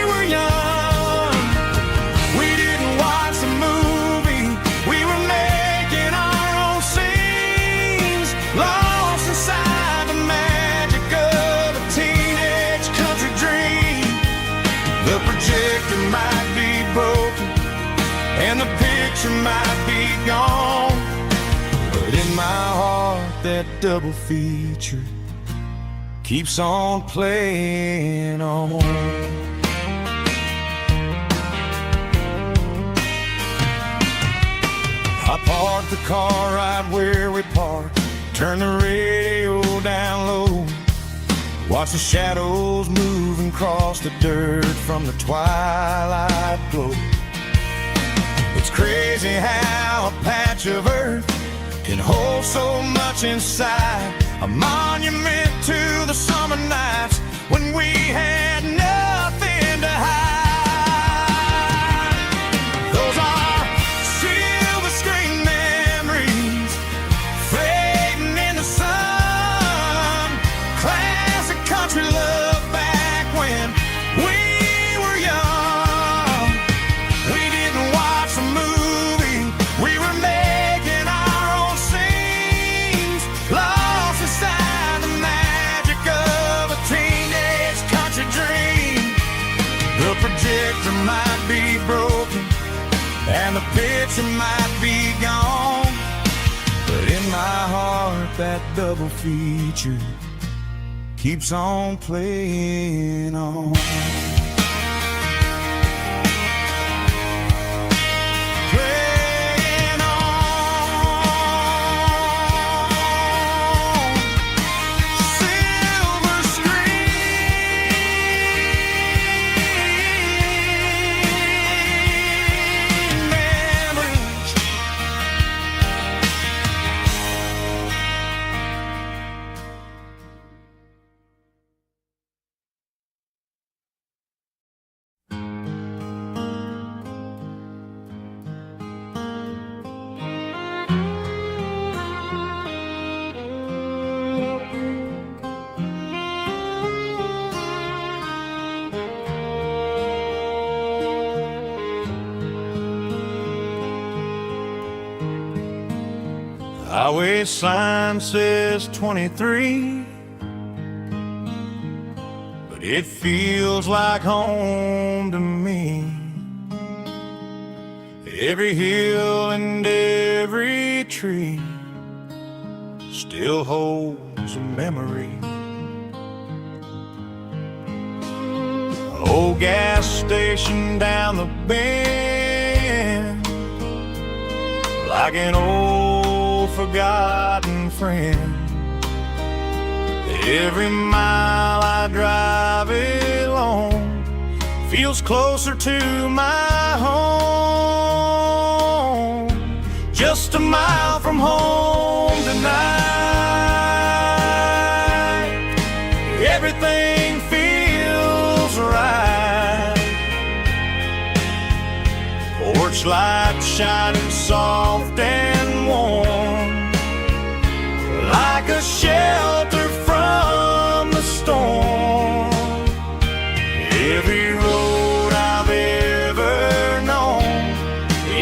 were young. We didn't watch the movie, we were making our own scenes, lost inside the magic of a teenage country dream. The projector might be broken and the picture might be gone, but in my heart that double feature keeps on playing on. I parked the car right where we parked, turned the radio down low, watched the shadows move and cross the dirt from the twilight glow. It's crazy how a patch of earth can hold so much inside, a monument to the summer nights when we had nothing to hide. Those are silver screen memories fading in the sun. Classic country love back when we were young. We didn't watch the movie, we were making our own scenes, lost inside the magic of a teenage country dream. The projector might be broken and the picture might be gone, but in my heart that double feature keeps on playing on. Playing on. Silver screen memories. Highway sign says 23, but it feels like home to me. Every hill and every tree still holds a memory. Old gas station down the bend, like an old forgotten friend. Every mile I drive it along feels closer to my home. Just a mile from home tonight, everything feels right. Porch light shining soft and warm, like a shelter from the storm. Every road I've ever known, the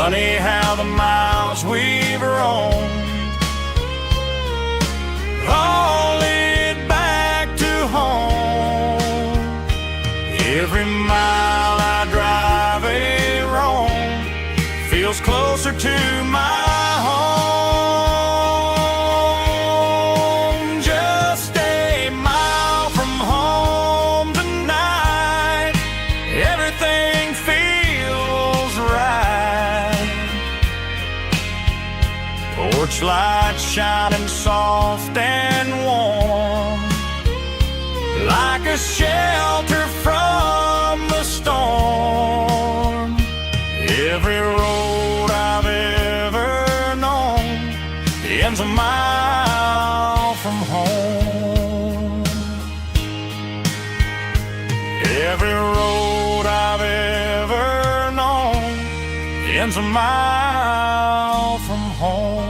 Funny how the miles we've roamed all lead back to home. Every mile I drive a roam feels closer to my home. Just a mile from home tonight, everything feels right. Porch lights shining soft and warm, like a shelter from the storm. Every road I've ever known ends a mile from home. Every road I've ever known ends a mile from home.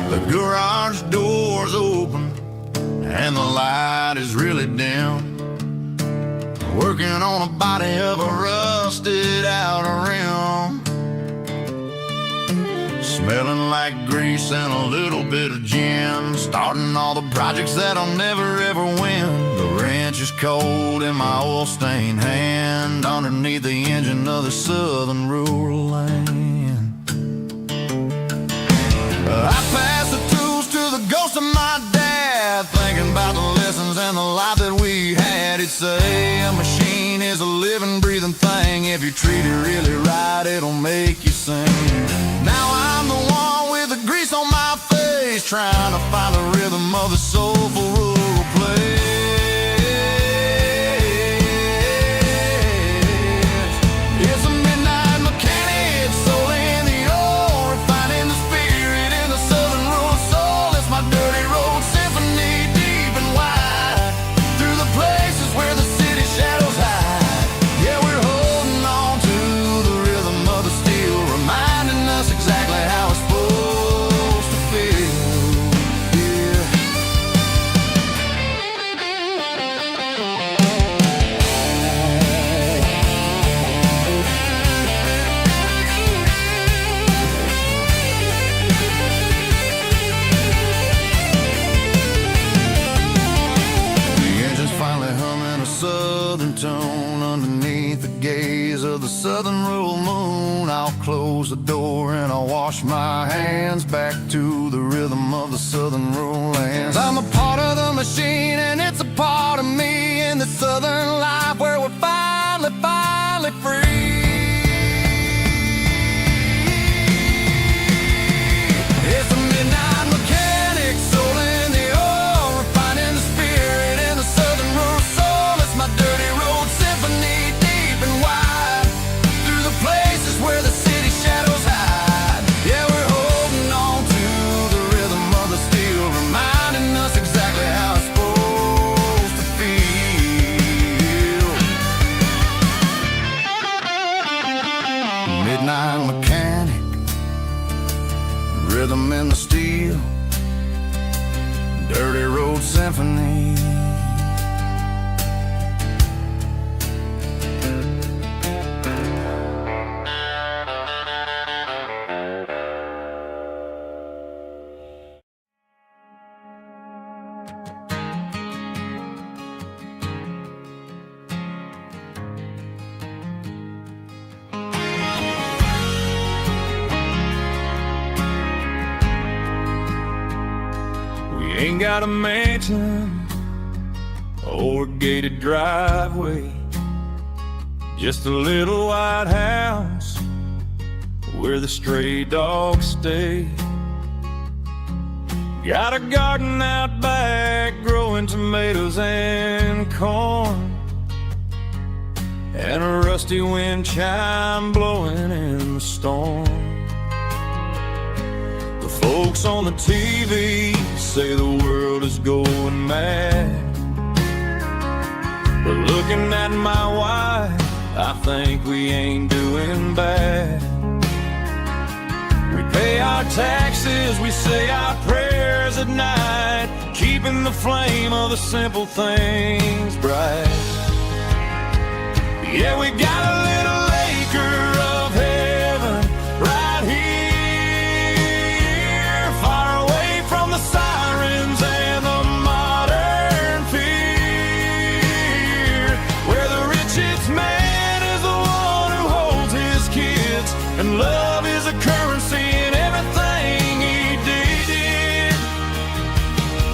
The garage door's open and the light is really dim. Working on a body of a rusted out rim, smelling like grease and a little bit of gin. Starting all the projects that I'll never ever win. The wrench is cold in my oil-stained hand, underneath the engine of the southern rural land. I pass the tools to the ghost of my dad, thinking about the lessons and the life that we had. He'd say a machine is a living, breathing thing. If you treat it really right, it'll make you sing. Now I'm the one with the grease on my face, trying to find the rhythm of the soulful rural place. It's a midnight mechanic, soul in the ore, refining the spirit in the southern rural soul. It's my dirty road symphony, deep and wide, through the places where the city shadows hide. Yeah, we're holding on to the rhythm of the steel, reminding us exactly how it's supposed to feel. Yeah. The engine's finally humming a southern tune underneath the gaze of the southern rural moon. I'll close the door and I'll wash my hands, back to the rhythm of the southern rural lands. I'm a part of the machine and it's a part of me, in the southern life where we're finally free. It's a midnight mechanic, soul in the ore, refining the spirit in the southern rural soul. It's my dirty road symphony, deep and wide, through the places where the city shadows hide. Yeah, we're holding on to the rhythm of the steel, reminding us exactly how it's supposed to feel. Midnight mechanic, rhythm in the steel, dirty road symphony. Ain't got a mansion or a gated driveway, just a little white house where the stray dogs stay. Got a garden out back growing tomatoes and corn, and and a rusty wind chime blowing in the storm. The folks on the TV say the world is going mad, but looking at my wife, I think we ain't doing bad. We pay our taxes, we say our prayers at night, keeping the flame of the simple things bright. Yeah, we got a little acre of heaven right here, far away from the sirens and the modern fear, where the richest man is the one who holds his kids, and love is a currency in everything he did.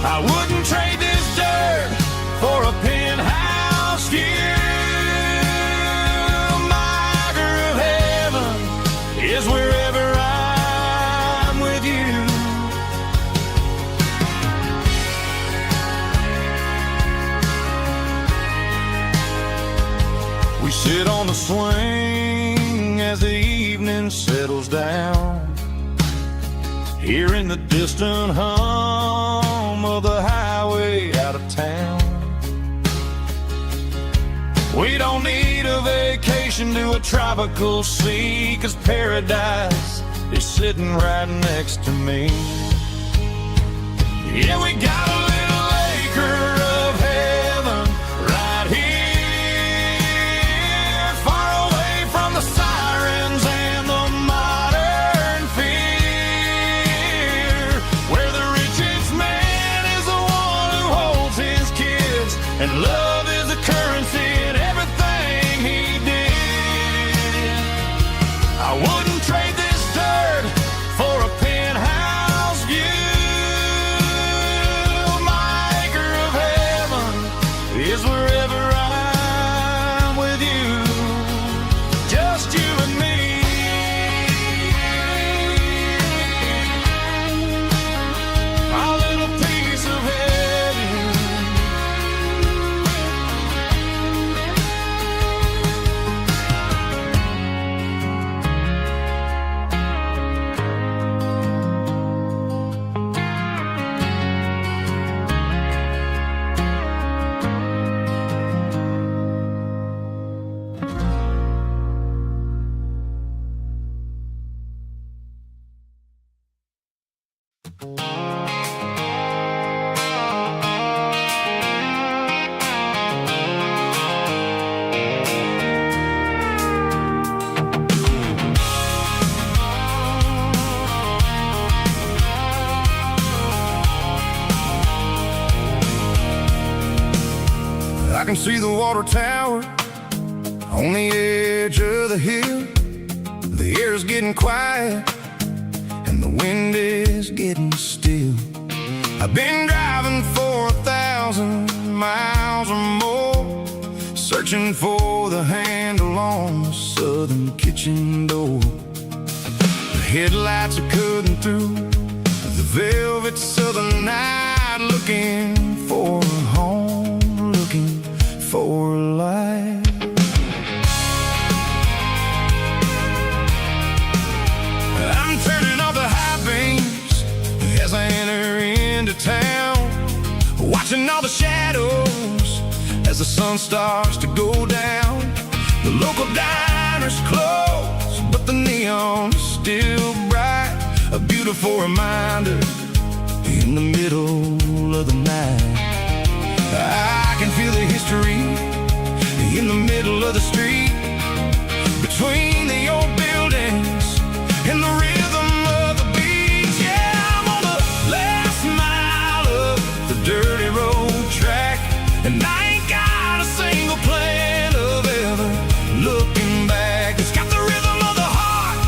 I wouldn't trade this dirt for a penthouse view. Is wherever I'm with you. We sit on the swing as the evening settles down, hearing the distant hum of the highway out of town. We don't need a vacation to a tropical sea, 'cause paradise is sitting right next to me. Yeah, we got a little acre of heaven right here, far away from the sirens and the modern fear, where the richest man is the one who holds his kids, and love is a currency in everything he did. I wouldn't trade this dirt for a penthouse view. My acre of heaven is wherever I'm with you, just you and me. Our little piece of heaven. I can see the water tower on the edge of the hill. The air is getting quiet and the wind is getting still. I've been driving for 1,000 miles or more, searching for the handle on the southern kitchen door. The headlights are cutting through the velvet southern night, looking for a home, looking for life. I'm turning off the high beams as I enter into town, watching all the shadows as the sun starts to go down. The local diner's closed, but the neon is still bright, a beautiful reminder in the middle of the night. I can feel the history in the middle of the street, between the old buildings and the rhythm of the beats. Yeah, I'm on the last mile of the dirty road track, and I ain't got a single plan of ever looking back. It's got the rhythm of the heart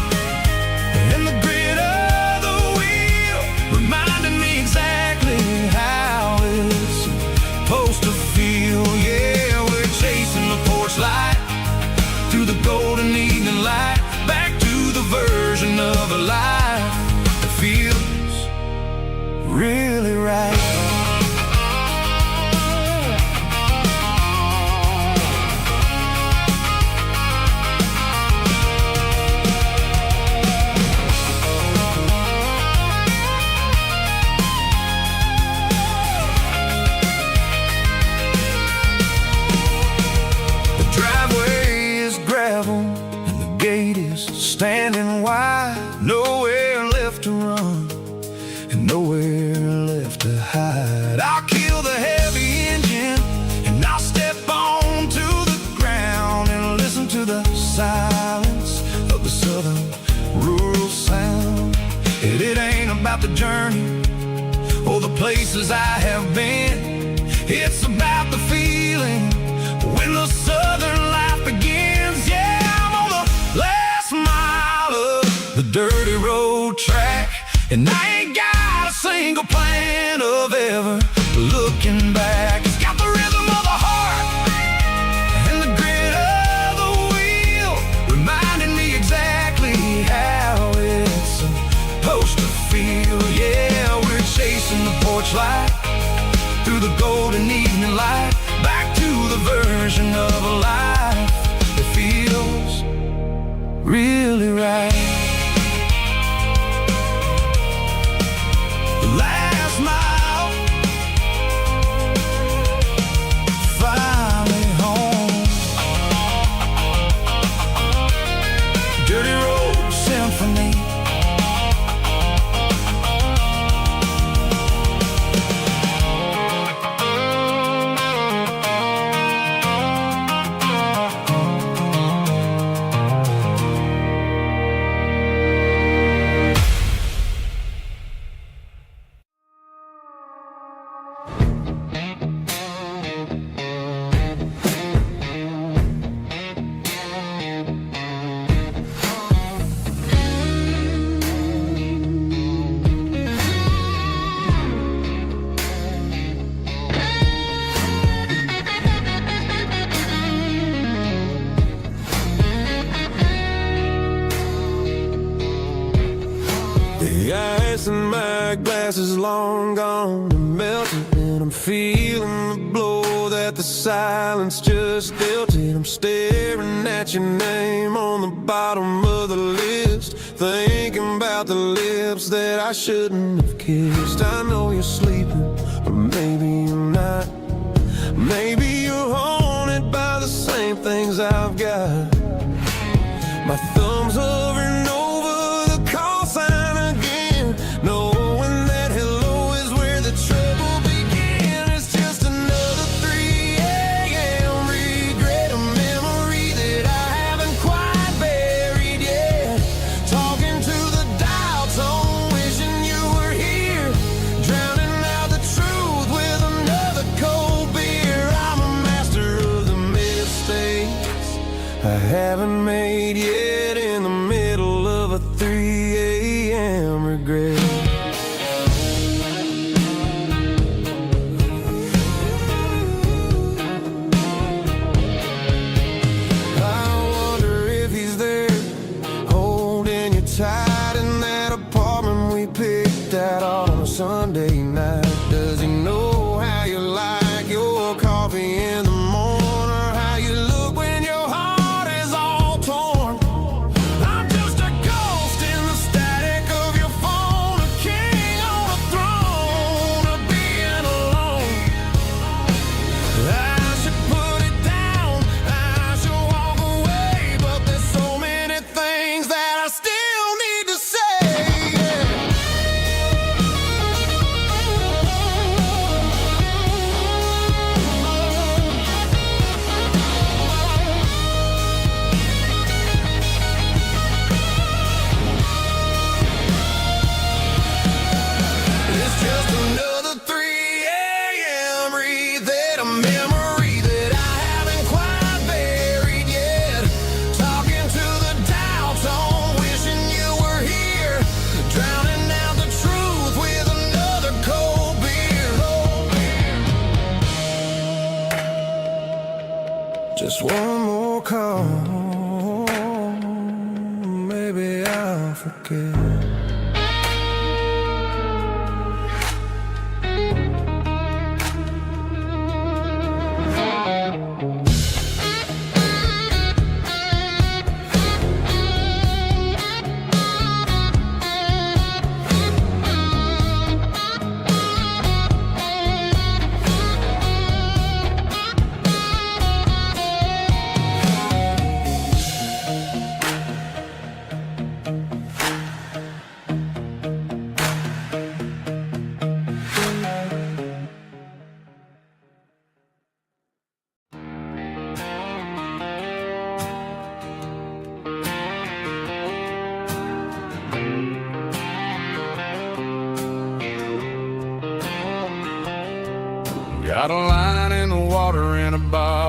and the grit of the wheel, reminding me exactly how it's supposed to feel. Yeah, we're chasing the porch light through the golden evening light, back to the version of a life about the journey or the places I have been. It's about the feeling when the southern life begins. Yeah, I'm on the last mile of the dirty road track, and I ain't got a single plan of ever looking back. It's got the rhythm of the heart and the grit of the wheel, reminding me exactly how it's supposed to feel. Yeah, we're chasing the porch light through the golden evening light, back to the version of a life that feels really right. The last mile, finally home. Dirty Road Symphony. The ice in my glass is long gone and melted, and I'm feeling the blow that the silence just dealt it. I'm staring at your name on the bottom of the list, thinking about the lips that I shouldn't have kissed. I know you're sleeping, or maybe you're not. Maybe you're haunted by the same things I've got. My thumb's hovering over the call sign again, knowing that hello is where the trouble began. It's just another 3 a.m. regret, a memory that I haven't quite buried yet. Talking to the dial tone, wishing you were here, drowning out the truth with another cold beer. I'm a master of the mistakes I haven't made yet, in the middle of a 3 a.m. regret. I wonder if he's there, holding you tight in that apartment we picked out on a Sunday night. Does he know how you like your coffee in the morning, or how you look when your heart is all torn? I'm just a ghost in the static of your phone, a king on a throne of being alone. I should put it down, I should walk away, but there's so many things that I still need to say. It's just another 3 a.m. read, a memory that I haven't quite buried yet. Talking to the dial tone, wishing you were here, drowning out the truth with another cold beer. Just one more call, maybe I'll forget.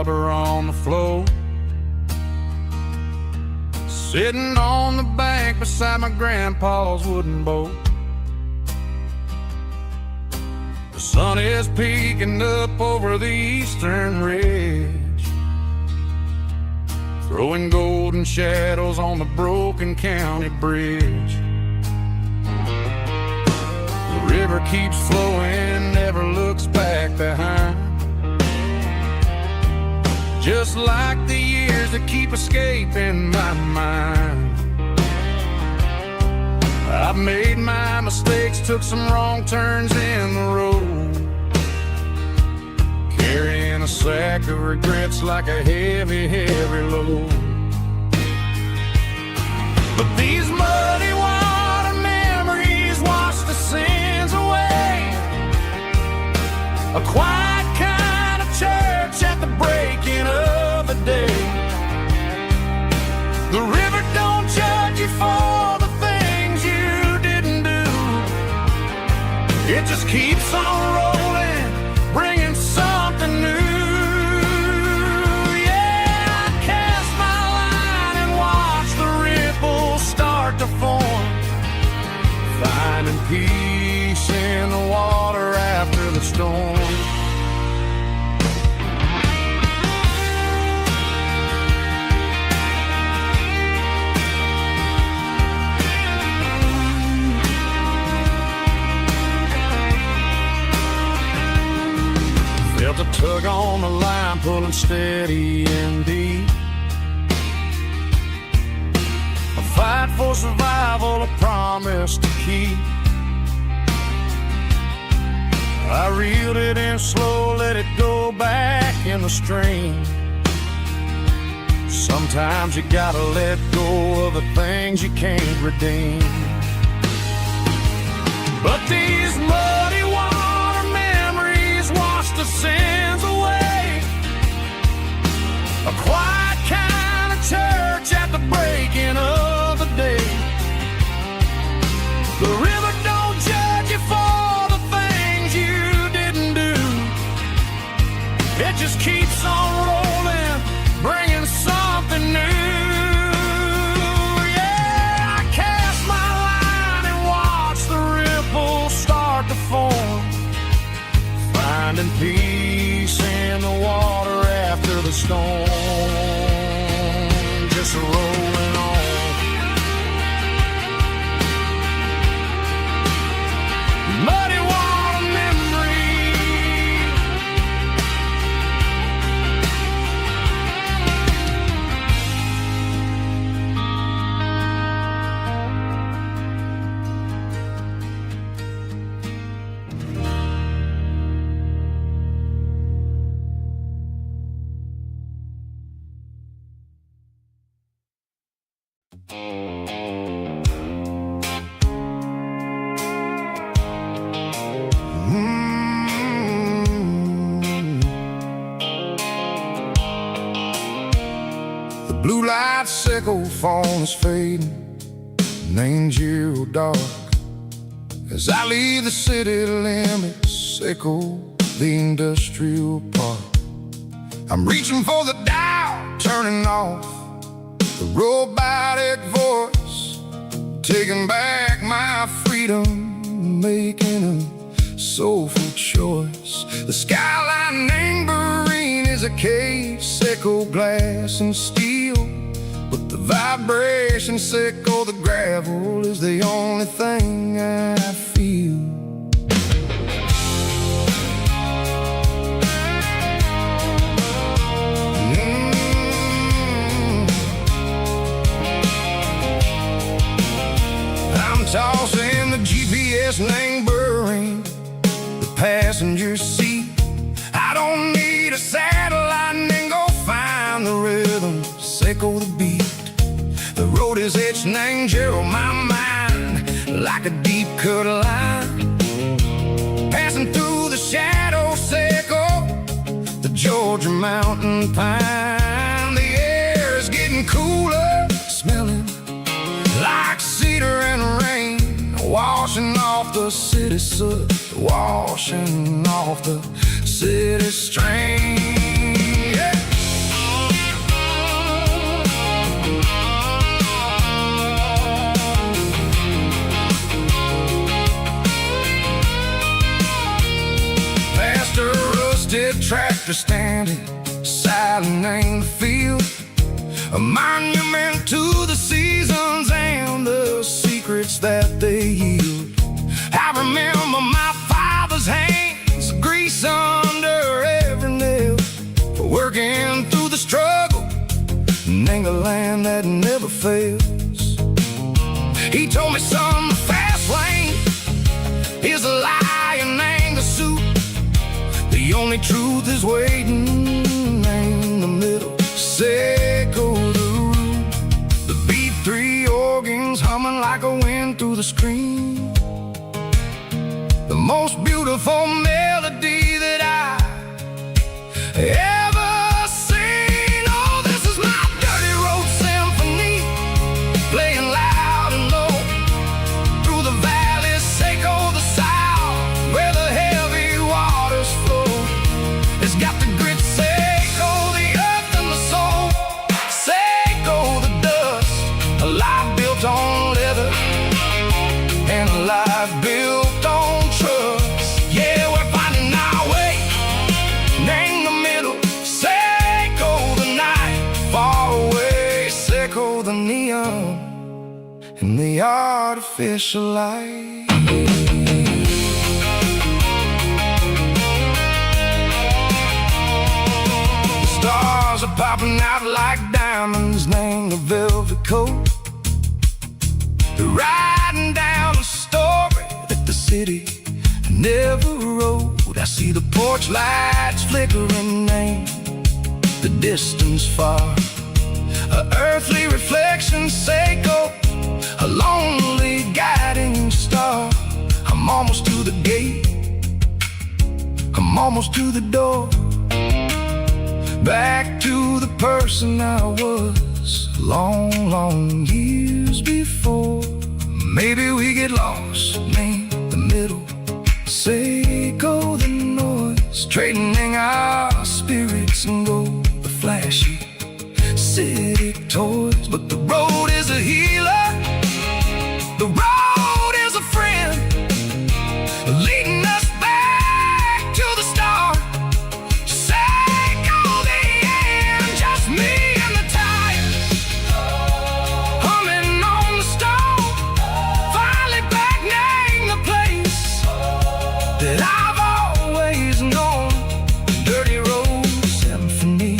rubber on the floor. Sitting on the bank beside my grandpa's wooden boat. The sun is peeking up over the eastern ridge, throwing golden shadows on the broken county bridge. The river keeps flowing, never looks back behind, just like the years that keep escaping my mind. I've made my mistakes, took some wrong turns in the road, carrying a sack of regrets like a heavy, heavy load. But these muddy water memories wash the sins away. A quiet kind of church at the breaking of the day. The river don't judge you for the things you didn't do. It just keeps on rolling, bringing something new. Yeah, I cast my line and watch the ripples start to form, finding peace in the water after the storm. Felt a tug on the line, pulling steady and deep. A fight for survival, a promise to keep. I reeled it in slow, let it go back in the stream. Sometimes you gotta let go of the things you can't redeem. But these muddy water memories wash the sins away. A quiet kind of church at the breaking of the day. The river don't judge you for the things you didn't do. It just keeps on rolling, bringing something new. Yeah, I cast my line and watch the ripples start to form, finding peace in the water after the storm. Just rolling on. Muddy water memory. The blue light sickle phone is fading, name's zero dark. As I leave the city limits, sickle the industrial park. I'm reaching for the dial, turning off the robotic voice, taking back my freedom, making a soulful choice. The skyline Angberine is a cave, sickle glass and steel, but the vibration sickle, the gravel is the only thing I feel. I'm tossing the GPS Angberine, the passenger seat. I don't need a satellite and go find the rhythm, sickle the beat. The road is etched and angel my mind like a deep cut line, passing through the shadow sickle, the Georgia mountain pine. The air is getting cooler, smelling like cedar and rain, washing off the city soot, washing off the city strain. Yeah. tractor standing silent in the field, a monument to the seasons and the secrets that they yield. I remember my father's hands, grease under every nail, for working through the struggle and the land that never fails. He told me, son, the fast lane is a lie and ain't the suit. The only truth is waiting in the middle. Seco the root, the B3 organs humming like a wind through the screen. The most beautiful melody that I ever seen. Oh, this is my dirty road symphony, playing loud and low through the valleys, Seco the south, where the heavy waters flow. It's got the grit, Seco the earth and the soul, Seco the dust, a life built on leather and a life built on trust. Yeah, we're finding our way in the middle. Seco the night, far away, Seco the neon and the artificial light. The stars are popping out like diamonds, named the velvet coat. They're riding down a story that the city never wrote. I see the porch lights flickering in the distance far, a earthly reflection, Seco, a lonely guiding star. I'm almost to the gate, I'm almost to the door, back to the person I was long, long years before. Maybe we get lost in the middle, Seco the noise, trading our spirits and gold, the flashy city toys. But the road is a healer, the road is a friend, leading us back to the start. Seco the end, just me and the tires, humming on the stove, finally back name the place that I've always known. Dirty road symphony,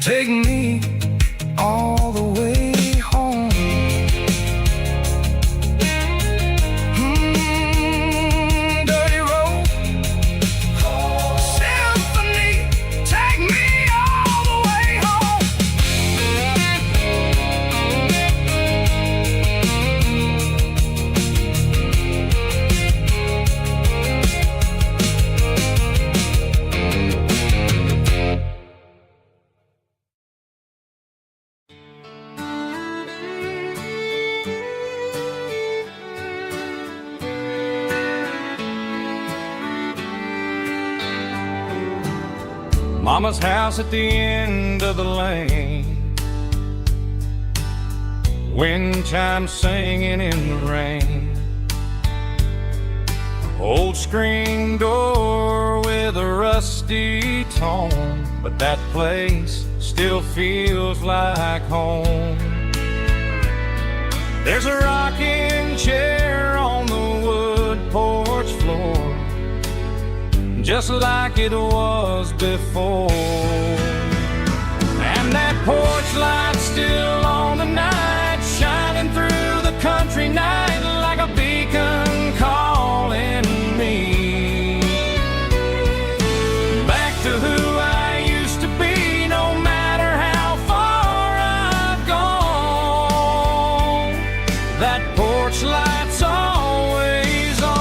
take me all the way home. Dirty road symphony, take me all the way home. Mama's house at the end of the lane, wind chimes singing in the rain, old screen door with a rusty tone, but that place still feels like home. There's a rocking chair on the wood porch floor, just like it was before. And that porch light's still on tonight, shining through the country night like a beacon calling me back to who I used to be. No matter how far I've gone, that porch light's always on.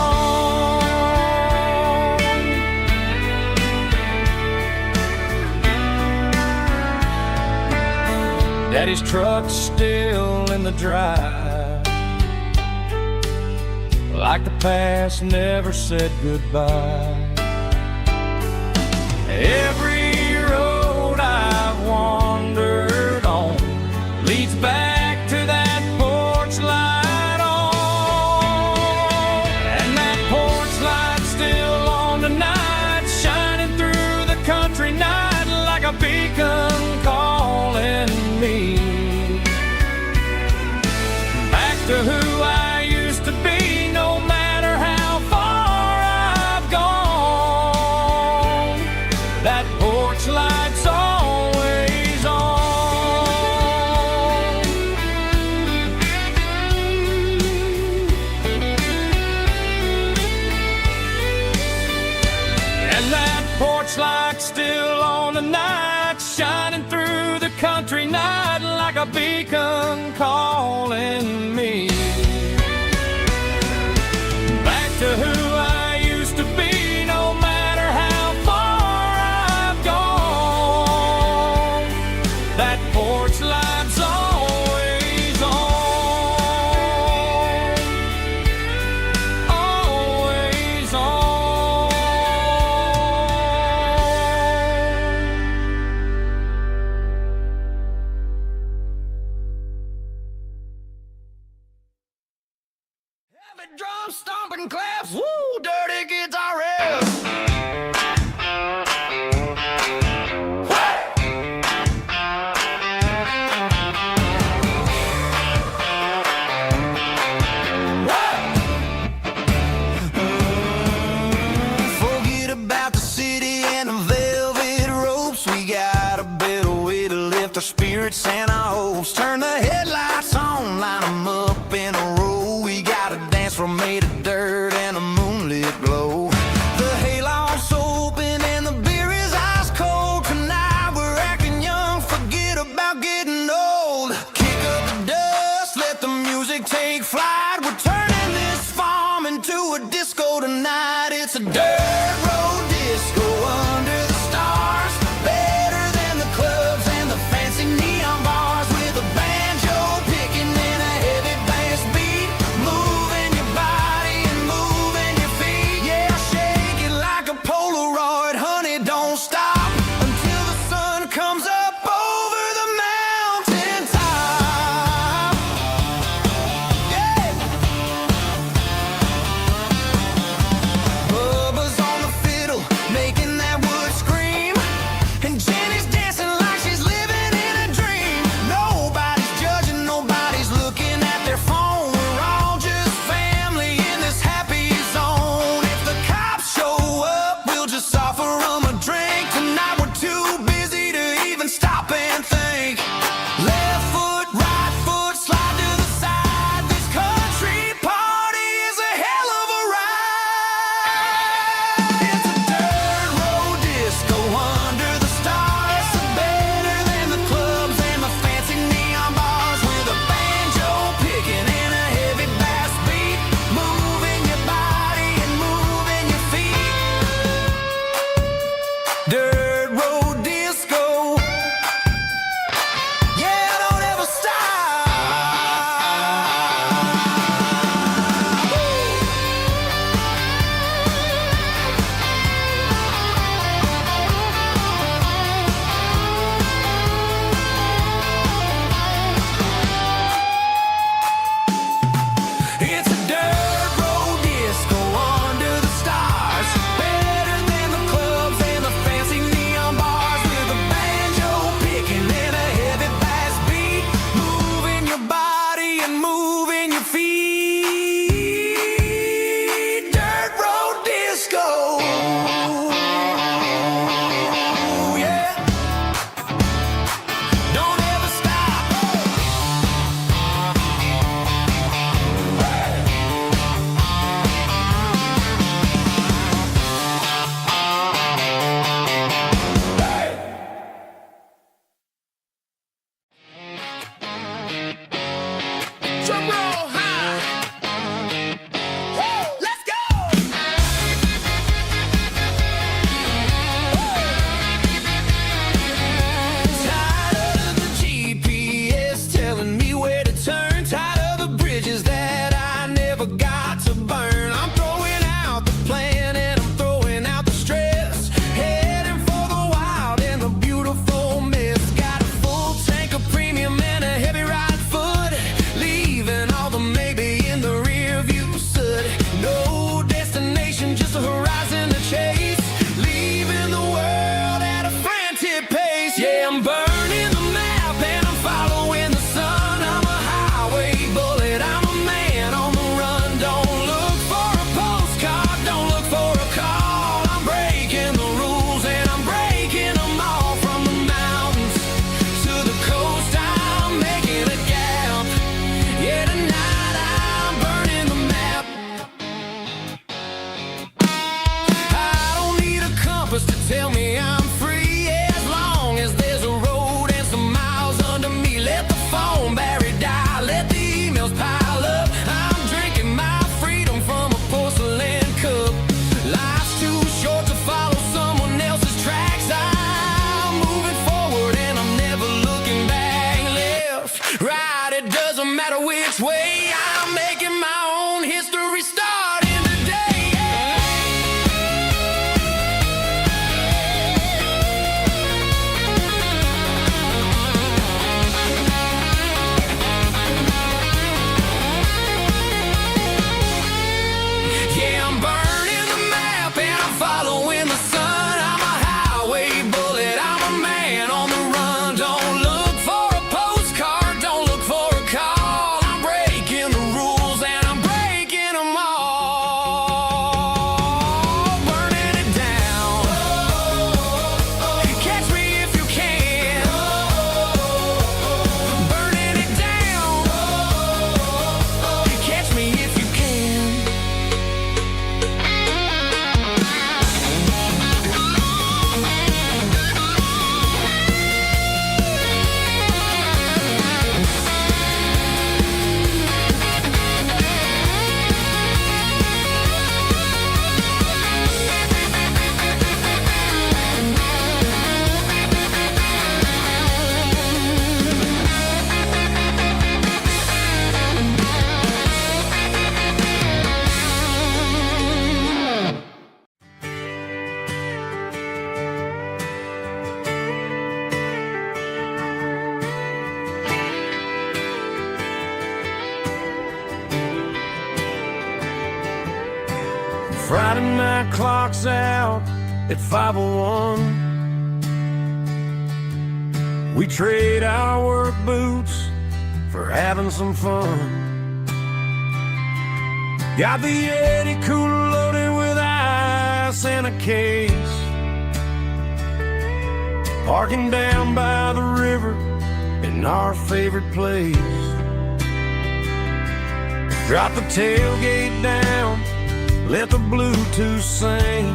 Daddy's truck's still in the drive, like the past never said goodbye. Every road I've wandered on leads back to that porch light on. And that porch light's still on tonight, shining through light's always on. And that porch light's still on tonight, shining through the country night like a beacon calling me back to who I used to be, no matter how far I've gone. That porch light's always on, always on. Heavy drum stomping claps, woo, dirty guitar riffs. Forget about the city and the velvet ropes. We got a better way to lift our spirits and our hopes. Turn the headlights on, line 'em up in a row. We got a dance floor made of dirt and a moonlit glow. The hayloft's open and the beer is ice cold. Tonight we're acting young, forget about getting old. Kick up the dust, let the music take flight. We're turning this farm into a disco tonight. It's a dirt road disco under the stars. Better than the clubs and the fancy neon bars. With a banjo picking and a heavy bass beat. Moving your body and moving your feet. Yeah, shake it like a Polaroid, honey, don't stop until the sun comes up over the mountain top. Yeah. Bubba's on the fiddle, making that wood scream. And Jenny's dancing like she's living in a dream. Nobody's judging, nobody's looking at their phone. We're all just family in this happy zone. If the cops show up, we'll just offer them a drink. Tonight we're too busy to even stop and think. Left foot, right foot, slide to the side. This country party is a hell of a ride. It's a dirt road disco under the stars. Better than the clubs and the fancy neon bars. With a banjo picking and a heavy bass beat. Moving your body and moving your feet. Dirt road disco. Yeah, don't ever stop. It's a dirt road disco under the stars. Better than the clubs and the fancy neon bars. With a banjo picking and a heavy bass beat. Moving your body and moving your feet. Dirt road disco. Yeah. Don't ever stop. Drum roll high. Woo, let's go. Tired of the GPS telling me where to turn. Tired of the bridges that I never got to burn. I'm throwing out the plan and I'm throwing out the stress. Heading for the wild and the beautiful mess. Got a full tank of premium and a heavy right foot. Leaving all the maybe in the rear view soot. No destination, just a horizon to chase. Leaving the world at a frantic pace. Yeah, I'm burning the map and I'm following the sun. I'm a highway bullet, I'm a man on the run. Don't look for a postcard, don't look for a call. I'm breaking the rules and I'm breaking them all. Friday night clock's out at 5:01. We trade our work boots for having some fun. Got the Yeti cooler loaded with ice in a case, parking down by the river in our favorite place. Drop the tailgate down, let the Bluetooth sing.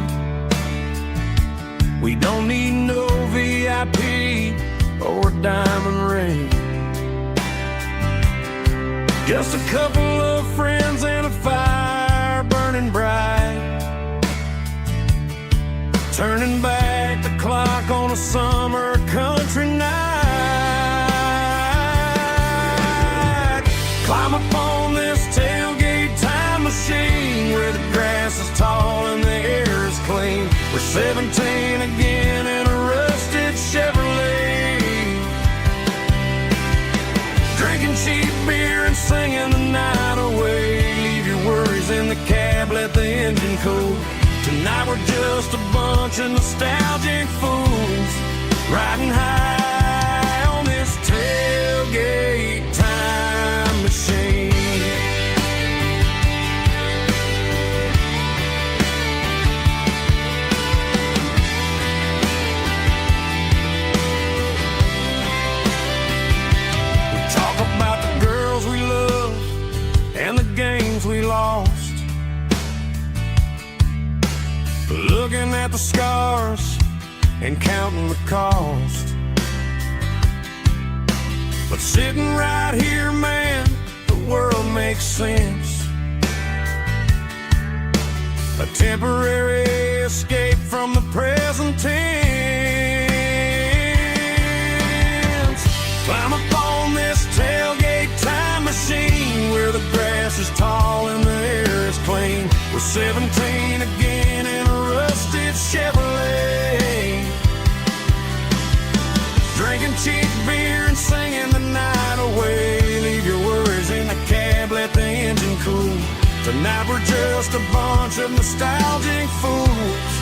We don't need no VIP or a diamond ring. Just a couple of friends and a fire burning bright, turning back the clock on a summer country night. Climb up on this tailgate time machine where the grass is tall and the air is clean. We're 17 again in a rusted Chevrolet, drinking cheap beer and singing the night away. Leave your worries in the cab, let the engine cool. Tonight we're just a bunch of nostalgic fools riding high on this tailgate time machine. We talk about the girls we love and the games we lost, looking at the scars and counting the cost. But sitting right here, man, the world makes sense. A temporary escape from the present tense. Climb up on this tailgate time machine where the grass is tall and the air is clean. We're 17 again in a rusted Chevrolet, drinking cheap beer and singing the night away. Leave your worries in the cab, let the engine cool. Tonight we're just a bunch of nostalgic fools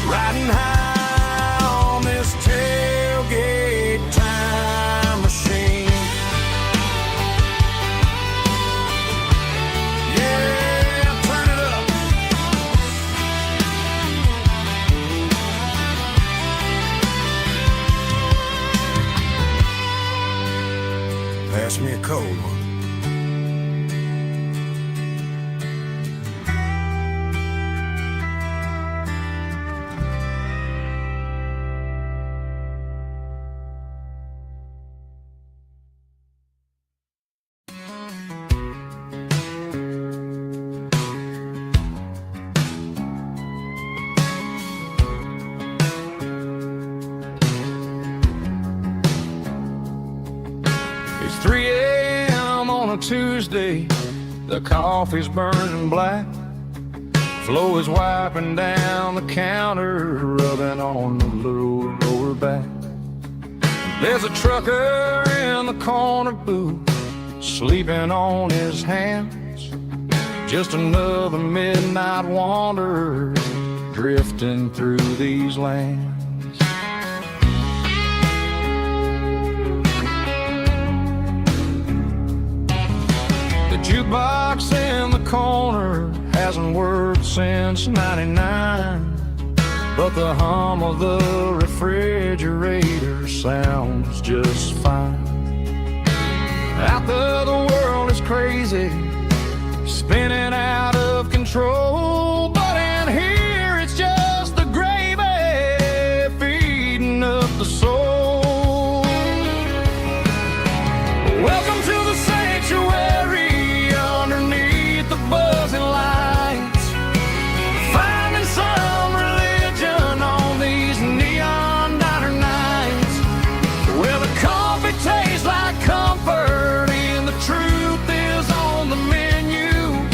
riding high on this tailgate time machine. Pass me a cold one. It's 3 a.m. on a Tuesday, the coffee's burning black. Flo is wiping down the counter, rubbing on the lower back. There's a trucker in the corner booth, sleeping on his hands. Just another midnight wanderer, drifting through these lands. The jukebox in the corner hasn't worked since '99, but the hum of the refrigerator sounds just fine. Out there the world is crazy, spinning out of control, but in here it's just the gravy feeding up the soul. Welcome to the sanctuary underneath the buzzing lights, finding some religion on these neon diner nights, where the coffee tastes like comfort and the truth is on the menu.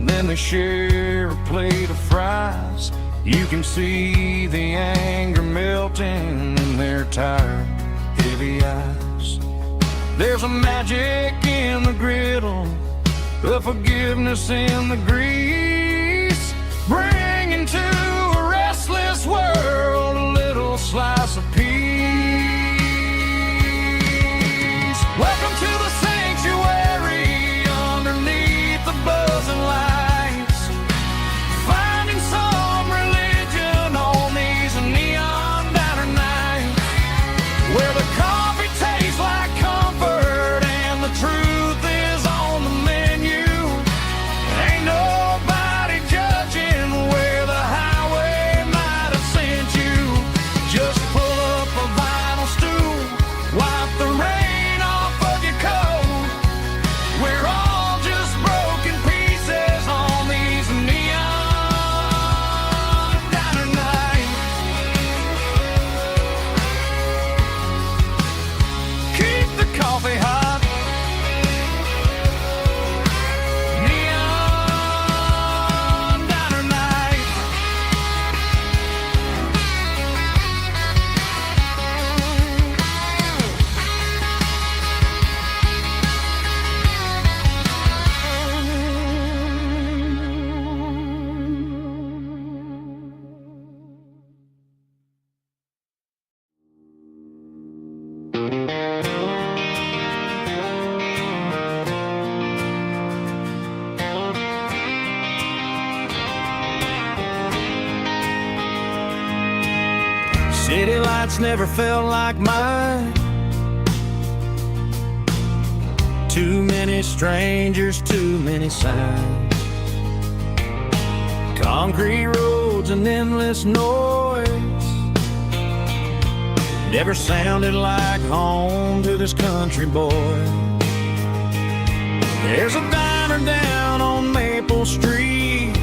Then they share a plate of fries. You can see the anger melting in their tired, heavy eyes. There's a magic in the griddle, a forgiveness in the grease, bringing to a restless world a little slice of peace. Welcome to the sanctuary underneath the buzzing lights, finding some religion on these neon diner nights, where the coffee tastes like comfort and the truth is on the menu. Ain't nobody judging where the highway might have sent you. Just pull up a vinyl stool, wipe the rain off of your coat. We're all just broken pieces on these neon diner nights. Keep the coffee hot. Neon diner night. City lights never felt like mine. Too many strangers, too many signs. Concrete roads and endless noise never sounded like home to this country boy. There's a diner down on Maple Street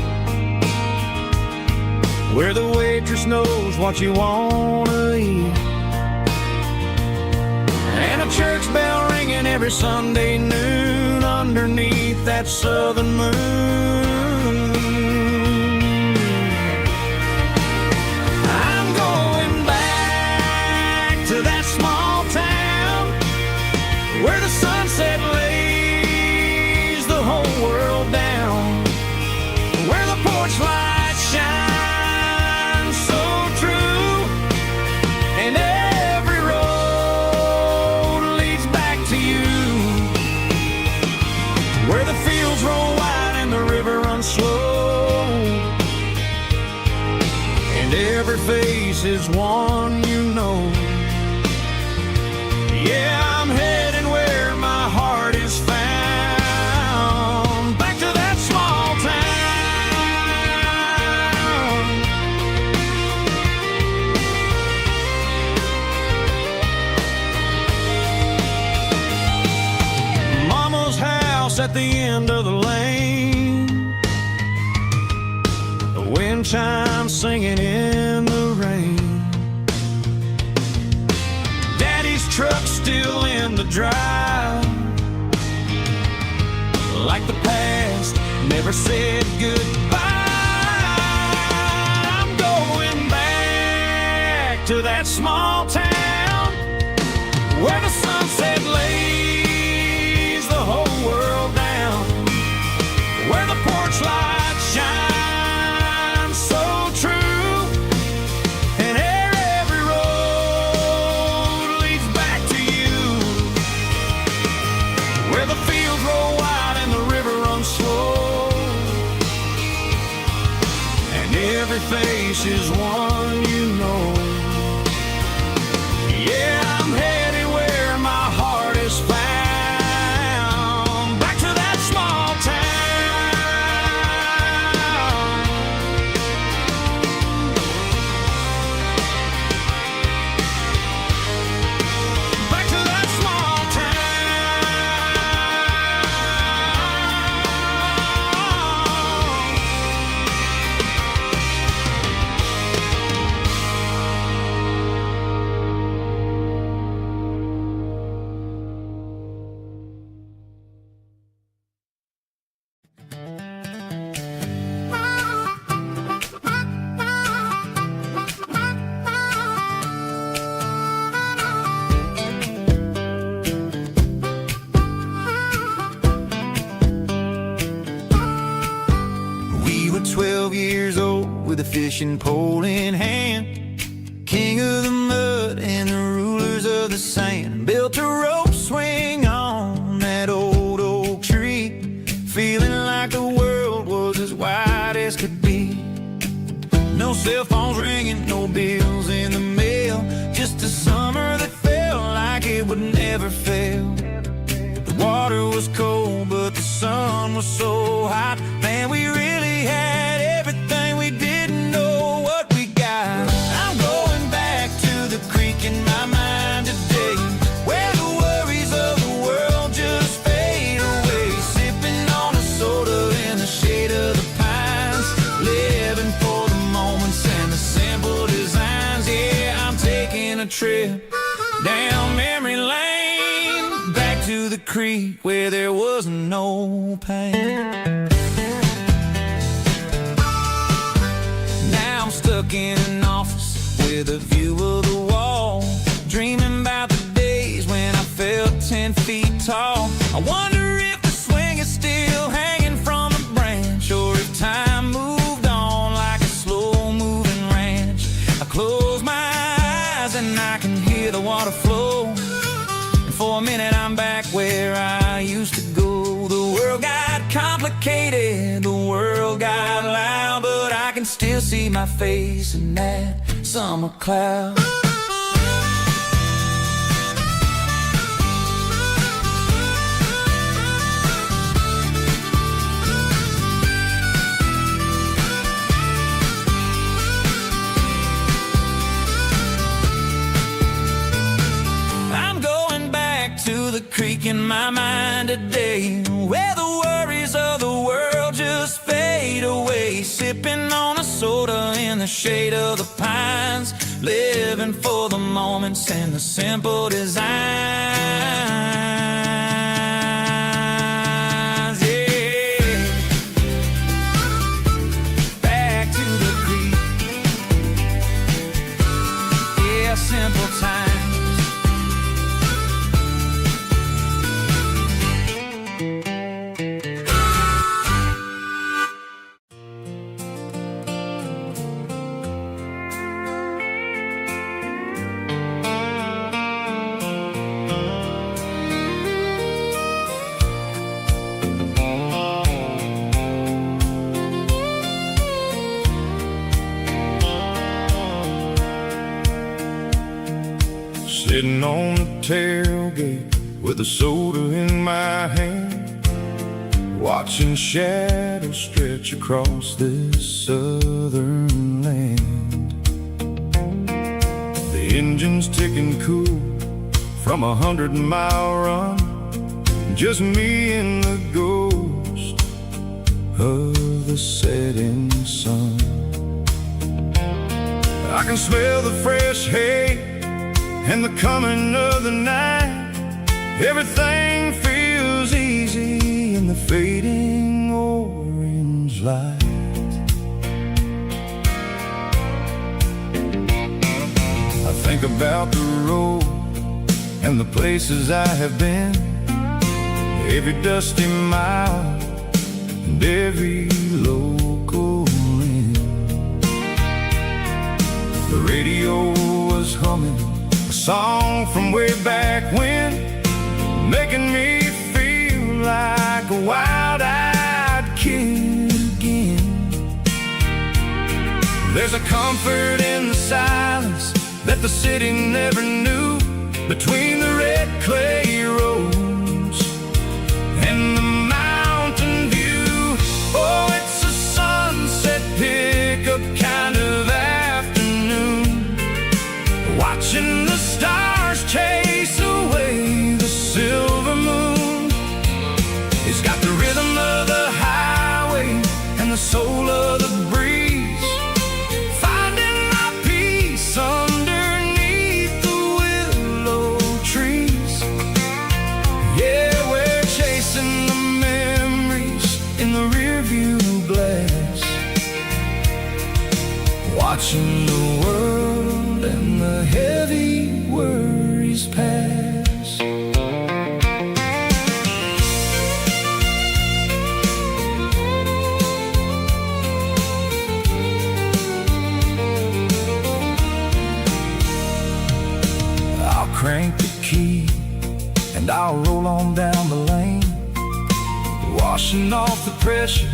where the waitress knows what you wanna eat, and a church bell ringing every Sunday noon underneath that southern moon. I'm going back to that small town where the sunset lays the whole world down, where the porch lights shine so true, and every road leads back to you, where the fields roll wide and the river runs slow, and every face is one you know. Yeah, I'm heading where my heart is found, back to that small town. Mama's house at the end of the lane, the wind chimes singing in the rain, Daddy's truck still in the drive, like the past never said goodbye. I'm going back to that small town where the sunset lays the whole world down, where the porch lights shine so true, and every road leads back to you, where the fields roll wide and the river runs slow, and every face is one you know. Yeah, I'm headed where my heart is found, back to that small town, back to that small town. with a fishing pole in hand. King of the mud and the rulers of the sand built a rope swing on that old oak tree, feeling like the world was as wide as could be. No cell phones ringing, no bills in the mail, just a summer that felt like it would never fail. The water was cold, but the sun was so hot. Man, we really had everything, we didn't know what we got. I'm going back to the creek in my mind today, where the worries of the world just fade away. Sipping on a soda in the shade of the pines, living for the moments and the simple designs. Yeah, I'm taking a trip down memory lane, back to the creek where there was no pain. Now I'm stuck in an office with a view of the wall, dreaming about the days when I felt 10 feet tall. I wonder if the swing is still hanging from a branch, or if time moved on like a slow-moving ranch. I close my eyes and I can hear the water flow, and for a minute I'm back where I used to go. The world got complicated, the world got loud, but I can still see my face in that summer cloud. I'm going back to the creek in my mind today, where the worries of the world just fade away. Sipping on a soda in the shade of the pines, living for the moments and the simple designs. Yeah, back to the creek. Yeah, simple times. Sitting on the tailgate with a soda in my hand, watching shadows stretch across this southern land. The engine's ticking cool from 100-mile run, just me and the ghost of the setting sun. I can smell the fresh hay and the coming of the night. Everything feels easy in the fading orange light. I think about the road and the places I have been, every dusty mile and every local inn. The radio was humming a song from way back when, making me feel like a wild-eyed kid again. There's a comfort in the silence that the city never knew, between the red clay roads and the mountain view. Oh, it's a sunset pickup kind of afternoon, watching the stars chase away the silver moon. It's got the rhythm of the highway and the soul of the breeze, finding my peace underneath the willow trees. Yeah, we're chasing the memories in the rearview glass, watching the world and the heavy worries pass. and I'll roll on down the lane, washing off the pressure,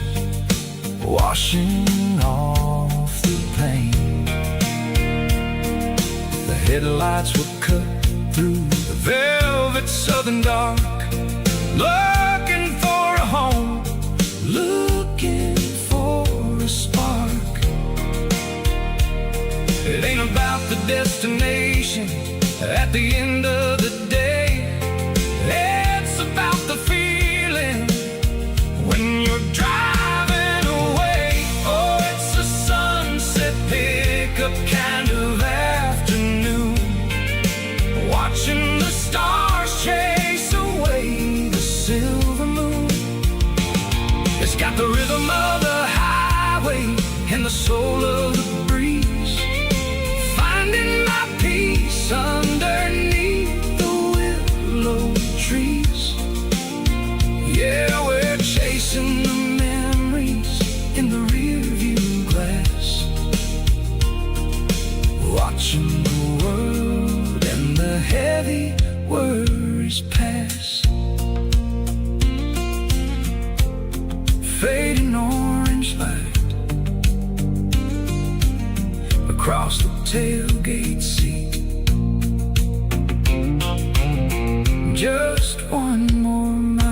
washing off the pain. The headlights will cut through the velvet southern dark, looking for a home, looking for a spark. It ain't about the destination at the end of the day, it's about the feeling when you're driving away. Oh, it's a sunset pickup kind of afternoon, watching the stars chase away the silver moon. It's got the rhythm of the highway and the soul of the breeze, finding my peace underneath the willow trees. Yeah, we're chasing the memories in the rearview glass, watching the world and the heavy worries pass. Fading orange light across the tailgate seat. Just one more mile.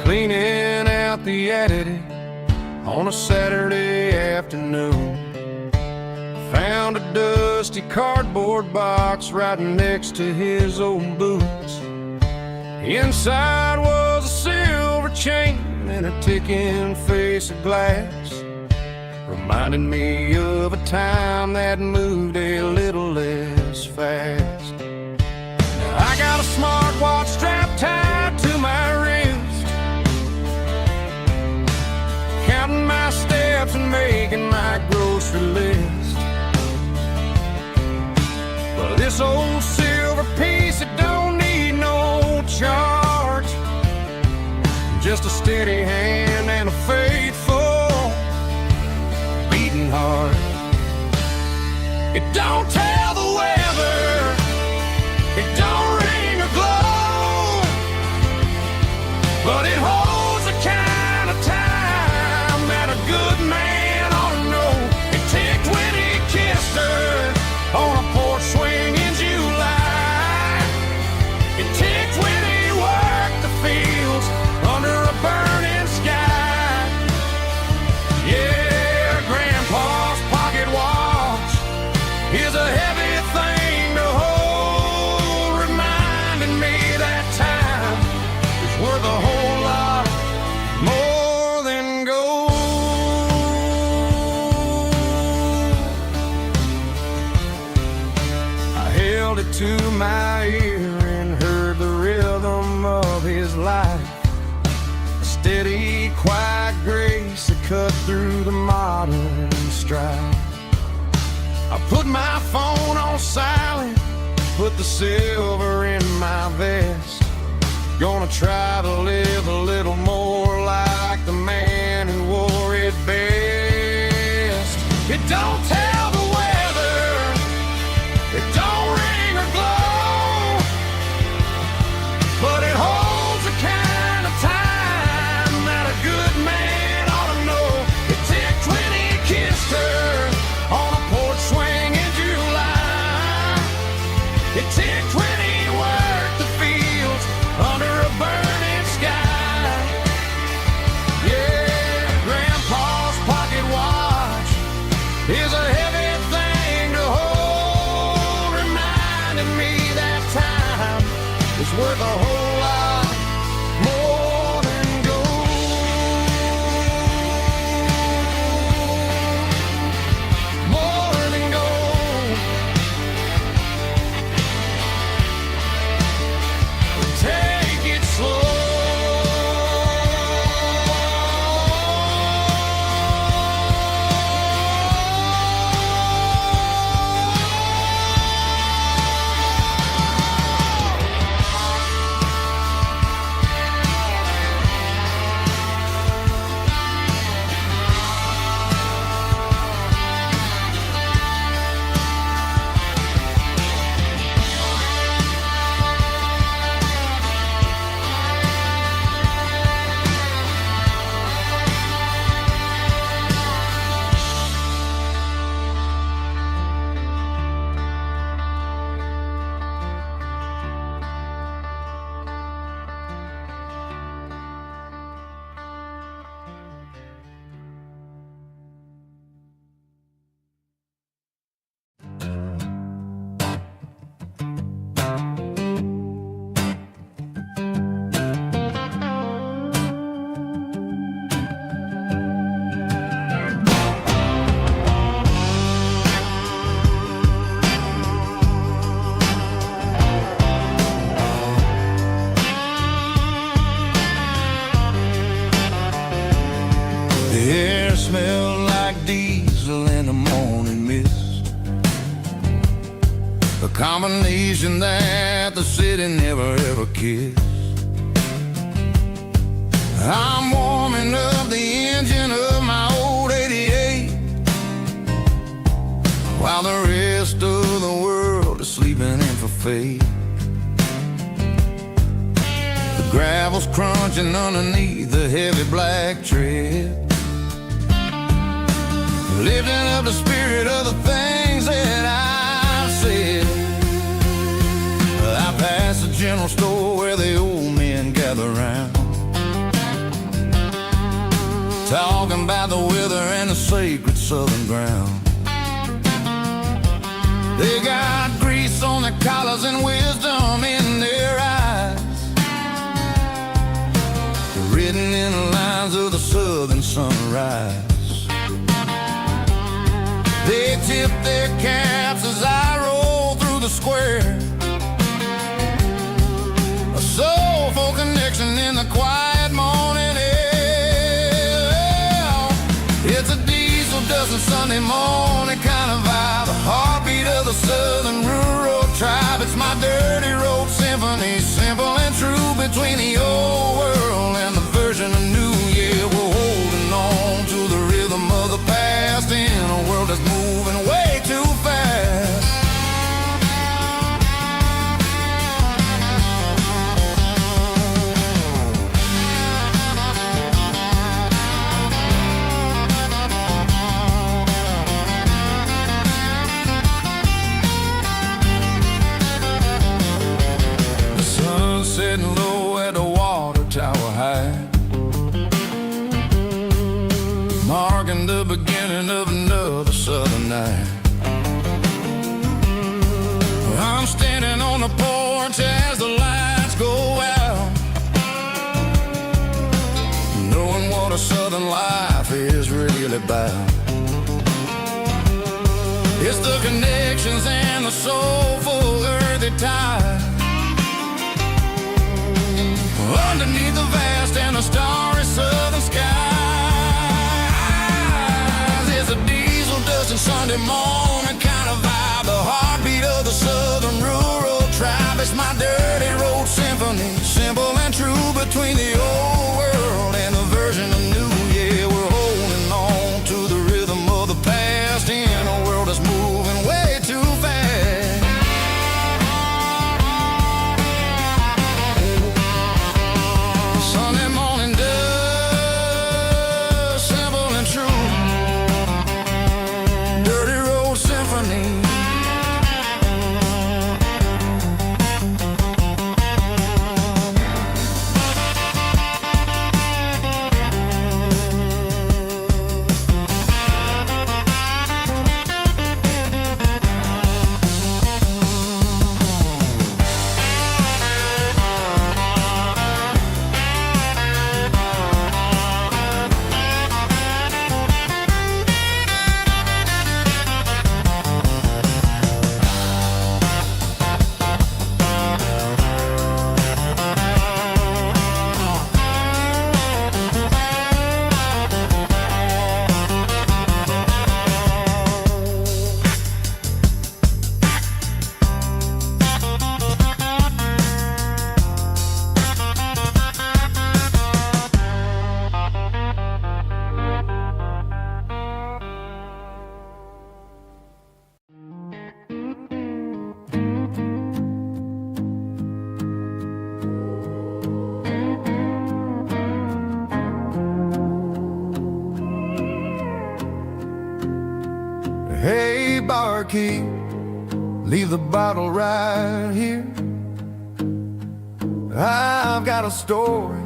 Cleaning out the attic on a Saturday afternoon, found a dusty cardboard box right next to his old boots. Inside was a silver chain and a ticking face of glass, reminding me of a time that moved a little less fast. Now I got a smartwatch strapped tied to my wrist, counting my steps and making my grocery list. But this old silver piece, it don't need no charge, just a steady hand and a faithful beating heart. It don't tell the weather, it don't ring or glow, but it holds the kind of time that a good man ought to know. It ticked when he kissed her on a porch swing in July. It ticked when he worked the fields under a burning sky. Yeah, Grandpa's pocket watch is a heavy thing to hold, reminding me that time is worth a whole lot more than gold. I held it to my ear and heard the rhythm of his life, a steady, quiet grace that cut through the modern strife. I put my phone on silent, put the silver in my vest, gonna try to live a little more like the man who wore it best. It don't tell the weather, it don't ring or glow, but it holds the kind of time that a good man ought to know. It ticked when he kissed her on a porch swing in July. It ticked when he worked the fields under a burning sky. The air smelled like diesel in the morning mist, a combination that the city never ever kissed. I'm warming up the engine of my old 88, while the rest of the world is sleeping in for fate. The gravel's crunching underneath the heavy black tread, lifting up the spirit of the things that I've said. I pass the general store where the old men gather round, talking about the weather and the sacred southern ground. They got grease on their collars and wisdom in their eyes, written in the lines of the southern sunrise. They tip their caps as I roll through the square, a soulful connection in the quiet morning air. It's a diesel dusting Sunday morning kind of vibe, the heartbeat of the southern rural tribe. It's my dirty road symphony, simple and true, between the old world and the version of new. Yeah, we're holding on to the rhythm of the past in a world that's moving way too fast. Sitting low at the water tower high, marking the beginning of another southern night. I'm standing on the porch as the lights go out, knowing what a southern life is really about. It's the connections and the soulful earthy ties, underneath the vast and the starry southern skies. It's a diesel dusting Sunday morning kind of vibe, the heartbeat of the southern rural tribe. It's my dirty road symphony, simple and true, between the old world and the version of new. Yeah, we're holding on to the rhythm of the past in a world that's moving way too fast. Sunday morning dust, simple and true, dirty road symphony. Hey, barkeep, leave the bottle right here. I've got a story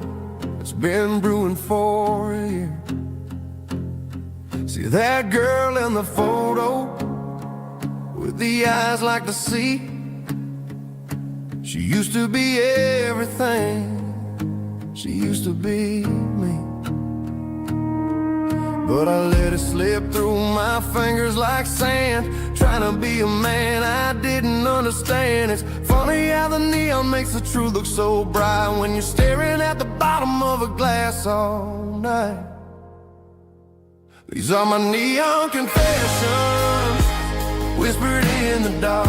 that's been brewing for a year. See that girl in the photo with the eyes like the sea? She used to be everything, she used to be me. But I let it slip through my fingers like sand, trying to be a man I didn't understand. It's funny how the neon makes the truth look so bright when you're staring at the bottom of a glass all night. These are my neon confessions, whispered in the dark,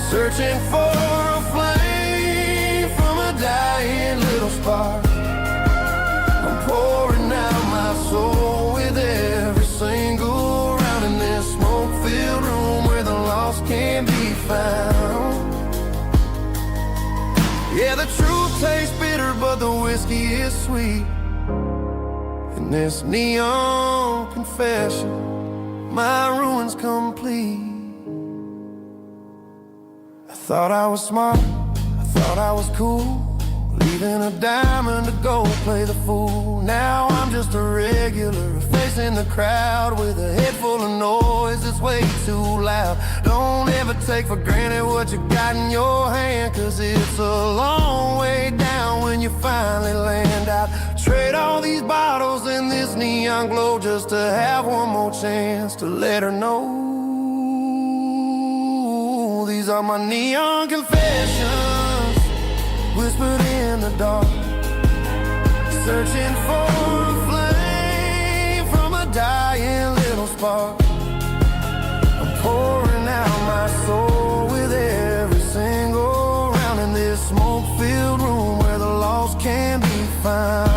searching for a flame from a dying little spark. I'm pouring out my soul with every single round in this smoke-filled room where the lost can be found. Yeah, the truth tastes bitter, but the whiskey is sweet. In this neon confession, my ruin's complete. I thought I was smart, I thought I was cool, leaving a diamond to go play the fool. Now I'm just a regular, facing the crowd with a head full of noise that's way too loud. Don't ever take for granted what you got in your hand, cause it's a long way down when you finally land out. Trade all these bottles and this neon glow just to have one more chance to let her know. These are my neon confessions, whispered in the dark, searching for a flame from a dying little spark. I'm pouring out my soul with every single round in this smoke-filled room where the lost can be found.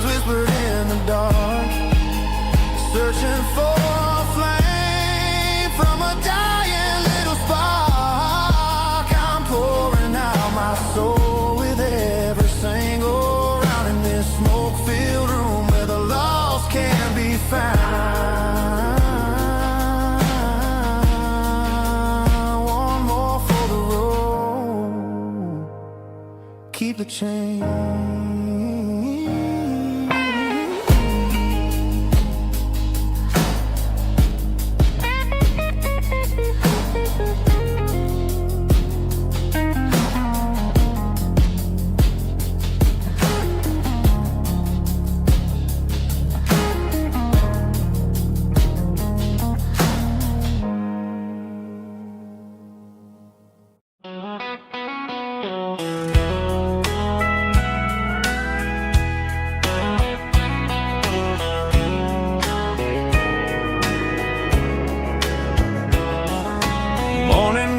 Whispered in the dark, searching for a flame from a dying little spark. I'm pouring out my soul with every single round in this smoke-filled room where the lost can be found. One more for the road, keep the change.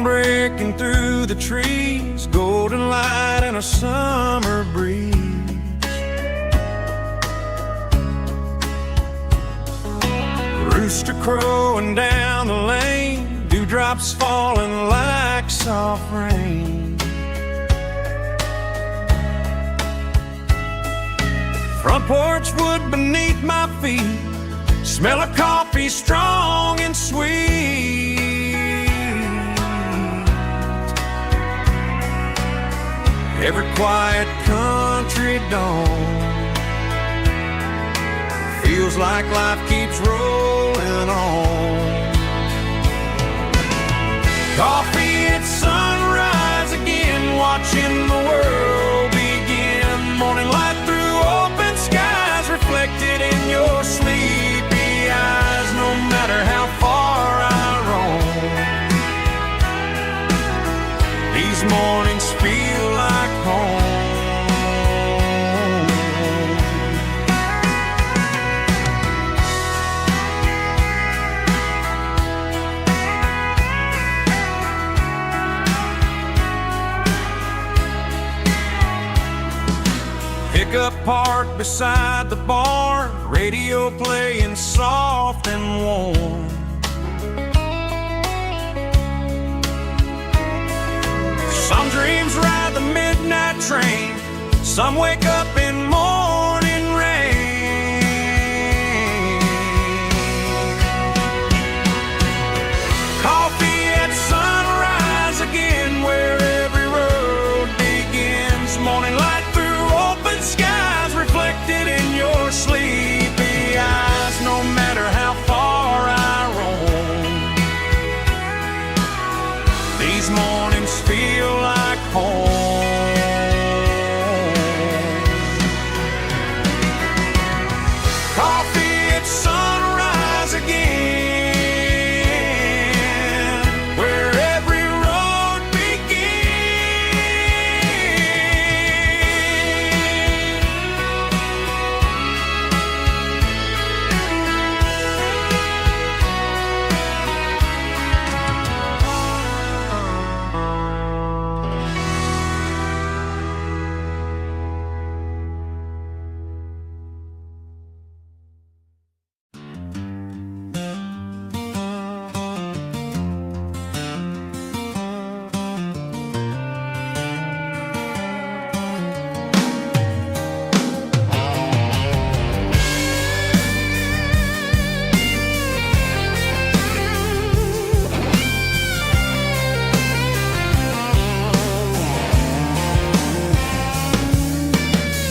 Breaking through the trees, golden light and a summer breeze. Rooster crowing down the lane, dewdrops falling like soft rain. Front porch wood beneath my feet, smell of coffee strong and sweet. Every quiet country dawn feels like life keeps rolling on. Coffee at sunrise again, watching the world begin. Morning light through open skies, reflected in your sleepy eyes. No matter how far I roam, these mornings feel like home. Pickup parked beside the barn, radio playing soft and warm. Some dreams ride the midnight train, some wake up in morning rain. Coffee at sunrise again, where every road begins. Morning light through open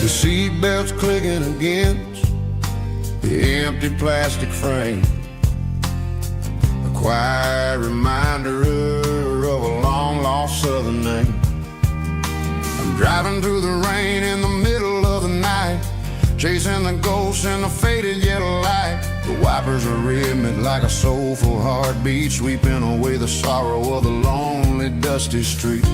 The seatbelt's clicking against the empty plastic frame, a quiet reminder of a long-lost southern name. I'm driving through the rain in the middle of the night, chasing the ghosts in the faded yellow light. The wipers are rhythmic like a soulful heartbeat, sweeping away the sorrow of the lonely, dusty street.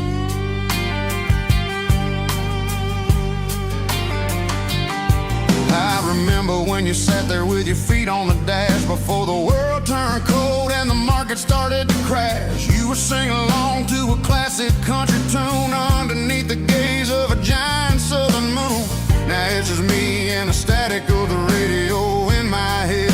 I remember when you sat there with your feet on the dash before the world turned cold and the market started to crash. You were singing along to a classic country tune underneath the gaze of a giant southern moon. Now it's just me and the static of the radio in my head,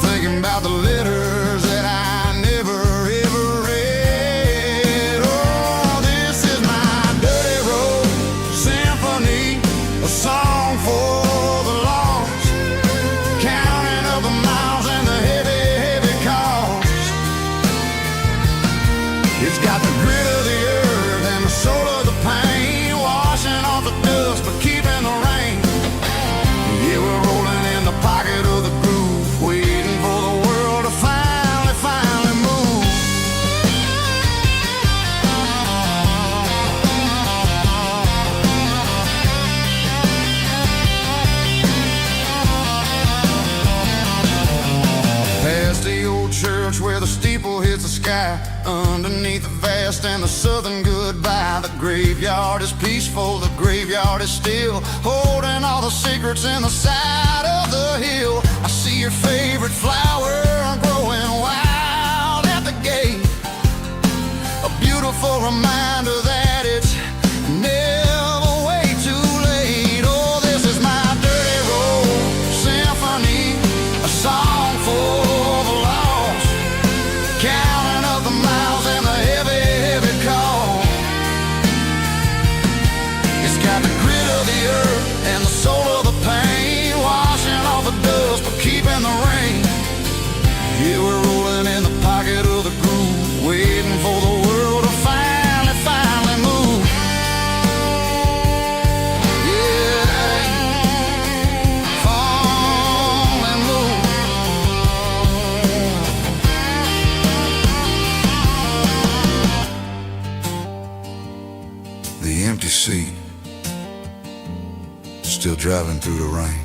thinking about the letters that I never ever read. Oh, this is my dirty road symphony, a song for the lost, counting up the miles and the heavy, heavy cost. It's got the grit of the earth and the soul of the pain, washing off the dust but keeping the rain. Yeah, we're rolling in the pocket of the groove, waiting for the world to finally move. Past the old church where the steeple hits the sky, underneath the vast and the southern goodbye. The graveyard is peaceful, the graveyard is still, holding all the secrets in the side of the hill. I see your favorite flower growing wild at the gate, a beautiful reminder that it's never way too late. Oh, this is my dirty road symphony, a song for the lost, counting up the miles and the heavy, heavy call. It's got the grit of the earth and the soul of the pain, washing off the dust but keeping the rain. Yeah, we're rolling in the pocket of the groove, waiting for the world to finally move. Yeah, finally move. The empty seat, still driving through the rain.